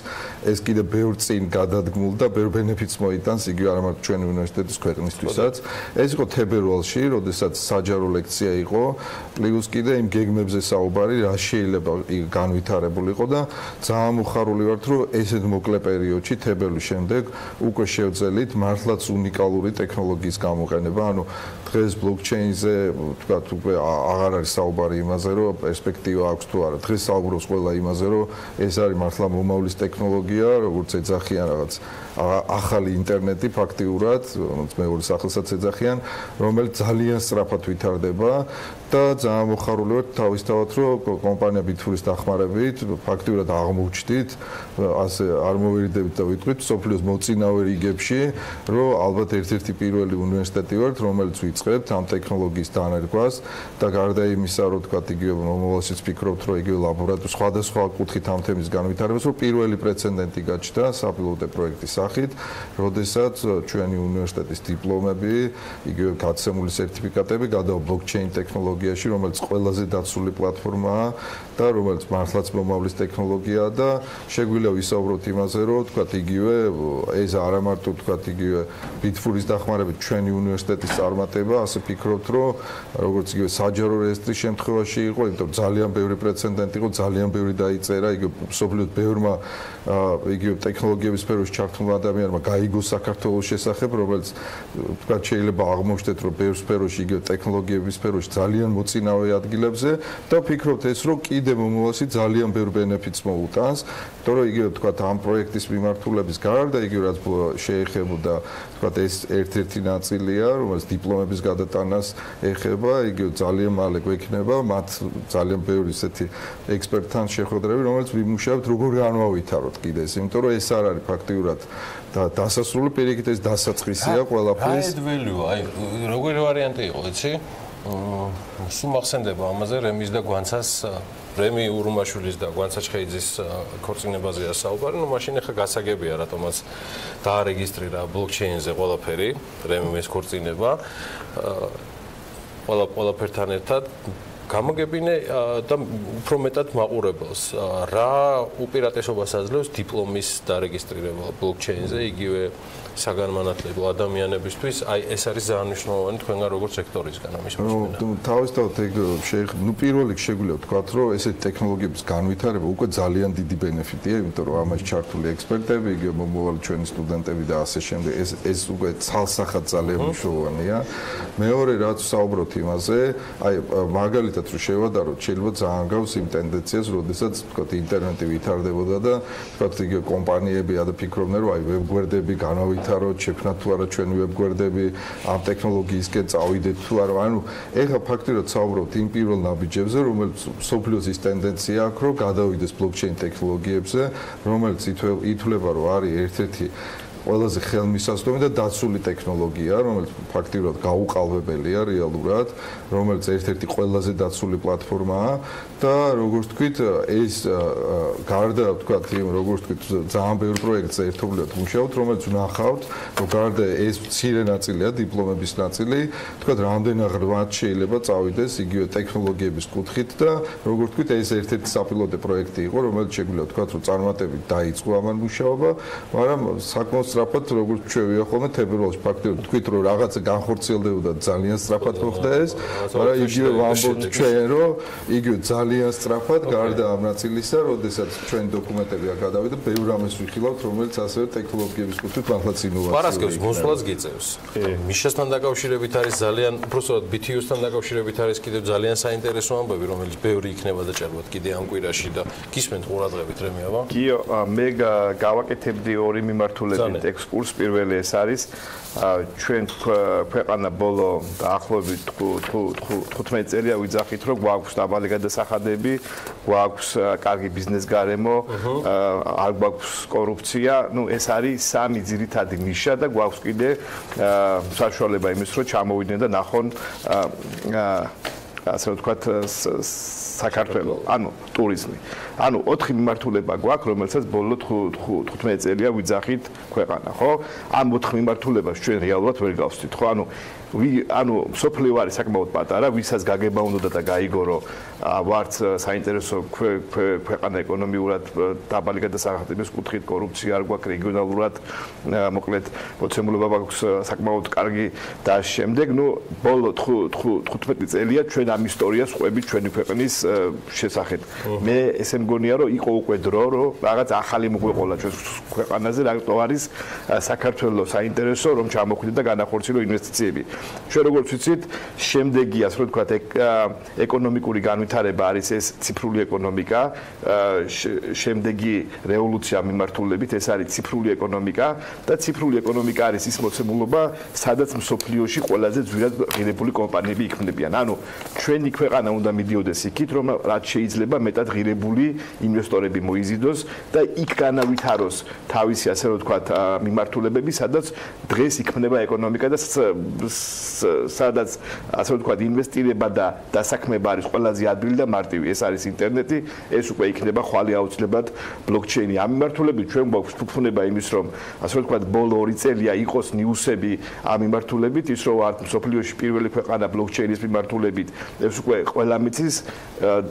ეს კიდე ბევრ წინ გადადგმულ და ბევრ ბენეფიტს მოიტანს იგივე არა მარტო ჩვენი უნივერსიტეტის ქვეყნისთვისაც. ეს იყო თებერვალში, როდესაც საჯარო ლექცია იყო, პლუს კიდე იმ გეგმებზე საუბარი, რა შეიძლება განვითარებულიყო და ძალიან მოხარული ვართ, რომ ესეთ მოკლე პერიოდში თებერვლის შემდეგ უკვე შევძელით მართლაც უნიკალური ტექნოლოგიის გამოყენება. ანუ დღეს ბლოკჩეინზე თქვათ უკვე აღარ არის საუბარი იმაზე, რომ პერსპექტივა აქვს თუ არა. დღეს საუბრობს ყველა იმაზე, რომ ეს არის მართლა მომავლის ტექნოლოგია, როგორც ეძახიან რაღაც ახალი ინტერნეტი ფაქტიურად, რომელიც მეორე სახელსაც ეძახიან, რომელიც ძალიან სწრაფად ვითარდება და ძალიან მოხარული ვართ თავისთავად, რომ კომპანია ბითურის დახმარებით ფაქტიურად აღმოჩნდით, ასე არ მოვერიდებით და ვიტყვით სოფლიოს მოწინავე რიგებში, რომ ალბათ ერთ-ერთი პირველი უნივერსიტეტი ვართ, რომელიც ვიწყებთ ამ ტექნოლოგიის დანერგვას და გარდა იმისა, რომ თქვათ იგივე მომავალშიც ვფიქრობთ, რომ იგივე ლაბორატორია სხვადასხვა კუთხით ამ თემის განვითარებას, რომ პირველი პრეცედენტი გაჩნდა საპილოტო პროექტის სახით, როდესაც ჩვენი უნივერსიტეტის დიპლომები, იგივე გაცემული სერტიფიკატები გადავა ბლოკჩეინ ტექნოლოგიაში, რომელიც ყველაზე დაცული პლატფორმაა და რომელიც მართლაც მომავლის ტექნოლოგიაა და შეგვიძლია ვისაუბროთ იმაზე, რომ თქვათ იგივე ეს არა მარტო თქვათ იგივე ბითფურის დახმარებით ჩვენი უნივერსიტეტის წარმატება, ასე ფიქრობთ, რომ როგორც იგივე საჯარო რეესტრის შემთხვევაში იყო, იმიტომ ძალიან ბევრი პრეცედენტი იყო, ძალიან ბევრი დაიწერა, იგივე მსოფლიოს ბევრმა იგივე ტექნოლოგიების სფეროში ჩართულმა ადამიანმა გაიგო საქართველოს შესახებ, რომელიც თქვათ შეიძლება აღმოჩნდეთ, რომ ბევრ სფეროში იგივე ტექნოლოგიების სფეროში ძალიან მოწინავე ადგილებზე და ფიქრობთ ეს, რომ კიდე მომავალში ძალიან ბევრ ბენეფიტს მოუტანს, იმიტომ რომ იგივე თქვათ ამ პროექტის მიმართულების გარდა იგივე რაც შეეხებოდა თქვათ ეს ერთ-ერთი ნაწილია, რომელიც დიპლომების გადატანას ეხება, იგივე ძალიან მალე გვექნება მათ ძალიან ბევრი ისეთი ექსპერტთან შეხვედრები, რომელიც ვიმუშავებთ როგორ განვავითაროთ კიდე ეს, იმიტომ რომ ეს არ არის ფაქტიურად და დასასრული პირიქით ეს დასაწყისია ყველაფრის. აი როგორი ვარიანტი იყო, იცი? სულ მახსენდება ამაზე რემის და გვანცას რემი ურუმაშვილის და გვანცა ჩხეიძის ქორწინებაზეა საუბარი, ну მაშინ ახლა გასაგებია რატომაც დაარეგისტრირა ბლოკჩეინზე ყველაფერი, რემის ქორწინება ყველაფერთან ერთად გამოგებინე და უფრო მეტად მაყურებელს რა უპირატესობას აძლევს დიპლომის დარეგისტრირება ბლოკჩეინზე იგივე საგანმანათლებლო ადამიანებისთვის აი ეს არის ძალიან მნიშვნელოვანი თქვენგან როგორც სექტორისგან ამის მოწმენა. თავისთავად ეგ ნუ პირველ რიგში შეგვიძლია ვთქვათ, რომ ესეთი ტექნოლოგიების განვითარება უკვე ძალიან დიდი ბენეფიტია, იმიტომ რომ ამაში ჩართული ექსპერტები, იგივე მომავალი ჩვენი სტუდენტები და ასე შემდეგ, ეს უკვე ცალსახად ძალიან მნიშვნელოვანია. მეორე რაც საუბრობთ იმაზე, აი მაგალითად რომ შევადაროთ, შეიძლება ძალიან გავს იმ ტენდენციას, როდესაც ვთქვათ ინტერნეტი ვითარდებოდა და ვთქვათ იგივე კომპანიები ადაფიქრობდნენ, რომ აი ვებგვერდები განავითაროთ, შექმნათ თუ არა ჩვენი ვებგვერდები, ამ ტექნოლოგიისკენ წავიდეთ თუ არა. ანუ ეხლა ფაქტიურად საუბრობთ იმ პირველ ნაბიჯებზე, რომელიც სოფლიოს ის ტენდენცია აქვს, რომ გადავიდეს ბლოკჩეინ ტექნოლოგიებზე, რომელიც ითვლება, რომ არის ერთ-ერთი ყველაზე ხელმისაწვდომი და დაცული ტექნოლოგია, რომელიც ფაქტიურად გაუყალბებელია რეალურად, რომელიც ერთ-ერთი ყველაზე დაცული პლატფორმაა და როგორც თქვით, ეს გარდა თქვათ, როგორც თქვით, ძალიან ბევრ პროექტზე ერთობლივად მუშაობთ, რომელიც ვნახავთ, რომ გარდა ეს მცირე ნაწილია, დიპლომების ნაწილი, თქვათ, რამდენად ღრმად შეიძლება წავიდეს იგივე ტექნოლოგიების კუთხით და როგორც თქვით, ეს ერთ-ერთი საპილოტო პროექტი იყო, რომელიც შეგვიძლია თქვათ, რომ წარმატებით დაიწყო ამან მუშაობა, მაგრამ საკმაოდ სწრაფად, როგორც ჩვევია ხოლმე თებერვალში ფაქტობრივად თქვით, რომ რაღაცა განხორციელდებოდა ძალიან სწრაფად მოხდა ეს, მაგრამ იგივე ვამბობთ ჩვენ, რომ იგივე ძალიან სწრაფად გარდა ამ ნაწილისა, როდესაც ჩვენ დოკუმენტები აქ გადავიდა, ბევრ რამეს ვიხილავთ, რომელიც ასევე ტექნოლოგიების კუთხით მართლაც ინოვაციაა. პარასკევს მოსვლას გიწევს. მიშასთან დაკავშირებით არის ძალიან, უბრალოდ BTO-სთან დაკავშირებით არის კიდევ ძალიან საინტერესო ამბები, რომელიც ბევრი იქნება დაჭერბოთ კიდე ამ კვირაში და გისმენთ ყურადღებით რემიავა. კიო, მე გავაკეთებდი ორი მიმართულებით ექსკურს. პირველი ეს არის ჩვენ ქვეყანა ბოლო დაახლოებით 15 წელია ვიძახით, რომ გვაქვს დაბალი გადასახადები, გვაქვს კარგი ბიზნეს გარემო, არ გვაქვს კორუფცია. ნუ ეს არის სამი ძირითადი ნიშა და გვაქვს კიდე საშუალება იმის, რომ ჩამოვიდნენ და ნახონ ასე ვთქვათ საქართველოს, ანუ ტურიზმი. ანუ 4 მიმართულება გვაქვს, რომელსაც ბოლო 15 წელია ვიძახით ქვეყანა, ხო? ამ 4 მიმართულებას ჩვენ რეალურად ვერ გავსვით, ხო? ანუ სოფლიო არის საკმაოდ პატარა, ვისაც გაგება უნდა და გაიგო, ვარც საინტერესო ქვეყანა ეკონომიურად დაბალი გადასახადების კუთხით, კორუფცია არ გვაქვს რეგიონალურად, მოკლედ მოცემულობა გვაქვს საკმაოდ კარგი და შემდეგ, ბოლო 15 წელია ჩვენ ამ ისტორიას ყვებით ჩვენი ქვეყნის შესახებ. მე ესე მგონია, რომ იყო უკვე დრო, რომ რაღაც ახალი მოგვეყოლა ჩვენს ქვეყანაზე, რატო არის საქართველოს საინტერესო, რომ ჩამოხვიდეთ და განახორციელო ინვესტიციები. ჩვენ როგორც ვიცით, შემდეგი ასე ვთქვათ, ეკონომიკური განვითარება არის ეს ციფრული ეკონომიკა, შემდეგი რევოლუცია მიმართულებით ეს არის ციფრული ეკონომიკა და ციფრული ეკონომიკა არის ის მოცემულობა, სადაც მსოფლიოში ყველაზე ძვირად ღირებული კომპანიები იქმნებიან. ანუ ჩვენი ქვეყანა უნდა მიდიოდეს იქით, რომ რაც შეიძლება მეტად ღირებული ინვესტორები მოიზიდოს და იქ განავითაროს თავისი ასე ვთქვათ მიმართულებები, სადაც დღეს იქმნება ეკონომიკა და სადაც ასე ვთქვათ ინვესტირება და დასაქმება არის ყველაზე ადვილი და მარტივი. ეს არის ინტერნეტი, ეს უკვე იქნება ხვალე აუცილებლად ბლოკჩეინი. ამ მიმართულებით ჩვენ გვაქვს ფუფუნება იმის, რომ ასე ვთქვათ ბოლო 2 წელია იყოს ნიუსები ამ მიმართულებით, ის რომ ვართ მსოფლიოში პირველი ქვეყანა ბლოკჩეინის მიმართულებით. ეს უკვე ყველა მიცის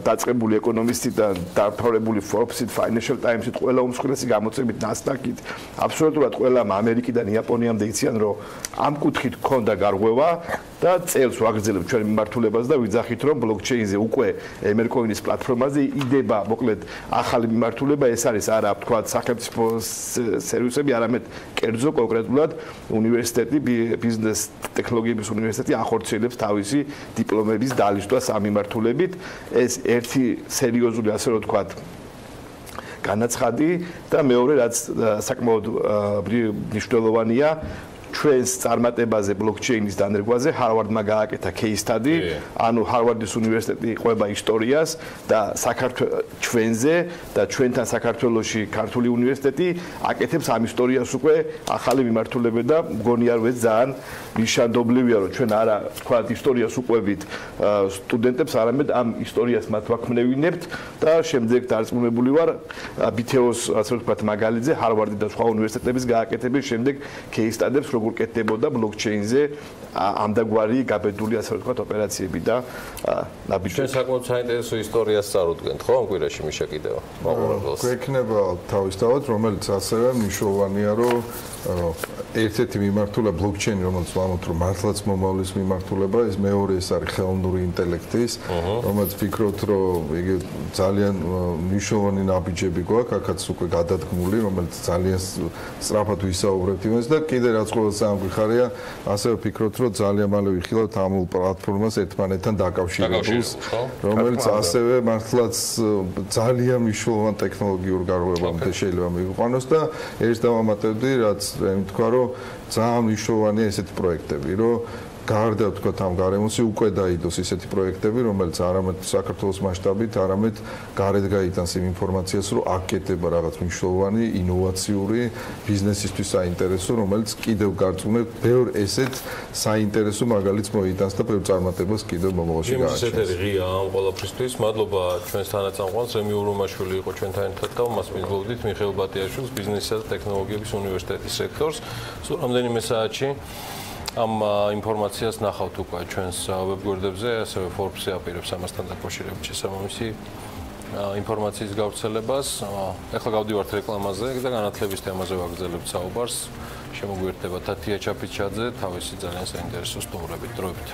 დაწყებული ეკონომისტი და დაფარებული Forbes-ით, Financial Times-ით, ყველა უმსხვილესი გამოწვევით Nasdaq-ით, აბსოლუტურად ყველა ამერიკიდან იაპონიამდე იციან, რომ ამ კუთხით ქონდა გარღვევა და წელს ვაგრძელებთ ჩვენ მიმართულებას და ვიძახით, რომ ბლოკჩეინზე უკვე Emercoin-ის პლატფორმაზე იდება მოკლედ ახალი მიმართულება, ეს არის არა ვთქვათ სახელმწიფო სერვისები, არამედ კერძო კონკრეტულად უნივერსიტეტი, ბიზნეს ტექნოლოგიების უნივერსიტეტი ახორციელებს თავისი დიპლომების დალისვას ამ მიმართულებით. ეს ერთი სერიოზული ასე ვთქვათ განაცხადი და მეორე რაც საკმაოდ მნიშვნელოვანია ჩვენს წარმატებაზე ბლოკჩეინის დანერგვაზე ჰარვარდმა გააკეთა case study, ანუ ჰარვარდის უნივერსიტეტი ყვება ისტორიას და ჩვენზე და ჩვენთან საქართველოში ქართული უნივერსიტეტი აკეთებს ამ ისტორიას უკვე ახალი მიმართულებით და მგონია რომ ეს ძალიან ნიშანდობლივია, რომ ჩვენ არა თქვა ისტორიას უყვებით სტუდენტებს, არამედ ამ ისტორიას მათ ვაქმნევინებთ და შემდეგ დარწმუნებული ვარ BTO-ს ასე ვთქვათ მაგალითზე ჰარვარდი და სხვა უნივერსიტეტების გააკეთების შემდეგ case study-ებს როგორ კეთდებოდა ბლოკჩეინზე ამდაგვარი გაბედული ასე ვთქვათ ოპერაციები და ნაბიჯები. ჩვენ საკმაოდ საინტერესო ისტორიას წარუდგენთ, ხო, ამ კვირაში მიშა კიდევ მაყურებელს. გვექნება თავისთავად, რომელიც ასევე მნიშვნელოვანია, რომ ერთ-ერთი მიმართულება ბლოკჩეინი, რომელიც ვამბობთ, რომ მართლაც მომავლის მიმართულება, ეს მეორე ეს არის ხელოვნური ინტელექტის, რომელიც ვფიქრობთ, რომ იგი ძალიან მნიშვნელოვანი ნაბიჯები გვაქვს, აქაც უკვე გადადგმული, რომელიც ძალიან სწრაფად ვისაუბრებთ იმას და კიდე რაც ყველაზე ამგვიხარია, ასევე ვფიქრობთ, რომ ძალიან მალე ვიხილავთ ამ პლატფორმას ერთმანეთთან დაკავშირებულს, რომელიც ასევე მართლაც ძალიან მნიშვნელოვან ტექნოლოგიურ გარღვევამდე შეიძლება მივიყვანოს და ერთ დავამატებდი, რაც თქვა, რომ ძალიან მნიშვნელოვანია ესეთი პროექტები, რომ გარდა ვთქვათ ამ გარემოში უკვე დაიდოს ისეთი პროექტები, რომელიც არამედ საქართველოს მასშტაბით, არამედ გარეთ გაიტანს იმ ინფორმაციას, რომ აქ კეთდება რაღაც მნიშვნელოვანი ინოვაციური ბიზნესისთვის საინტერესო, რომელიც კიდევ გარწმუნებთ, ბევრ ესეთ საინტერესო მაგალითს მოიტანს და ბევრ წარმატებას კიდევ მომავალში გააჩნს. ესეთი ღია ამ ყველაფრისთვის. მადლობა ჩვენს თანაწამყვანს რემი ურომაშვილი იყო ჩვენთან ერთად და მას მიგლოვდით მიხეილ ბატიაშვილს, ბიზნესისა და ტექნოლოგიების უნივერსიტეტის რექტორს. სულ რამდენიმე საათში ამ ინფორმაციას ნახავთ უკვე ჩვენს ვებგვერდებზე, ასევე Forbes-ი აპირებს ამასთან დაკავშირებით შესაბამისი ინფორმაციის გავრცელებას. ეხლა გავდივართ რეკლამაზე და განათლების თემაზე ვაგრძელებთ საუბარს. შემოგვიერთდება თათია ჩაფიჩაძე, თავისი ძალიან საინტერესო სტუმრებით. დროებით.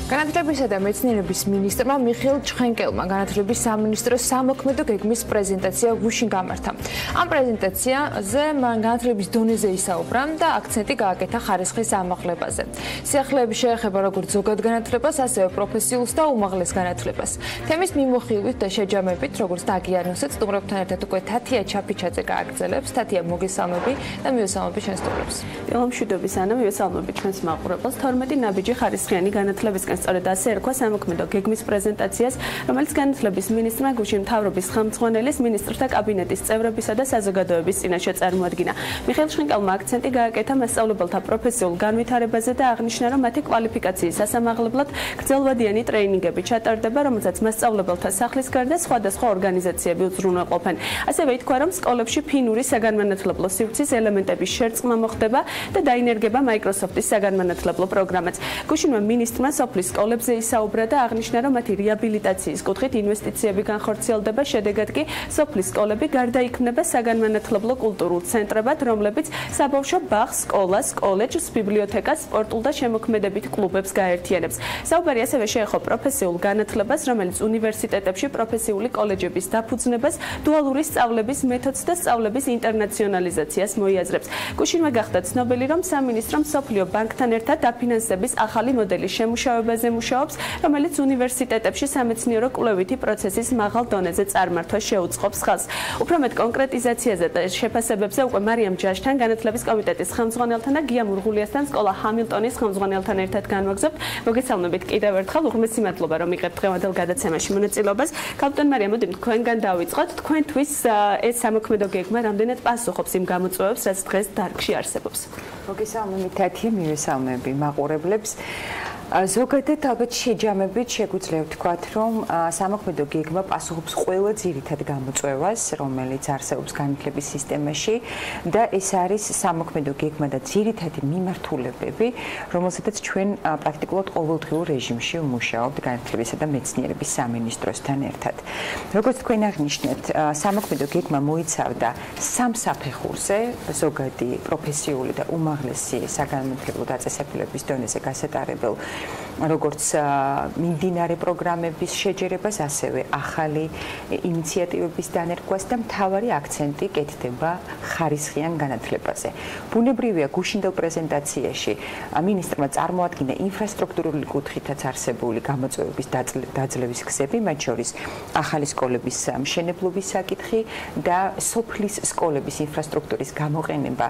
განათლებისა და მეცნიერების მინისტრმა მიხეილ ჩხენკელმა განათლების სამინისტროს სამოქმედო გეგმის პრეზენტაცია გუშინ გამართა. ამ პრეზენტაციაზე მან განათლების დონეზე ისაუბრა და აქცენტი გააკეთა ხარისხის ამაღლებაზე. სიახლეები შეეხება როგორც ზოგად განათლებას, ასევე პროფესიულს და უმაღლეს განათლებას. თემის მიმოხილვით და შეჯამებით, როგორც დაგიანოსეთ, სტუმრებთან ერთად უკვე თათია ჩაფიჩაძე გააგრძელებს. თათია, მოგესალმები და მივესალმები ჩვენს სტუმრებს. დილამშვიდობის ანა, მივესალმები ჩვენს მაყურებელს. 12 ნაბიჯი ხარისხიანი განათლებისკენ სწორედ ასე ერქვა სამოქმედო გეგმის პრეზენტაციას, რომელიც განათლების მინისტრმა გუშინ მთავრობის ხელმძღვანელის, მინისტრთა კაბინეტის წევრებისა და საზოგადოების წინაშე წარმოადგინა. მიხეილ ჩხენკელმა აქცენტი გააკეთა მასწავლებელთა პროფესიულ განვითარებაზე და აღნიშნა, რომ მათი კვალიფიკაციის სასამაღლებლად გრძელვადიანი ტრეინინგები ჩატარდება, რომელსაც მასწავლებელთა სახლის გარდა სხვადასხვა ორგანიზაციები უზრუნველყოფენ. ასევე ითქვა, რომ სკოლებში ფინური საგანმანათლებლო სივრცის ელემენტების შერწყმა მოხდება და დაინერგება Microsoft-ის საგანმანათლებლო პროგრამაც. გუშინმა მინისტრმა სოფლის სკოლებზე ისაუბრა და აღნიშნა, რომ მათი რეაბილიტაციის კუთხით ინვესტიციები განხორციელდება, შედეგად კი სოფლის სკოლები გარდაიქმნება საგანმანათლებლო კულტურულ ცენტრებად, რომლებიც საბავშვო ბაღს, სკოლას, კოლეჯს, ბიბლიოთეკას, სპორტულ და შემოქმედებით კლუბებს გაერთიანებს. საუბარი ასევე შეეხო პროფესიულ განათლებას, რომელიც უნივერსიტეტებში პროფესიული კოლეჯების დაფუძნებას, დუალური სწავლების მეთოდს და სწავლების ინტერნაციონალიზაციას მოიაზრებს. გუშინმა გახდა ცნობილი, რომ სამინისტრომ მსოფლიო ბანკთან ერთად დაფინანსების ახალი მოდელის შემუშავებაზე მუშაობს, რომელიც უნივერსიტეტებში სამეცნიერო კვლევითი პროცესის მაღალ დონეზე წარმართვა შეუწყობს ხალხს. უფრო მეტ კონკრეტიზაციაზე და შეფასებებზე უკვე მარიამ ჯაშთან, განათლების კომიტეტის ხელმძღვანელთან და გია მურღულიასთან, სკოლა ჰამილტონის ხელმძღვანელთან ერთად განვაგზავნებთ. მოგესალმებით კიდევ ერთხელ, უღრმესი მადლობა, რომ იღებთ დღევანდელ გადაცემაში მონაწილეობას. კაპიტან მარიამ, მოდი თქვენგან დავიწყოთ. თქვენთვის ეს სამოქმედო გეგმა რამდენად პასუხობს იმ გამოწვევებს, რაც დღეს დარგში არსებობს? მოგესალმებით, თათია, მივესალმები მაყურებლებს. ზოგადად ალბათ შეჯამებით შეგვიძლია ვთქვათ, რომ სამოქმედო გეგმა პასუხობს ყველა ძირითად გამოწვევას, რომელიც არსებობს განათლების სისტემაში და ეს არის სამოქმედო გეგმა და ძირითადი მიმართულებები, რომელსაც ჩვენ პრაქტიკულად ყოველდღიურ რეჟიმში ვმუშაობთ განათლებისა და მეცნიერების სამინისტროსთან ერთად. როგორც თქვენ აღნიშნეთ, სამოქმედო გეგმა მოიცავდა სამ საფეხურზე, ზოგადი პროფესიული და უმაღლესი საგანმანათლებლო დაწესებულების დონეზე გასატარებელ როგორც მიმდინარე პროგრამების შეჯერებას, ასევე ახალი ინიციატივების დანერგვას და მთავარი აქცენტი კეთდება ხარისხიან განათლებაზე. ბუნებრივია, გუშინდელ პრეზენტაციაში მინისტრმა წარმოადგინა ინფრასტრუქტურული კუთხითაც არსებული გამოწვევების დაძლევის გზები, მათ შორის ახალი სკოლების მშენებლობის საკითხი და სოფლის სკოლების ინფრასტრუქტურის გამოყენება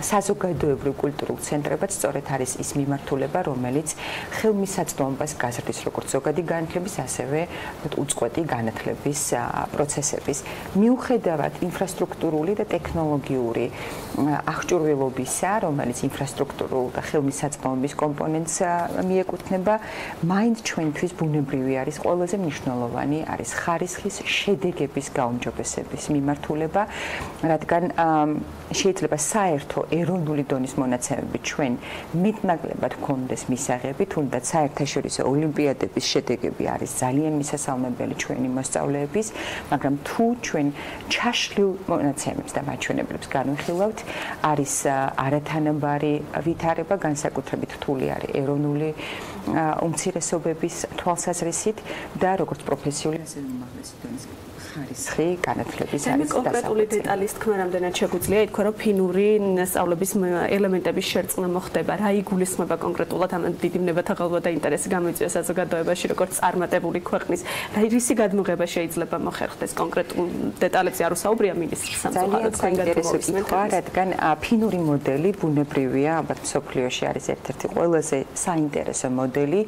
საზოგადოებრივ კულტურულ ცენტრებად სწორედ არის ის მიმართულება, რომელიც ხელმისაწვდომობას გაზრდის როგორც ზოგადი განათლების, ასევე უწყვეტი განათლების პროცესების. მიუხედავად ინფრასტრუქტურული და ტექნოლოგიური აღჭურვილობისა, რომელიც ინფრასტრუქტურულ და ხელმისაწვდომობის კომპონენტს მიეკუთვნება, მაინც ჩვენთვის ბუნებრივი არის ყველაზე მნიშვნელოვანი არის ხარისხის შედეგების გაუმჯობესების მიმართულება, რადგან შეიძლება საერთო ეროვნული დონის მონაცემები ჩვენ მეტნაკლებად გქონდეს მისაღები, თუნდაც საერთაშორისო ოლიმპიადების შედეგები არის ძალიან მისასალმებელი ჩვენი მოსწავლეების, მაგრამ თუ ჩვენ ჩაშლილ მონაცემებს და მაჩვენებლებს განვიხილავთ, არის არათანაბარი ვითარება, განსაკუთრებით რთული არის ეროვნული უმცირესობების თვალსაზრისით და როგორც პროფესიული, ასევე უმაღლესი დონის ხარისხი განათლების არის. მე კონკრეტული დეტალის თქმა რამდენად შეგვიძლია ითქვა, რომ ფინური სწავლების ელემენტების შერწყმა მოხდება, რა იგულისხმება კონკრეტულად ამ დიდი ნებათაღელვა და ინტერესი გამოიწვია საზოგადოებაში, როგორც წარმატებული ქვეყნის, რისი გადმოღება შეიძლება მოხერხდეს კონკრეტულ დეტალებზე არ უსაუბრია მინისტრის სამწუხაროდ თქვენ გადმოვისმენთ, რადგან ფინური მოდელი ბუნებრივია, ალბათ მსოფლიოში არის ერთ-ერთი ყველაზე საინტერესო მოდელი,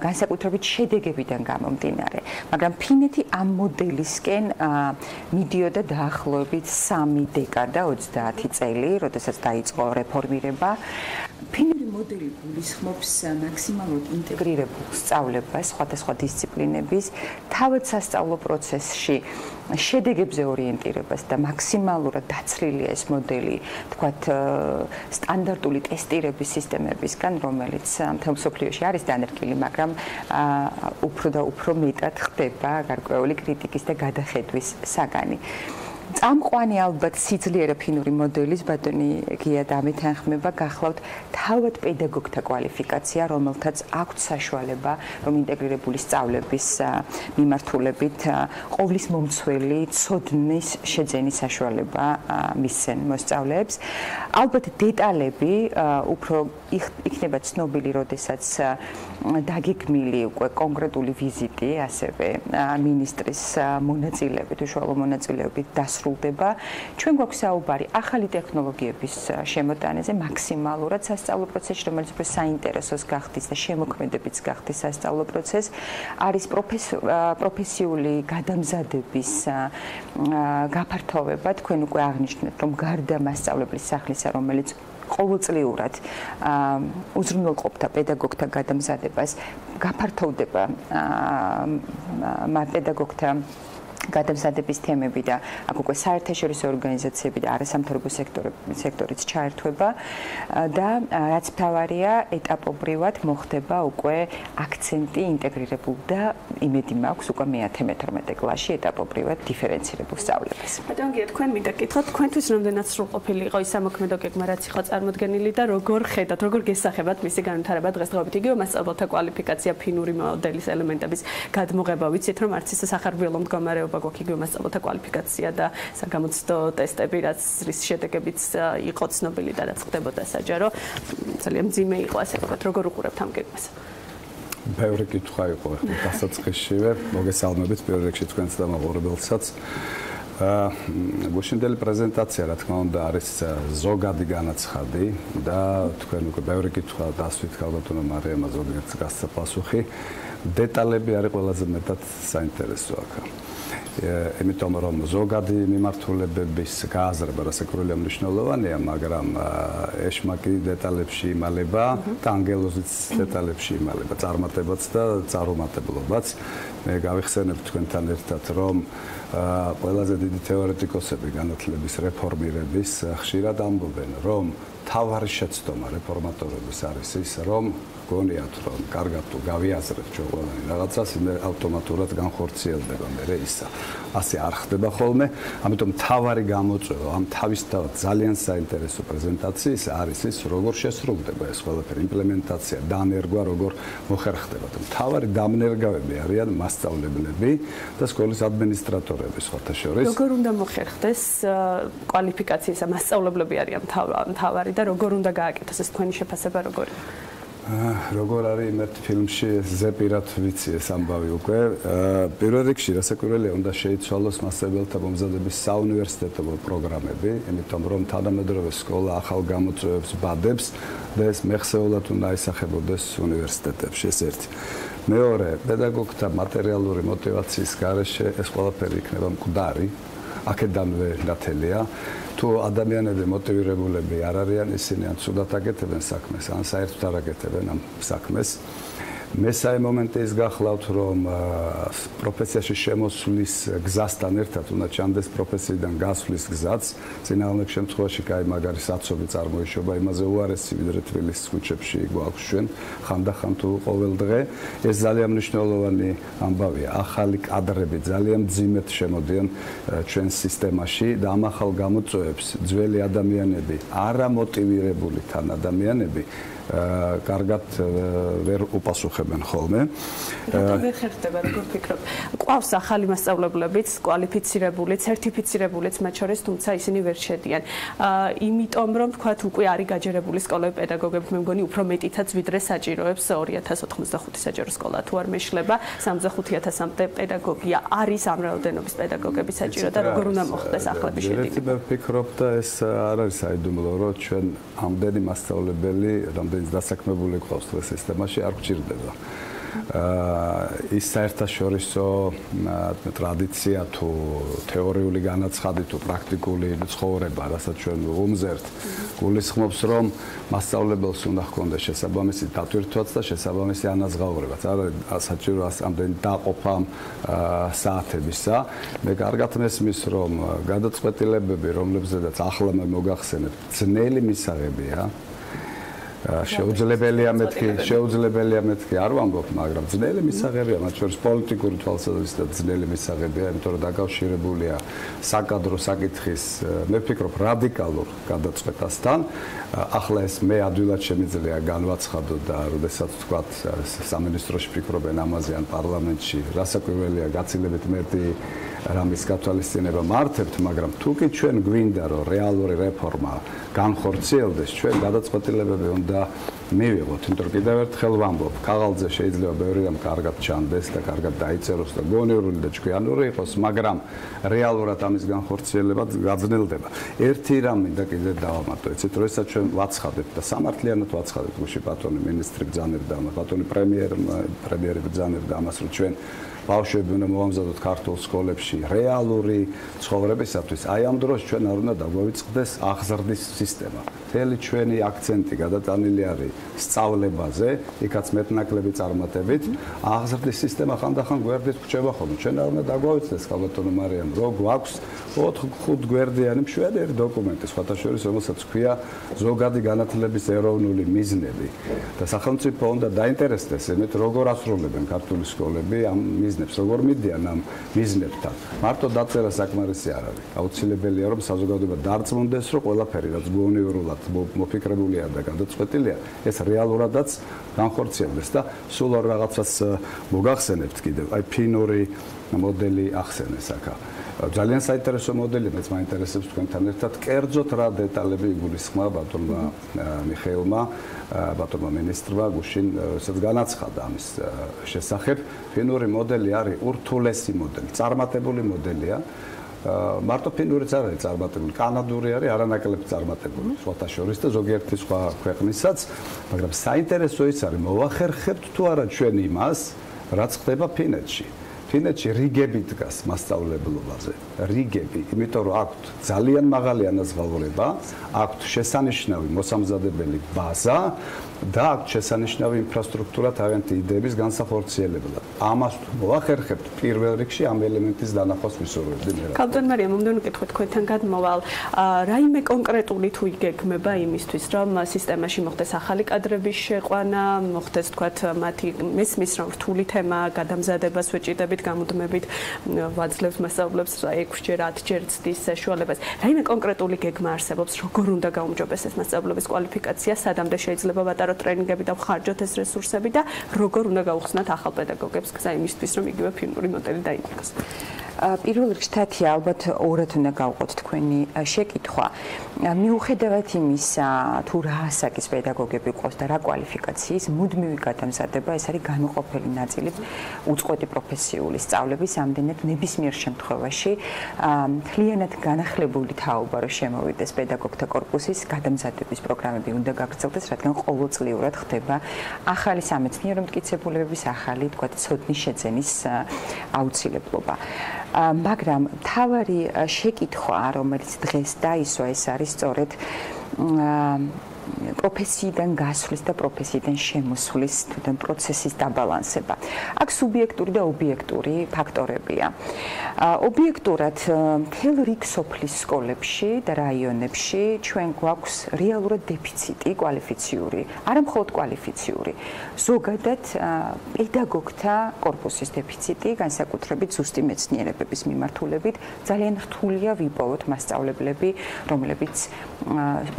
განსაკუთრებით შედეგებიდან გამომდინარე, მაგრამ ფინეთი ამ მოდელისკენ მიდიოდა დაახლოებით 3 დეკადა, 30 წელი, როდესაც დაიწყო რეფორმირება. ფინური მოდელი გულისხმობს მაქსიმალურად ინტეგრირებულ სწავლებას სხვადასხვა დისციპლინების, თავად სასწავლო პროცესში შედეგებზე ორიენტირებას და მაქსიმალურად დაცლილია ეს მოდელი, თქვათ, სტანდარტული ტესტირების სისტემებისგან, რომელიც მთელ მსოფლიოში არის დანერგილი, მაგრამ უფრო და უფრო მეტად ხდება გარკვეული კრიტიკის და გადახედვის საგანი. წამყვანი ალბათ სიძლიერე ფინური მოდელის ბატონი გია დამეთანხმება გახლავთ თავად პედაგოგთა კვალიფიკაცია, რომელთაც აქვთ საშუალება, რომ ინტეგრირებული სწავლების მიმართულებით ყოვლის მომცველი ცოდნის შეძენის საშუალება მისცენ მოსწავლეებს. ალბათ დეტალები უფრო იქნება ცნობილი, როდესაც დაგეგმილი უკვე კონკრეტული ვიზიტი, ასევე მინისტრის მონაწილეობით, უშუალო მონაწილეობით დასრულდება. ჩვენ გვაქვს საუბარი ახალი ტექნოლოგიების შემოტანაზე, მაქსიმალურად სასწავლო პროცესში, რომელიც უფრო საინტერესოს გახდის და შემოქმედებიც გახდის სასწავლო პროცესი, არის პროფესიული გადამზადების გაფართოვება. თქვენ უკვე აღნიშნეთ, რომ გარდა მასწავლებლის სახლისა, რომელიც ყოველწლიურად უზრუნველყოფდა პედაგოგთა გადამზადებას, გაფართოვდება პედაგოგთა გადამზადების თემები და აქ უკვე საერთაშორისო ორგანიზაციები და არასამთავრობო სექტორიც ჩაერთვება და რაც მთავარია, ეტაპობრივად მოხდება უკვე აქცენტი ინტეგრირებულ და იმედი მაქვს უკვე მე-11 კლასში ეტაპობრივად დიფერენცირებულ სწავლებას. ბატონო გია, თქვენ მინდა გითხრათ, თქვენთვის რამდენად სრულყოფილი იყო ის სამოქმედო გეგმა, რაც იყო წარმოდგენილი და როგორ ხედავთ, როგორ გესახებათ მისი განვითარება დღესდღეობით? იგივე მასწავლებელთა კვალიფიკაცია, ფინური მოდელის ელემენტების გადმოღება, ვიცით რომ არც ისე სახარბიელო მდგომარეობა გვაქვს იგივე მასწავლებელთა კვალიფიკაცია და საგამოცდო ტესტები, რაც რის შედეგებიც იყო ცნობილი და რაც ხდებოდა საჯარო, ძალიან მძიმე იყო, ასე ვთქვათ, როგორ უყურებთ ამ გეგმას? ბევრი კითხვა იყო დასაწყისშივე, მოგესალმებით პირველ რიგში თქვენს და მაყურებელსაც. გუშინდელი პრეზენტაცია, რა თქმა უნდა, არის ზოგადი განაცხადი და თქვენ უკვე ბევრი კითხვა დასვით ქალბატონო მარიამა ზოგადად გასცა პასუხი. დეტალები არის ყველაზე მეტად საინტერესო აქ. იმიტომ რომ ზოგადი მიმართულებების გააზრება რასაკვირველია მნიშვნელოვანია, მაგრამ ეშმაკი დეტალებში იმალება და ანგელოზიც დეტალებში იმალება, წარმატებაც და წარუმატებლობაც. მე გავიხსენებ თქვენთან ერთად, რომ ყველაზე დიდი თეორეტიკოსები განათლების რეფორმირების ხშირად ამბობენ, რომ თავარი შეცდომა რეფორმატორების არის ის, რომ გონიათ, რომ კარგად თუ გავიაზრებთ ყველანი რაღაცას, იმე ავტომატურად განხორციელდება მე ისა. ასე არ ხდება ხოლმე, ამიტომ თავარი გამოწვევა ამ თავისთავად ძალიან საინტერესო პრეზენტაციის არის ის, როგორ შესრულდება ეს ყველაფერი, იმპლემენტაცია, დანერგვა როგორ მოხერხდება. თავარი დამნერგავები არიან მასწავლებლები და სკოლის ადმინისტრატორები სხვათა შორის. როგორ უნდა მოხერხდეს კვალიფიკაციის მასწავლებლები არიან თავარი და როგორ უნდა გააკეთოს ეს თქვენი შეფასება როგორია? როგორ არის იმ ერთ ფილმში ზეპირად ვიცი ეს ამბავი უკვე. პირველ რიგში რასაკვირველია უნდა შეიცვალოს მასწავლებელთა მომზადების საუნივერსიტეტო პროგრამები, იმიტომ რომ თანამედროვე სკოლა ახალ გამოწვევებს ბადებს და ეს მეხსეულად უნდა ისახებოდეს უნივერსიტეტებში, ეს ერთი. მეორე, პედაგოგთა მატერიალური მოტივაციის გარეშე ეს ყველაფერი იქნება მკვდარი, აქედანვე ნათელია. თუ ადამიანები მოტივირებულები არ არიან, ისინი ან ცუდად აკეთებენ საქმეს, ან საერთოდ არ აკეთებენ ამ საქმეს. მესამე მომენტი ის გახლავთ, რომ პროფესიაში შემოსვლის გზასთან ერთად უნდა ჩანდეს პროფესიიდან გასვლის გზაც. წინააღმდეგ შემთხვევაში კაი მაგარი საცობი წარმოიშობა, იმაზე უარესი ვიდრე თბილისის ქუჩებში გვაქვს ჩვენ ხანდახან თუ ყოველ დღე. ეს ძალიან მნიშვნელოვანი ამბავია. ახალი კადრები ძალიან მძიმედ შემოდიან ჩვენ სისტემაში და ამ ახალ გამოწვევებს ძველი ადამიანები, არამოტივირებული თან ადამიანები კარგად ვერ უპასუხებენ. აწუხებენ ხოლმე. რატომ ვერ ხერხდება, როგორ ფიქრობ? ყავს ახალი მასწავლებლებიც, კვალიფიცირებული, სერტიფიცირებულიც მათ შორის, თუმცა ისინი ვერ შედიან. იმიტომ რომ თქვათ უკვე არის გაჯერებული სკოლები პედაგოგები, მე მგონი უფრო მეტითაც ვიდრე საჭიროებს 2085 საჯარო სკოლა თუ არ მეშლება 65000-მდე პედაგოგია არის ამ რაოდენობის პედაგოგები საჭირო და როგორ უნდა მოხდეს ახალები შედეგი. მე ვფიქრობ და ეს არ არის საიდუმლო, რომ ჩვენ ამდენი მასწავლებელი, რამდენიც დასაქმებული ყავს დღეს სისტემაში არ გვჭირდება. ის საერთაშორისო ტრადიცია თუ თეორიული განაცხადი თუ პრაქტიკული ცხოვრება, რასაც ჩვენ ვუმზერთ, გულისხმობს, რომ მასწავლებელს უნდა ჰქონდეს შესაბამისი დატვირთვაც და შესაბამისი ანაზღაურებაც. არ არის საჭირო ამდენი დაყოფა საათებისა. მე კარგად მესმის, რომ გადაწყვეტილებები, რომლებზედაც ახლა მე მოგახსენებ, ძნელი მისაღებია. შეუძლებელია მეთქი არ ვამბობ, მაგრამ ძნელი მისაღებია, მათ შორის პოლიტიკური თვალსაზრისით ძნელი მისაღებია, იმიტომ რომ დაკავშირებულია საკადრო საკითხის, მე ვფიქრობ, რადიკალურ გადაწყვეტასთან. ახლა ეს მე ადვილად შემიძლია განვაცხადო და როდესაც ვთქვათ სამინისტროში ფიქრობენ ამაზე ან პარლამენტში, რასაკვირველია გაცილებით მეტი რამის გათვალისწინება მართებთ, მაგრამ თუ კი ჩვენ გვინდა რომ რეალური რეფორმა განხორციელდეს, ჩვენ გადაწყვეტილებები უნდა მივიღოთ, იმიტომ რომ კიდევ ერთხელ ვამბობ, ქაღალდზე შეიძლება ბევრი რამ კარგად ჩანდეს და კარგად დაიწეროს და გონივრული და ჭკვიანური იყოს, მაგრამ რეალურად ამის განხორციელება გაძნელდება. ერთი რამ მინდა კიდე დავამატო, იცით, როდესაც ჩვენ ვაცხადებთ და სამართლიანად ვაცხადებთ, გუშინ ბატონი მინისტრი ბრძანებდა, ბატონი პრემიერი ბრძანებდა ამას, რომ ჩვენ ბავშვები უნდა მოვამზადოთ ქართულ სკოლებში რეალური ცხოვრებისათვის. აი ამ დროს ჩვენ არ უნდა დაგვავიწყდეს აღზრდის სისტემა. მთელი ჩვენი აქცენტი გადატანილი არის სწავლებაზე, იქაც მეტნაკლები წარმატებით. აღზრდის სისტემა ხანდახან გვერდით გვჭება ხოლმე. ჩვენ არ უნდა დაგვავიწყდეს, ხალბატონო მარიამ, რო გვაქვს 4-5 გვერდიანი მშვენიერი დოკუმენტი, სხვათა შორის, რომელსაც ქვია ზოგადი განათლების ეროვნული მიზნები. და სახელმწიფო უნდა დაინტერესდეს იმით, როგორ ასრულებენ ქართული სკოლები ამ მიზნებს, როგორ მიდიან ამ მიზნებთან. მარტო დაწერა საკმარისი არ არის. აუცილებელია, რომ საზოგადოება დარწმუნდეს, რომ ყველაფერი, რაც გონივრულად მოფიქრებულია და გადაწყვეტილია, ეს რეალურადაც განხორციელდეს და სულ ორ რაღაცას მოგახსენებთ კიდევ. აი ფინური მოდელი ახსენეს აქ. ძალიან საინტერესო მოდელი, მეც მაინტერესებს თქვენთან ერთად. კერძოდ რა დეტალები იგულისხმა ბატონმა მიხეილმა, ბატონმა მინისტრმა გუშინ როდესაც განაცხადა ამის შესახებ. ფინური მოდელი არის ურთულესი მოდელი, წარმატებული მოდელია. მარტო ფინურიც არ არის წარმატებული, კანადური არის არანაკლებ წარმატებული, სხვათა შორის და ზოგიერთი სხვა ქვეყნისაც, მაგრამ საინტერესო ის არის, მოვახერხებთ თუ არა ჩვენ იმას, რაც ხდება ფინეთში. ფინეთში რიგები დგას მასწავლებლობაზე, რიგები, იმიტომ რომ აქვთ ძალიან მაღალი ანაზღაურება, აქვთ შესანიშნავი მოსამზადებელი ბაზა და აქვთ შესანიშნავი ინფრასტრუქტურა თავიანთი იდეების განსახორციელებლად. ამას მოახერხებთ პირველ რიგში ამ ელემენტის დანახვას ვისურვებდი მე. კაპიტან მარიამ, მომდევნო კითხვით თქვენთან გადმოვალ. რაიმე კონკრეტული თუ იგეგმება იმისთვის, რომ სისტემაში მოხდეს ახალი კადრების შეყვანა, მოხდეს თქვათ მათი მესმის რომ რთული თემა გადამზადებას ვეჭიდებით, გამუდმებით ვაძლევთ მასწავლებლებს 6-ჯერ 10ჯერ ცდის საშუალებას. რაიმე კონკრეტული გეგმა არსებობს, როგორ უნდა გაუმჯობესდეს მასწავლებლების კვალიფიკაცია, სადამდე შეიძლება ვატაროთ ტრენინგები და ვხარჯოთ ეს რესურსები და როგორ უნდა გაუხსნათ ახალ პედაგოგებს გზა იმისთვის, რომ იგივე ფინური მოდელი დაინახოს. პირველ რიგში თათია, ალბათ ორად უნდა გავყოთ თქვენი შეკითხვა. მიუხედავად იმისა, თუ რა ასაკის პედაგოგები ყავს და რა კვალიფიკაციის, მუდმივი გადამზადება ეს არის განუყოფელი ნაწილი უწყვეტი პროფესიული სწავლების, ამდენად ნებისმიერ შემთხვევაში მთლიანად განახლებული თაობა რომ შემოვიდეს პედაგოგთა კორპუსის გადამზადების პროგრამები უნდა გაგრძელდეს, რადგან ყოველწლიურად ხდება ახალი სამეცნიერო მტკიცებულებების, ახალი თქვა ცოდნის შეძენის აუცილებლობა. მაგრამ თავარი შეკითხვა, რომელიც დღეს დაისვა, ეს არის სწორედ პროფესიიდან გასვლის და პროფესიიდან შემოსვლის თვითონ პროცესის დაბალანსება. აქ სუბიექტური და ობიექტური ფაქტორებია. ობიექტურად მთელ რიგ სოფლის სკოლებში და რაიონებში ჩვენ გვაქვს რეალურად დეფიციტი კვალიფიციური, არა მხოლოდ კვალიფიციური. ზოგადად პედაგოგთა კორპუსის დეფიციტი, განსაკუთრებით ზუსტი მეცნიერებების მიმართულებით, ძალიან რთულია ვიპოვოთ მასწავლებლები, რომლებიც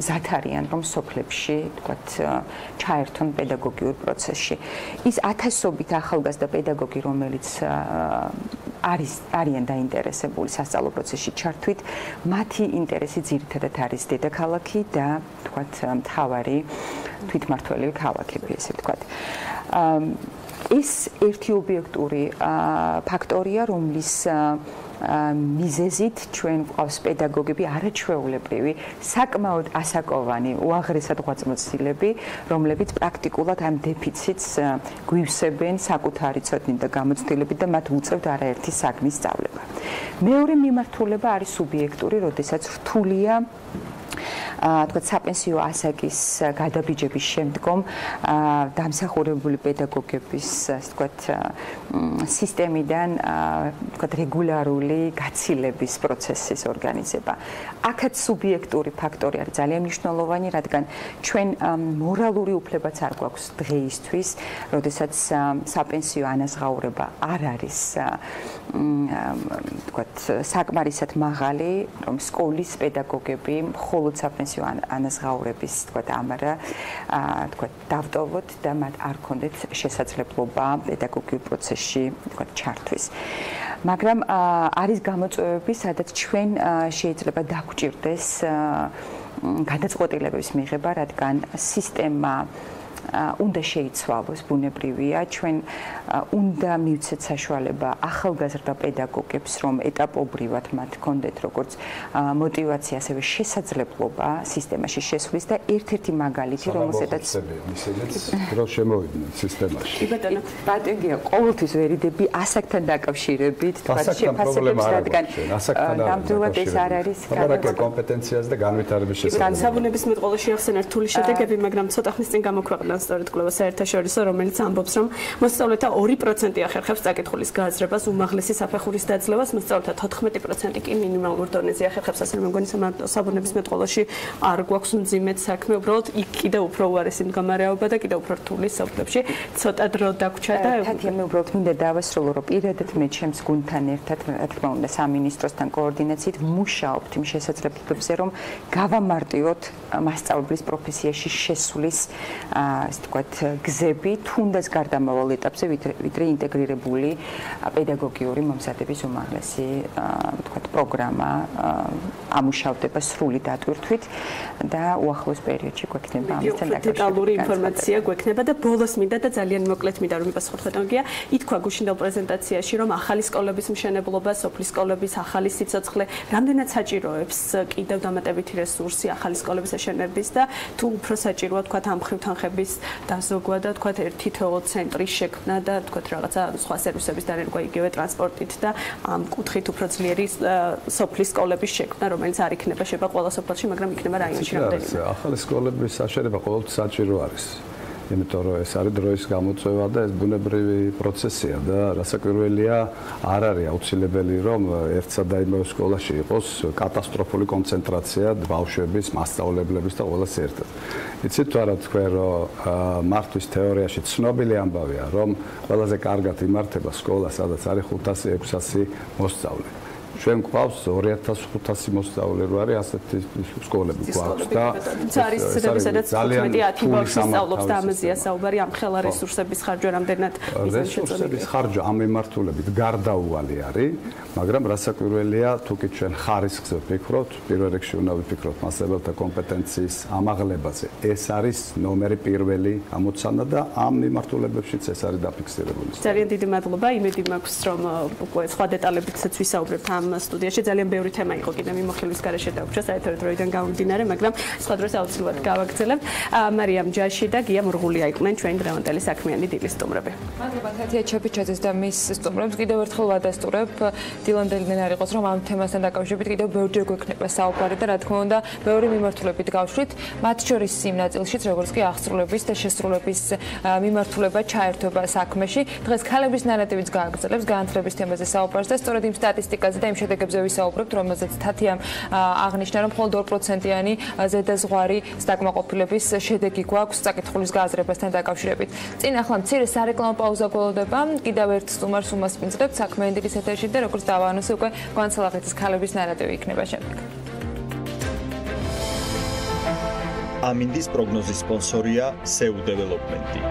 მზად არიან, რომ სოფლის სახლებში, თქვათ, ჩაერთონ პედაგოგიურ პროცესში. ის ათასობით ახალგაზრდა პედაგოგი, რომელიც არიან დაინტერესებული სასწავლო პროცესში ჩართვით, მათი ინტერესი ძირითადად არის დედაქალაქი და თქვათ მთავარი თვითმმართველი ქალაქები, ესე ვთქვათ. ეს ერთი ობიექტური ფაქტორია, რომლის მიზეზით ჩვენ გვყავს პედაგოგები არაჩვეულებრივი, საკმაოდ ასაკოვანი, უაღრესად ღვაწლმოცილები, რომლებიც პრაქტიკულად ამ დეფიციტს გვივსებენ საკუთარი ცოდნით და გამოცდილებით და მათ უწევთ არაერთი საგნის სწავლება. მეორე მიმართულება არის სუბიექტური, როდესაც რთულია თქვათ საპენსიო ასაკის გადაბიჯების შემდგომ დამსახურებული პედაგოგების თქვათ სისტემიდან თქვათ რეგულარული გაცილების პროცესის ორგანიზება. აქაც სუბიექტური ფაქტორი არის ძალიან მნიშვნელოვანი, რადგან ჩვენ მორალური უფლებაც არ გვაქვს დღეისთვის, როდესაც საპენსიო ანაზღაურება არ არის თქვათ საკმარისად მაღალი, რომ სკოლის პედაგოგები მხოლოდ საპენსიო ანაზღაურების თქვათ ამარა თქვათ დავტოვოთ და მათ არ ქონდეთ შესაძლებლობა პედაგოგიურ პროცესში თქვათ ჩართვის. მაგრამ არის გამოწვევები, სადაც ჩვენ შეიძლება დაგვჭირდეს გადაწყვეტილებების მიღება, რადგან სისტემა უნდა შეიცვალოს, ბუნებრივია, ჩვენ უნდა მივცეთ საშუალება ახალგაზრდა პედაგოგებს, რომ ეტაპობრივად მათ ჰქონდეთ როგორც мотиваცია, ასევე შესაძლებლობა სისტემაში შესვლის და ერთ-ერთი მაგალითი, რომელსაც რო შემოვიდნენ სისტემაში. ბატონია, ყოველთვის ვერიდები ასაკთან დაკავშირებით, თქვა შეფასებებს, რადგან ნამდვილად ეს არ არის კომპეტენციაზე და განვითარების შესაძლებლობა. განსაბუნების მეტყველაში ახსენა რთული შედეგები, მაგრამ ცოტა ხნის წინ გამოქვეყნდა სწორედ კვლევა საერთაშორისო, რომელიც ამბობს, რომ მოსწავლეთა 2% ახერხებს წაკითხulis გააზრებას, უმაღლესი საფეხურის დაძლევას, მოსწავლეთა 14% კი მინიმალურ დონეზე ახერხებს, ასე რომ მე მგონი საბუნების მეტყველაში არ გვაქვს მძიმედ საქმე, უბრალოდ იქ კიდევ უფრო უარესი მდგომარეობა და კიდევ უფრო რთული სოფლებში ცოტა დრო დაგვრჩა და თათია მე უბრალოდ მინდა დავასრულო, რომ პირადად მე ჩემს გუნდთან ერთად, რა თქმა უნდა, სამინისტროსთან კოორდინაციით მუშაობთ იმ შესაძლებლობებზე, რომ გავამარტივოთ მასწავლებლის პროფესიაში შესვლის ასე ვთქვათ, გზები, თუნდაც გარდამავალ ეტაპზე, ვიდრე ინტეგრირებული პედაგოგიური მომზადების უმაღლესი ვთქვათ, პროგრამა ამუშავდება სრული დატვირთვით და უახლოს პერიოდში გვექნება ამასთან დაკავშირებით დეტალური ინფორმაცია გვექნება და ბოლოს მინდა და ძალიან მოკლედ მინდა რომ მიპასუხოთ ხეთონგია, ითქვა გუშინდელ პრეზენტაციაში, რომ ახალი სკოლების მშენებლობა, სოფლის სკოლების ახალი სიცოცხლე, რამდენად საჭიროებს კიდევ დამატებითი რესურსი ახალი სკოლების აშენების და თუ უფრო საჭიროა თქვათ ამ მხრივ თანხების დაზოგვა და თქვათ ერთი თეო ცენტრის შექმნა და თქვათ რაღაცა სხვა სერვისების დანერგვა იგივე ტრანსპორტით და ამ კუთხით უფრო ძლიერი სოფლის სკოლების შექმნა, რომელიც არ იქნება შეება ყველა სოფელში, მაგრამ იქნება რაიონში რამდენიმე. ახალი სკოლების აშენება ყოველთვის საჭირო არის. იმიტომ რომ ეს არის დროის გამოწვევა და ეს ბუნებრივი პროცესია და რასაკვირველია არ არის აუცილებელი რომ ერთსა და იმავე სკოლაში იყოს კატასტროფული კონცენტრაცია ბავშვების, მასწავლებლების და ყველას ერთად. იცით თუ არა თქვენ რომ მართვის თეორიაში ცნობილი ამბავია რომ ყველაზე კარგად იმართება სკოლა სადაც არის 500-600 მოსწავლე. ჩვენ გვყავს 2500 მოსწავლე რო არის ასეთი სკოლები გვაქვს და არის სადაც 15-10 ბავშვი სწავლობს და ამაზეა საუბარი ამ ხელა რესურსების ხარჯვა რამდენად რესურსების ხარჯვა ამ მიმართულებით გარდაუვალი არის, მაგრამ რასაკვირველია თუკი ჩვენ ხარისხზე ვფიქრობთ, პირველ რიგში უნდა ვიფიქროთ მასწავლებელთა კომპეტენციის ამაღლებაზე. ეს არის ნომერი პირველი ამოცანა და ამ მიმართულებებშიც ეს არის დაფიქსირებული. ძალიან დიდი მადლობა, იმედი მაქვს რომ უკვე სხვა დეტალებითაც ვისაუბრებთ ამ სტუდიაში. ძალიან ბევრი თემა იყო კიდე მიმოხილვის გარეშე დაგვჭა საერთოდ დროიდან გამომდინარე, მაგრამ სხვა დროს აუცილებლად გავაგრძელებთ. მარიამ ჯაში და გია მურღულია იყვნენ ჩვენი დღევანდელი საქმიანი დილის სტუმრები. მადლობა თათია ჩეპიჩაძეს და მის სტუმრებს. კიდევ ერთხელ ვადასტურებ დილანდელიდან არ იყოს რომ ამ თემასთან დაკავშირებით კიდევ ბევრჯერ გვექნება საუბარი და რა თქმა უნდა ბევრი მიმართულებით გავშვით, მათ შორის იმ ნაწილშიც როგორც კი აღსრულების და შესრულების მიმართულება ჩაერთვება საქმეში. დღეს ქალების ნარატივიც გააგრძელებს განათლების თემაზე საუბარს და სწორედ იმ სტატისტიკაზე და იმ შედეგებზე ვისაუბრებთ, რომელზეც თათიამ აღნიშნა, რომ მხოლოდ 2%-იანი ზედაზღვარი სტაკმაყოფილების შედეგი გვაქვს საკითხulis გააზრებასთან დაკავშირებით. წინ ახლა მცირე სარეკლამო პაუზა გველოდება. კიდევ ერთ სტუმარს უმასპინძლებთ საქმიანი დილის ეთერში და როგორც დავაანონსე უკვე განსალახეთის ქალების ნარატივი იქნება შემდეგ. ამინდის პროგნოზის სპონსორია SEU დეველოპმენტი.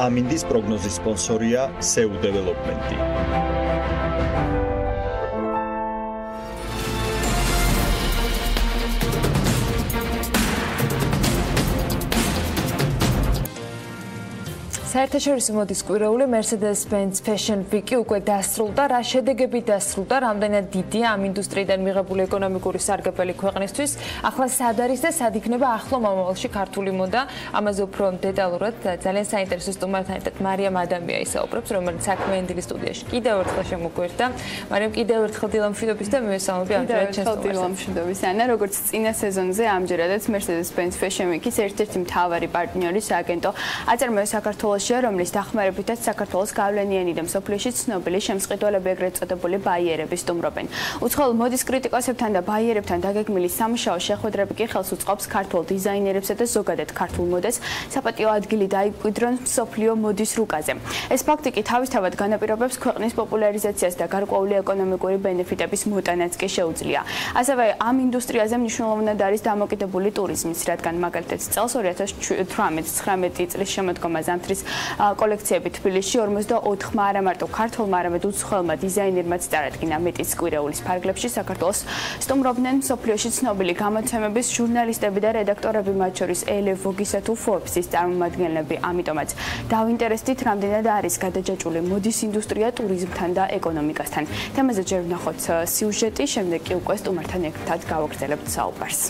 ამინდის პროგნოზის სპონსორია SEU დეველოპმენტი. საერთაშორისო მოდის კვირეული Mercedes-Benz Fashion Week-ი უკვე დასრულდა, რა შედეგები დასრულდა, რამდენად დიდია ამ ინდუსტრიიდან მიღებული ეკონომიკური სარგებელი ქვეყნისთვის. ახლა სად არის და სად იქნება ახლო მომავალში ქართული მოდა? ამაზე უფრო დეტალურად ძალიან საინტერესო სტუმართან ერთად მარიამ ადამია ისაუბრებს, რომელიც საქმიანი დილის სტუდიაში კიდევ ერთხელ შემოგვერთა. მარიამ, კიდევ ერთხელ დილა მშვიდობის და მივესალმები ამჯერად ჩემს სტუმარს. დილა მშვიდობის. ანა, როგორც წინა სეზონზე ამჯერადაც Mercedes-Benz Fashion Week-ის ერთ-ერთი მთავარი პარტნიორი სააგენტო აწარმოებს საქართველოს რომლის დახმარებითაც საქართველოს გავლენიანი და მსოფლიოში ცნობილი შემსყიდველები ეგრეთ წოდებული ბაიერები სტუმრობენ. უცხოელ მოდის კრიტიკოსებთან და ბაიერებთან დაგეგმილი სამუშაო შეხვედრები კი ხელს უწყობს ქართულ დიზაინერებსა და ზოგადად ქართულ მოდას საპატიო ადგილი დაიკვიდრონ მსოფლიო მოდის რუკაზე. ეს ფაქტი კი თავისთავად განაპირობებს ქვეყნის პოპულარიზაციას და გარკვეული ეკონომიკური ბენეფიტების მოტანაც კი შეუძლია. ასევე ამ ინდუსტრიაზე მნიშვნელოვნად არის დამოკიდებული ტურიზმიც, რადგან მაგალითად წელს 2018-19 წლის შემოდგომა ზამთრის კოლექციები თბილისში 44 არა მარტო ქართულმა, არამედ უცხოელმა დიზაინერმაც წარადგინა. მეტიც კვირეულის ფარგლებში საქართველოს სტუმრობდნენ მსოფლიოში ცნობილი გამოცემების ჟურნალისტები და რედაქტორები, მათ შორის ელე ვოგისა თუ Forbes-ის წარმომადგენლები. ამიტომაც დავინტერესდით, რამდენად არის გადაჯაჭვული მოდის ინდუსტრია ტურიზმთან და ეკონომიკასთან. თემაზე ჯერ ვნახოთ სიუჟეტი, შემდეგ კი უკვე სტუმართან ერთად გავაგრძელებთ საუბარს.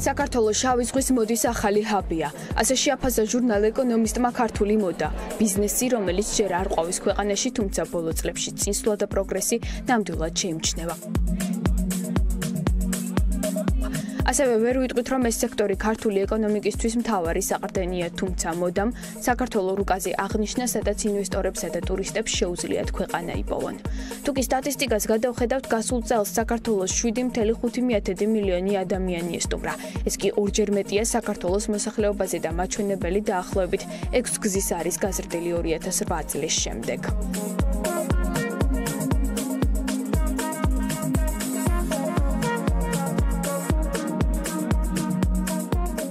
საქართველოს შავი ზღვის მოდის ახალი ჰაბია. ასე შეაფასა ჟურნალ ეკონომისტმა ქართული მოდა, ბიზნესი, რომელიც ჯერ არ ყვავის ქვეყანაში, თუმცა ბოლო წლებში წინსვლა და პროგრესი ნამდვილად შეიმჩნევა. ასევე ვერ ვიტყვით, რომ ეს სექტორი ქართული ეკონომიკისთვის მთავარი საყრდენია, თუმცა მოდამ საქართველოს რუკაზე აღნიშნა, სადაც ინვესტორებსა და ტურისტებს შეუძლიათ ქვეყანა იპოვონ. თუკი სტატისტიკას გადავხედავთ, გასულ წელს საქართველოს 7.5 მილიონი ადამიანი ესტუმრა. ეს კი ორჯერ მეტია საქართველოს მოსახლეობაზე და მაჩვენებელი დაახლოებით 6 გზის არის გაზრდილი 2008 წლის შემდეგ.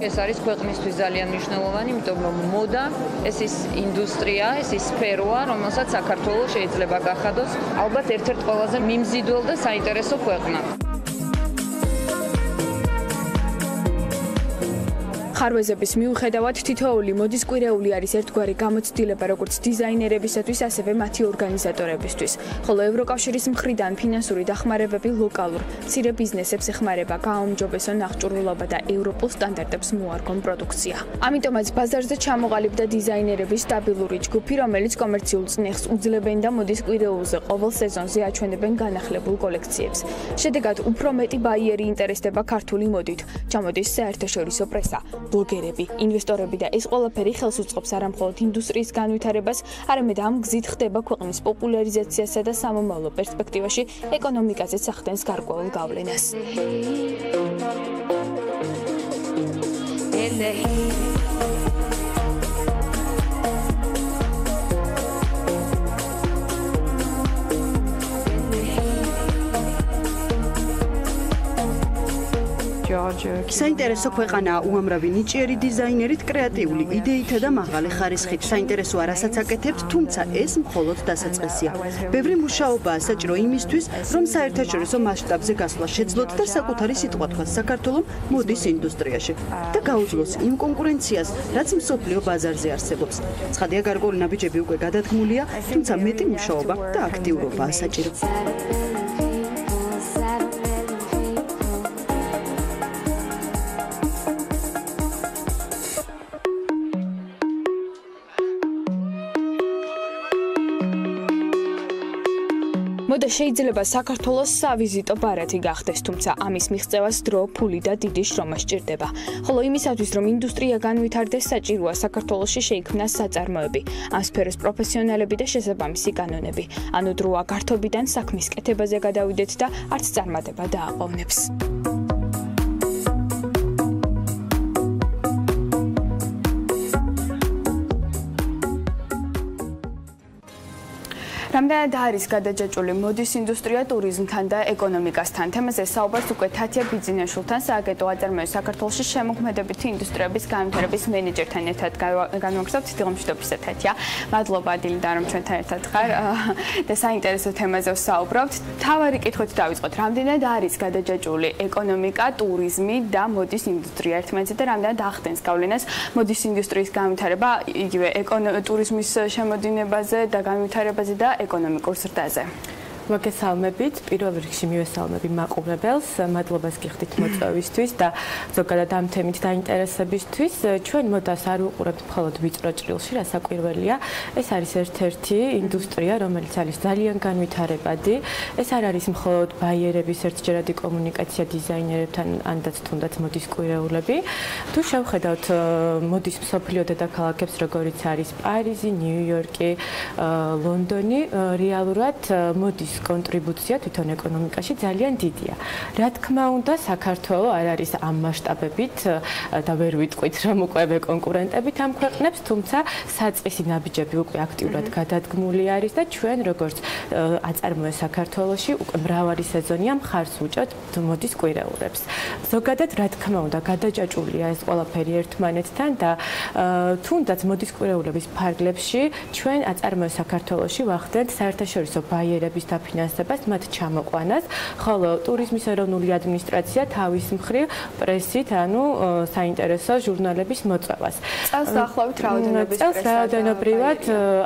ეს არის ქვეყნისთვის ძალიან მნიშვნელოვანი, იმიტომ რომ მოდა ეს ის ინდუსტრია, ეს ის სფეროა, რომელსაც საქართველოს შეიძლება გახადოს ალბათ ერთ-ერთ ყველაზე მიმზიდველ და საინტერესო ქვეყნად. ხარვეზების მიუხედავად თითოეული მოდის კვირეული არის ერთგვარი გამოცდილება როგორც დიზაინერებისათვის, ასევე მათი ორგანიზატორებისთვის. ხოლო ევროკავშირის მხრიდან ფინანსური დახმარებები ლოკალურ მცირე ბიზნესებს ეხმარება გააუმჯობესონ აღჭურვილობა და ევროპულ სტანდარტებს მოარგონ პროდუქცია. ამიტომაც ბაზარზე ჩამოყალიბდა დიზაინერების სტაბილური ჯგუფი, რომელიც კომერციულ წნეხს უძლებენ და მოდის კვირეულზე ყოველ სეზონზე აჩვენებენ განახლებულ კოლექციებს. შედეგად უფრო მეტი ბაიერი ინტერესდება ქართული მოდით. ჩამოდის საერთაშორისო პრესა, ბლოგერები, ინვესტორები და ეს ყველაფერი ხელს უწყობს არა მხოლოდ ინდუსტრიის განვითარებას, არამედ ამ გზით ხდება ქვეყნის პოპულარიზაციასა და სამომავლო პერსპექტივაში ეკონომიკაზეც ახდენს გარკვეულ გავლენას. საინტერესო ქვეყანაა უამრავი ნიჭიერი დიზაინერით, კრეატიული იდეითა და მაღალი ხარისხით. საინტერესო არასაც აკეთებთ, თუმცა ეს მხოლოდ დასაწყისია. ბევრი მუშაობაა საჭირო იმისთვის, რომ საერთაშორისო მასშტაბზე გასვლა შეძლოთ და საკუთარი სიტყვა თქვას საქართველოს მოდის ინდუსტრიაში და გაუძლოს იმ კონკურენციას, რაც მსოფლიო ბაზარზე არსებობს. ცხადია, გარკვეული ნაბიჯები უკვე გადადგმულია, თუმცა მეტი მუშაობა და აქტიურობაა საჭირო. მოდა შეიძლება საქართველოს სავიზიტო ბარათი გახდეს, თუმცა ამის მიღწევას დრო, ფული და დიდი შრომა სჭირდება. ხოლო იმისათვის, რომ ინდუსტრია განვითარდეს, საჭიროა საქართველოში შეიქმნას საწარმოები, ამ სფეროს პროფესიონალები და შესაბამისი კანონები. ანუ დროა გართობიდან საქმის კეთებაზე გადავიდეთ და არც წარმატება დააყოვნებს. რამდენად არის გადაჯაჭვული მოდის ინდუსტრია ტურიზმთან და ეკონომიკასთან? თემაზე საუბარს უკვე თათია ბიძინაშვილთან, სააგენტო აწარმოებს საქართველოში შემოქმედებითი ინდუსტრიების განვითარების მენეჯერთან ერთად განვაგრძობთ. დილომშვიდობისა თათია. მადლობა დილიდან, რომ ჩვენთან ერთად ხარ და საინტერესო თემაზე ვსაუბრობთ. თავარი კითხვით დავიწყოთ. რამდენად არის გადაჯაჭვული ეკონომიკა, ტურიზმი და მოდის ინდუსტრია ერთმანეთზე და რამდენად ახდენს გავლენას მოდის ინდუსტრიის განვითარება, იგივე ტურიზმის შემოდინებაზე და განვითარებაზე და ეკონომიკურ ზრდაზე? მოგესალმებით, პირველ რიგში მივესალმები მაყურებელს, მადლობას გიხდით მოწვევისთვის და ზოგადად ამ თემით დაინტერესებისთვის. ჩვენ მოდას არ ვუყურებთ მხოლოდ ვიწრო ჭრილში, რასაკვირველია. ეს არის ერთ-ერთი ინდუსტრია, რომელიც არის ძალიან განვითარებადი. ეს არ არის მხოლოდ ბაიერების ერთჯერადი კომუნიკაცია დიზაინერებთან, ანდაც თუნდაც მოდის კვირეულები. თუ შევხედავთ მოდის მსოფლიო დედაქალაქებს, როგორიც არის პარიზი, ნიუ-იორკი, ლონდონი, რეალურად მოდის კონტრიბუცია თვითონ ეკონომიკაში ძალიან დიდია. რა თქმა უნდა, საქართველოს არ არის ამ მასშტაბებით და ვერ ვიტყვით, რომ უკვე კონკურენტებით ამ ქვეყნებს, თუმცა საწყისი ნაბიჯები უკვე აქტიურად გადადგმული არის და ჩვენ როგორც აწარმოებს საქართველოში უკვე მრავალი სეზონია მხარს უჭერთ მოდის კვირეულებს. ზოგადად, რა თქმა უნდა, გადაჯაჭვულია ეს ყველაფერი ერთმანეთთან და თუნდაც მოდის კვირეულების ფარგლებში ჩვენ აწარმოებს საქართველოში ვახდენთ საერთაშორისო ბაიერების დაფინანსებას, მათ ჩამოყვანას, ხოლო ტურიზმის ეროვნული ადმინისტრაცია თავის მხრივ პრესით, ანუ საინტერესო ჟურნალების მოწვევას. წელს დაახლოებით რაოდენობის პრესა. რაოდენობრივად,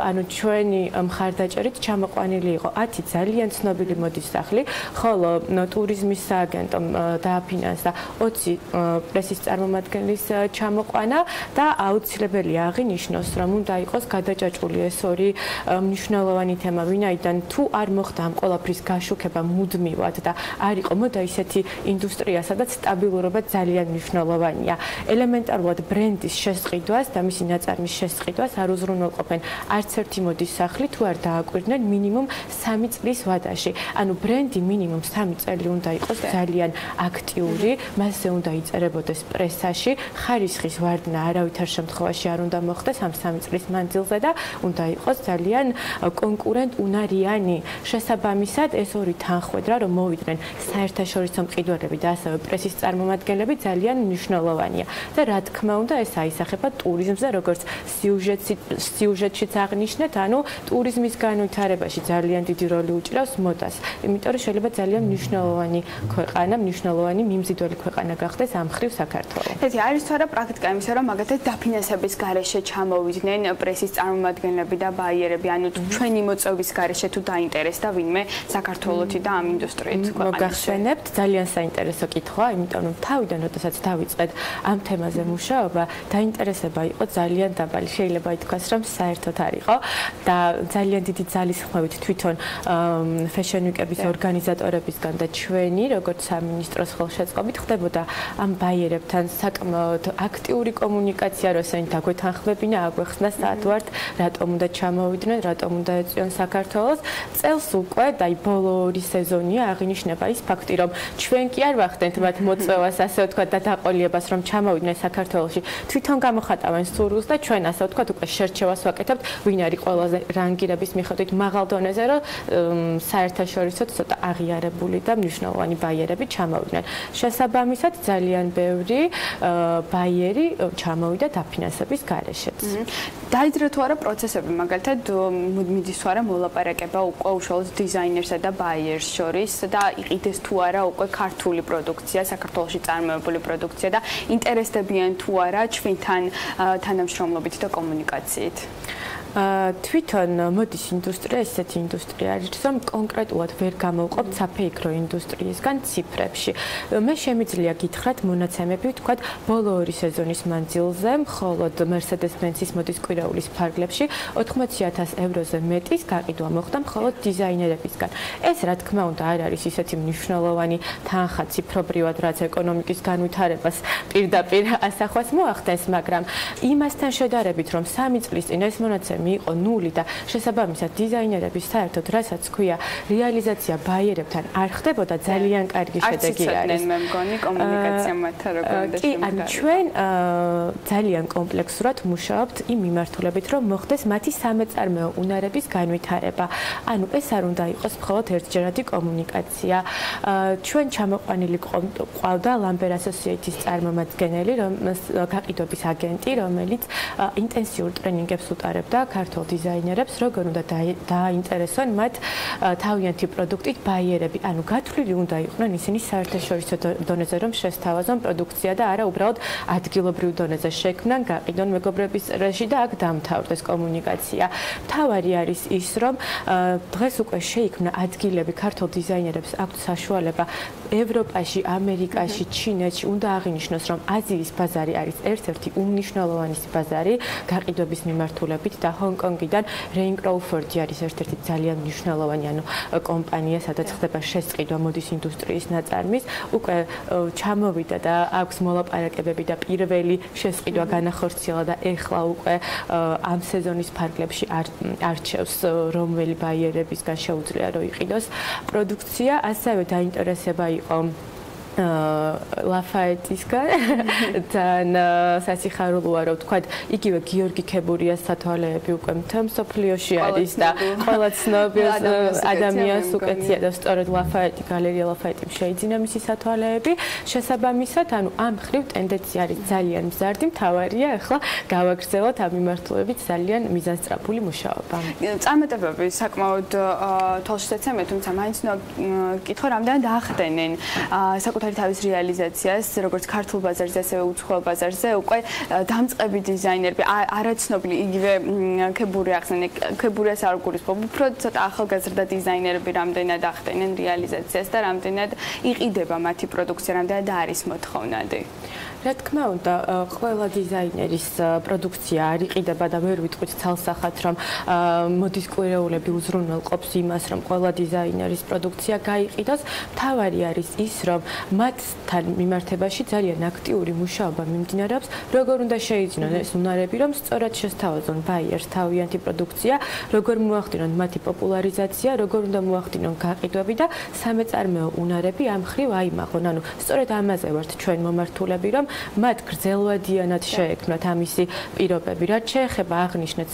ანუ ჩვენი მხარდაჭერით ჩამოყვანილი იყო 10 ძალიან ცნობილი მოდის სახლი, ხოლო ტურიზმის სააგენტომ დააფინანსა 20 პრესის წარმომადგენლის ჩამოყვანა და აუცილებელია აღინიშნოს, რომ უნდა იყოს გადაჭაჭული ეს ორი მნიშვნელოვანი თემა, ვინაიდან თუ არ მოხდა ამ ყველაფრის გაშუქება მუდმივად და არ იყო მოდა ისეთი ინდუსტრია, სადაც სტაბილურობა ძალიან მნიშვნელოვანია. ელემენტარულად ბრენდის შესყიდვას და მისი ნაწარმის შესყიდვას არ უზრუნველყოფენ არც ერთი მოდის სახლი, თუ არ დააკვირდნენ მინიმუმ 3 წლის ვადაში. ანუ ბრენდი მინიმუმ 3 წელი უნდა იყოს ძალიან აქტიური, მასზე უნდა იწერებოდეს პრესაში, ხარისხის ვარდნა არავითარ შემთხვევაში არ უნდა მოხდეს ამ 3 წლის მანძილზე და უნდა იყოს ძალიან კონკურენტუნარიანი. შესაბამისად შესაბამისად ეს ორი თანხმედრა რომ მოვიდნენ საერთაშორისო მყიდველები და ასევე პრესის წარმომადგენლები ძალიან მნიშვნელოვანია და რა თქმა უნდა ეს აისახება ტურიზმზე როგორც სიუჟეტშიც აღნიშნეთ, ანუ ტურიზმის განვითარებაში ძალიან დიდი როლი უჭირავს მოდას. იმიტომ რომ შეიძლება ძალიან მნიშვნელოვანი ქვეყანა, მნიშვნელოვანი მიმზიდველი ქვეყანა გახდეს ამ მხრივ საქართველო. ეს არის თუ არა პრაქტიკა იმისა, რომ მაგათაც დაფინანსების გარეშე ჩამოვიდნენ პრესის წარმომადგენლები და ბაიერები, ანუ ჩვენი მოწვევის გარეშე თუ დაინტერესდა ვინმე საქართველოსი და ამ ინდუსტრიით ქვეყანაში. მოგახსენებთ, ძალიან საინტერესო კითხვაა, იმიტომ რომ თავიდან როდესაც დავიწყეთ ამ თემაზე მუშაობა, დაინტერესება იყო ძალიან დაბალი. შეიძლება ითქვას, რომ საერთოდ არ იყო და ძალიან დიდი ძალისხმევით თვითონ Fashion Week-ების ორგანიზატორებისგან და ჩვენი, როგორც სამინისტროს ხელშეწყობით, ხდებოდა ამ ბაიერებთან საკმაოდ აქტიური კომუნიკაცია, რომ ესენი დაგვეთანხმებინა, აგვეხსნა საათვართ, რატომ უნდა ჩამოვიდნენ, რატომ უნდა ეწვიონ საქართველოს. წელს უკვე და ბოლო ორი სეზონია აღინიშნება ის ფაქტი, რომ ჩვენ კი არ ვახდენთ მათ მოწვევას, ასე ვთქვათ, და დაყოლიებას, რომ ჩამოვიდნენ საქართველოში. თვითონ გამოხატავენ სურვილს და ჩვენ ასე ვთქვათ, უკვე შერჩევას ვაკეთებთ, ვინ არის ყველაზე რანგირების მიხედვით მაღალ დონეზე, რომ საერთაშორისო ცოტა აღიარებული და მნიშვნელოვანი ბაიერები ჩამოვიდნენ. შესაბამისად, ძალიან ბევრი ბაიერი ჩამოვიდა დაფინანსების გარეშეც. დაიძრა თუ არა პროცესები, მაგალითად, მიდის თუ არა მოლაპარაკება უკვე უშუალოდ დიზაინერსა და ბაიერს შორის და იყიდეს თუ არა უკვე ქართული პროდუქცია, საქართველოში წარმოებული პროდუქცია და ინტერესდებიან თუ არა ჩვენთან თანამშრომლობით და კომუნიკაციით. თვითონ მოდის ინდუსტრია ესეთი ინდუსტრია არის, რომ კონკრეტულად ვერ გამოვყოფთ საფეიქრო ინდუსტრიისგან ციფრებში. მე შემიძლია გითხრათ მონაცემები, ვთქვათ, ბოლო ორი სეზონის მანძილზე, მხოლოდ Mercedes-Benz-ის მოდის კვირაულის ფარგლებში 80,000 ევროზე მეტის გაყიდვა მოხდა მხოლოდ დიზაინერებისგან. ეს რა თქმა უნდა არ არის ისეთი მნიშვნელოვანი თანხა ციფრობრივად, რაც ეკონომიკის განვითარებას პირდაპირ ასახვას მოახდენს, მაგრამ იმასთან შედარებით, რომ 3 წლის წინ ეს მონაცემები იყო 0 და შესაბამისად დიზაინერების საერთოდ რასაც ქვია რეალიზაცია ბაიერებთან არ ხდებოდა ძალიან კარგი შედეგი არის. მე მგონი კომუნიკაცია მათთან როგორ უნდა შემდგარი. ჩვენ ძალიან კომპლექსურად მუშაობთ იმ მიმართულებით, რომ მოხდეს მათი სამეწარმეო უნარების განვითარება. ანუ ეს არ უნდა იყოს მხოლოდ ერთჯერადი კომუნიკაცია. ჩვენ ჩამოყვანილი ყავდა Lambert Associates-ის წარმომადგენელი, გაყიდვების აგენტი, რომელიც ინტენსიურ ტრენინგებს უტარებდა ქართულ დიზაინერებს, როგორ უნდა დააინტერესონ მათ თავიანთი პროდუქტით ბაიერები. ანუ გათვლილი უნდა იყვნენ ისინი საერთაშორისო დონეზე, რომ შესთავაზონ პროდუქცია და არა უბრალოდ ადგილობრივ დონეზე შექმნან, გაყიდონ მეგობრების რეჟი და აქ დამთავრდეს კომუნიკაცია. მთავარი არის ის, რომ დღეს უკვე შეიქმნა ადგილები ქართულ დიზაინერებს აქვთ საშუალება ევროპაში, ამერიკაში, ჩინეთში, უნდა აღინიშნოს, რომ აზიის ბაზარი არის ერთ-ერთი უმნიშვნელოვანესი ბაზარი გაყიდვების მიმართულებით და ჰონკონგიდან რეინ კროუფორდი არის ერთ-ერთი ძალიან მნიშვნელოვანი კომპანია, სადაც ხდება შესყიდვა მოდის ინდუსტრიის ნაწარმის. უკვე ჩამოვიდა და აქვს მოლაპარაკებები და Pirveli შესყიდვა განახორციელა და ეხლა უკვე ამ სეზონის ფარგლებში არჩევს რომელი ბაიერებისგან შეუძლია რომ იყიდოს პროდუქცია. ასევე დაინტერესება იყო ლაფაეტისგან და სასიხარულოა რომ თქვა იგივე გიორგი ქებურიას სათვალეები უკვე მთელ მსოფლიოში არის და ყველა ცნობილ ადამიანს უკეთია და სწორედ ლაფაეტი გალერეა ლაფაეტი შეიძინა მისი სათვალეები. შესაბამისად, ანუ ამ მხრივ ტენდენცია არის ძალიან მზარდი, მთავარია ახლა გავაგრძელოთ ამ მიმართულებით ძალიან მიზანსწრაფული მუშაობა. წარმატებები საკმაოდ თვალშეცემენ, თუმცა მაინც კითხვა რამდენად ახდენენ თავის რეალიზაციას, როგორც ქართულ ბაზარზე, ასევე უცხოელ ბაზარზე, უკვე დამწყები დიზაინერები, არაცნობილი იგივე ქებური ახსენე, ქებურიას არ გულისხმობ, უფრო ცოტა ახალგაზრდა დიზაინერები რამდენად ახდენენ რეალიზაციას და რამდენად იყიდება მათი პროდუქცია, რამდენად არის მოთხოვნადი. რა თქმა უნდა, ყველა დიზაინერის პროდუქცია არ იყიდება და ვერ ვიტყვით ცალსახად, რომ მოდის კვირეულები უზრუნველყოფს იმას, რომ ყველა დიზაინერის პროდუქცია გაიყიდოს. მთავარი არის ის, რომ მათთან მიმართებაში ძალიან აქტიური მუშაობა მიმდინარეობს, როგორ უნდა შეიძინონ ეს უნარები, რომ სწორად შესთავაზონ ბაიერს თავიანთი პროდუქცია, როგორ მოახდინონ მათი პოპულარიზაცია, როგორ უნდა მოახდინონ გაყიდვები და სამეწარმეო უნარები ამ მხრივ აიმაღონ. ანუ სწორედ ამაზე ვართ ჩვენ მომართულები, რომ მათ გრძელვადიანად შეექმნათ ამისი პირობები. რაც შეეხება აღნიშნეთ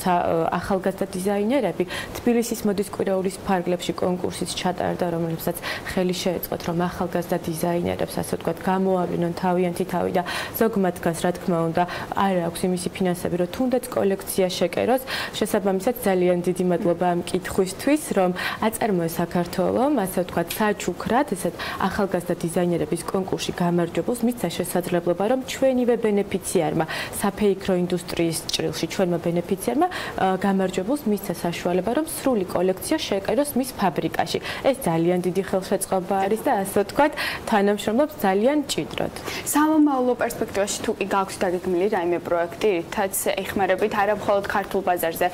ახალგაზრდა დიზაინერები, თბილისის მოდის კვირაულის ფარგლებში კონკურსიც ჩატარდა, რომელსაც ხელი შეეწყოთ, რომ ახალგაზრდა დიზაინერებს, ასე ვთქვათ, გამოავლინონ თავიანთი თავი და ზოგ მათგანს, რა თქმა უნდა, არ აქვს იმისი ფინანსები, რომ თუნდაც კოლექცია შეკეროს. შესაბამისად, ძალიან დიდი მადლობა ამ კითხვისთვის, რომ აწარმოეს საქართველომ, ასე ვთქვათ, საჩუქრად, ესეთ ახალგაზრდა დიზაინერების კონკურსში გამარჯვებულს მისცა შესაძლებლობა, რომ ჩვენივე ბენეფიციარმა საფეიქრო ინდუსტრიის ჭრილში ჩვენმა ბენეფიციარმა გამარჯვებულს მისცა საშუალება, რომ სრული კოლექცია შეეკეროს მის ფაბრიკაში. ეს ძალიან დიდი ხელშეწყობა არის და ასე ვთქვათ, თანამშრომლობს ძალიან ჭიდროდ. სამომავლო პერსპექტივაში თუ კი გაქვთ დაგეგმილი რაიმე პროექტი, რითაც ეხმარებით არა მხოლოდ ქართულ ბაზარზე,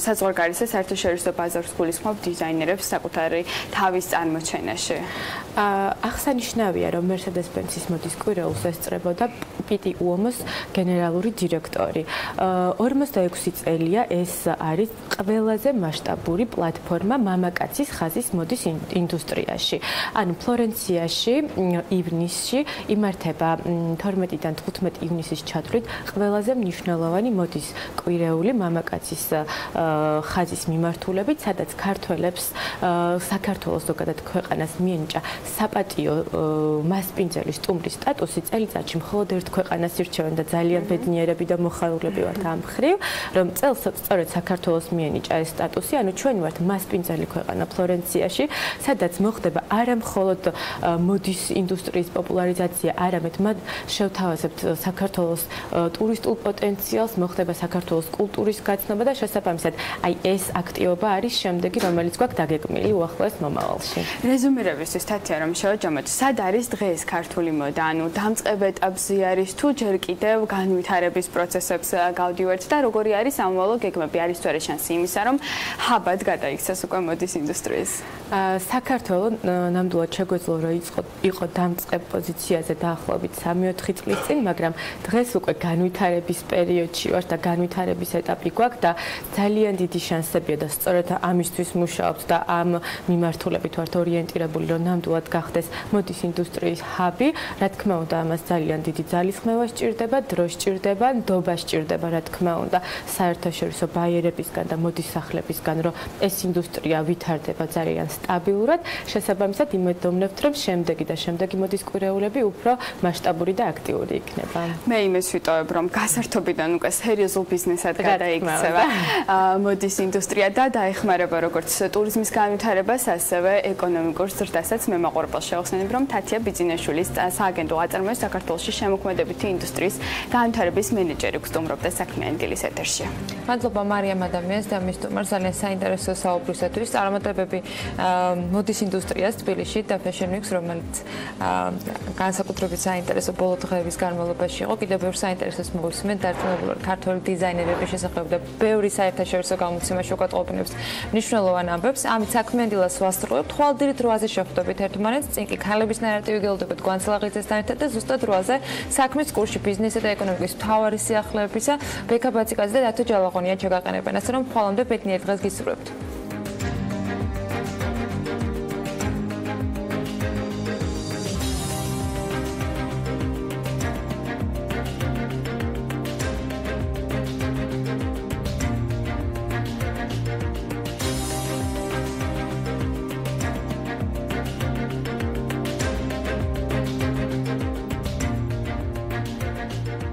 საზღვარგარეთზე საერთაშორისო ბაზარს გულისხმობ დიზაინერებს საკუთარი თავის წარმოჩენაში. აღსანიშნავია, რომ Mercedes-Benz-ის მოდის კვირაულს ესწრებოდა პიტი უომოს გენერალური დირექტორი. 46 წელია ეს არის ყველაზე მასშტაბური პლატფორმა მამაკაცის ხაზის მოდის ინდუსტრიაში. ანუ ფლორენციაში ივნისში იმართება 12-დან 15 ივნისის ჩათვლით ყველაზე მნიშვნელოვანი მოდის კვირეული მამაკაცის ხაზის მიმართულებით, სადაც ქართველებს საქართველოს ზოგადად ქვეყანას მიენიჭა საპატიო მასპინძელი სტუმრის სტატუსი. წელიწადში მხოლოდ ერთ ქვეყანას ირჩევენ და ძალიან ბედნიერები და მოხარულები ვართ ამ მხრივ, რომ წელს სწორედ საქართველოს მიენიჭა ეს სტატუსი. ანუ ჩვენ ვართ მასპინძელი ქვეყანა ფლორენციაში, სადაც მოხდება არა მხოლოდ მოდის ინდუსტრიის პოპულარიზაცია, არამედ მათ შევთავაზებთ საქართველოს ტურისტულ პოტენციალს, მოხდება საქართველოს კულტურის გაცნობა და შესაბამისად, აი ეს აქტივობა არის შემდეგი, რომელიც გვაქვს დაგეგმილი უახლოეს მომავალში. რეზუმირებისთვის თათია რომ შევაჯამოთ, სად არის დღეს ქართული მოდა? ანუ დამწყებ ეტაპზე არის თუ ჯერ კიდევ განვითარების პროცესებს გავდივართ და როგორი არის ამავე გეგმები? არის თუ არა შანსი იმისა, რომ ჰაბად გადაიქცეს უკვე მოდის ინდუსტრიის? საქართველოს ნამდვილად შეგვეძლო, რომ იყო დამწყებ პოზიციაზე დაახლოებით 3-4 წლის წინ, მაგრამ დღეს უკვე განვითარების პერიოდში ვართ და განვითარების ეტაპი გვაქვს და ძალიან დიდი შანსებია და სწორედ ამისთვის მუშაობთ და ამ მიმართულებით ვართ ორიენტირებული, რომ ნამდვილად გახდეს მოდის ინდუსტრიის ჰაბი. რა თქმა უნდა, ამას ძალიან დიდი ძალისხმევა სჭირდება, დრო სჭირდება, ნდობა სჭირდება, რა თქმა უნდა, საერთაშორისო ბაიერებისგან და მოდის სახლებისგან, რომ ეს ინდუსტრია ვითარდება ძალიან სტაბილურად. შესაბამისად, იმედოვნებთ, რომ შემდეგი მოდის კვირეულები უფრო მასშტაბური და აქტიური იქნება. მე იმას ვიტოვებ, რომ გასართობიდან უკვე სერიოზულ ბიზნესად გადაიქცევა მოდის ინდუსტრია და დაეხმარება როგორც ტურიზმის განვითარებას, ასევე ეკონომიკურ ზრდასაც. მე მაყურებელს შევხსენებ, რომ თათია ბიძინაშვილის სააგენტო აწარმოებს საქართველოში შემოქმედებითი ინდუსტრიის განვითარების მენეჯერი გსტუმრობდა საქმიანი დილის ეთერში. მადლობა მარიამ ადამიანს და მის სტუმარს ძალიან საინტერესო საუბრისათვის. წარმატებები მოდის ინდუსტრიას თბილისში და Fashion Week-ს, რომელიც განსაკუთრებით საინტერესო ბოლო დღეების განმავლობაში იყო. კიდევ ბევრ საინტერესოს მოვისმენთ დარწმუნებული ვარ ქართველი დიზაინერების შესახებ და ბევრი საერთაშორისო გამოცემაში უკატყობინებს მნიშვნელოვან ამბებს. ამით საქმიანი დილას ვასრულებთ. ხვალდირით 8-ზე შეხვდებით ერთმანეთს. წინ კი ქალების ნარატივი გელოდებათ გვანცლაღიძესთან ერთად და ზუსტად 8-ზე საქმის კურსში ბიზნესისა და ეკონომიკის მთავარი სიახლეებისა ბექა ბაციკაძე და დათო ჯალაღონია ჩაგაყენებენ. ასე რომ ხვალამდე ბედნიერ დღეს გისურვებთ.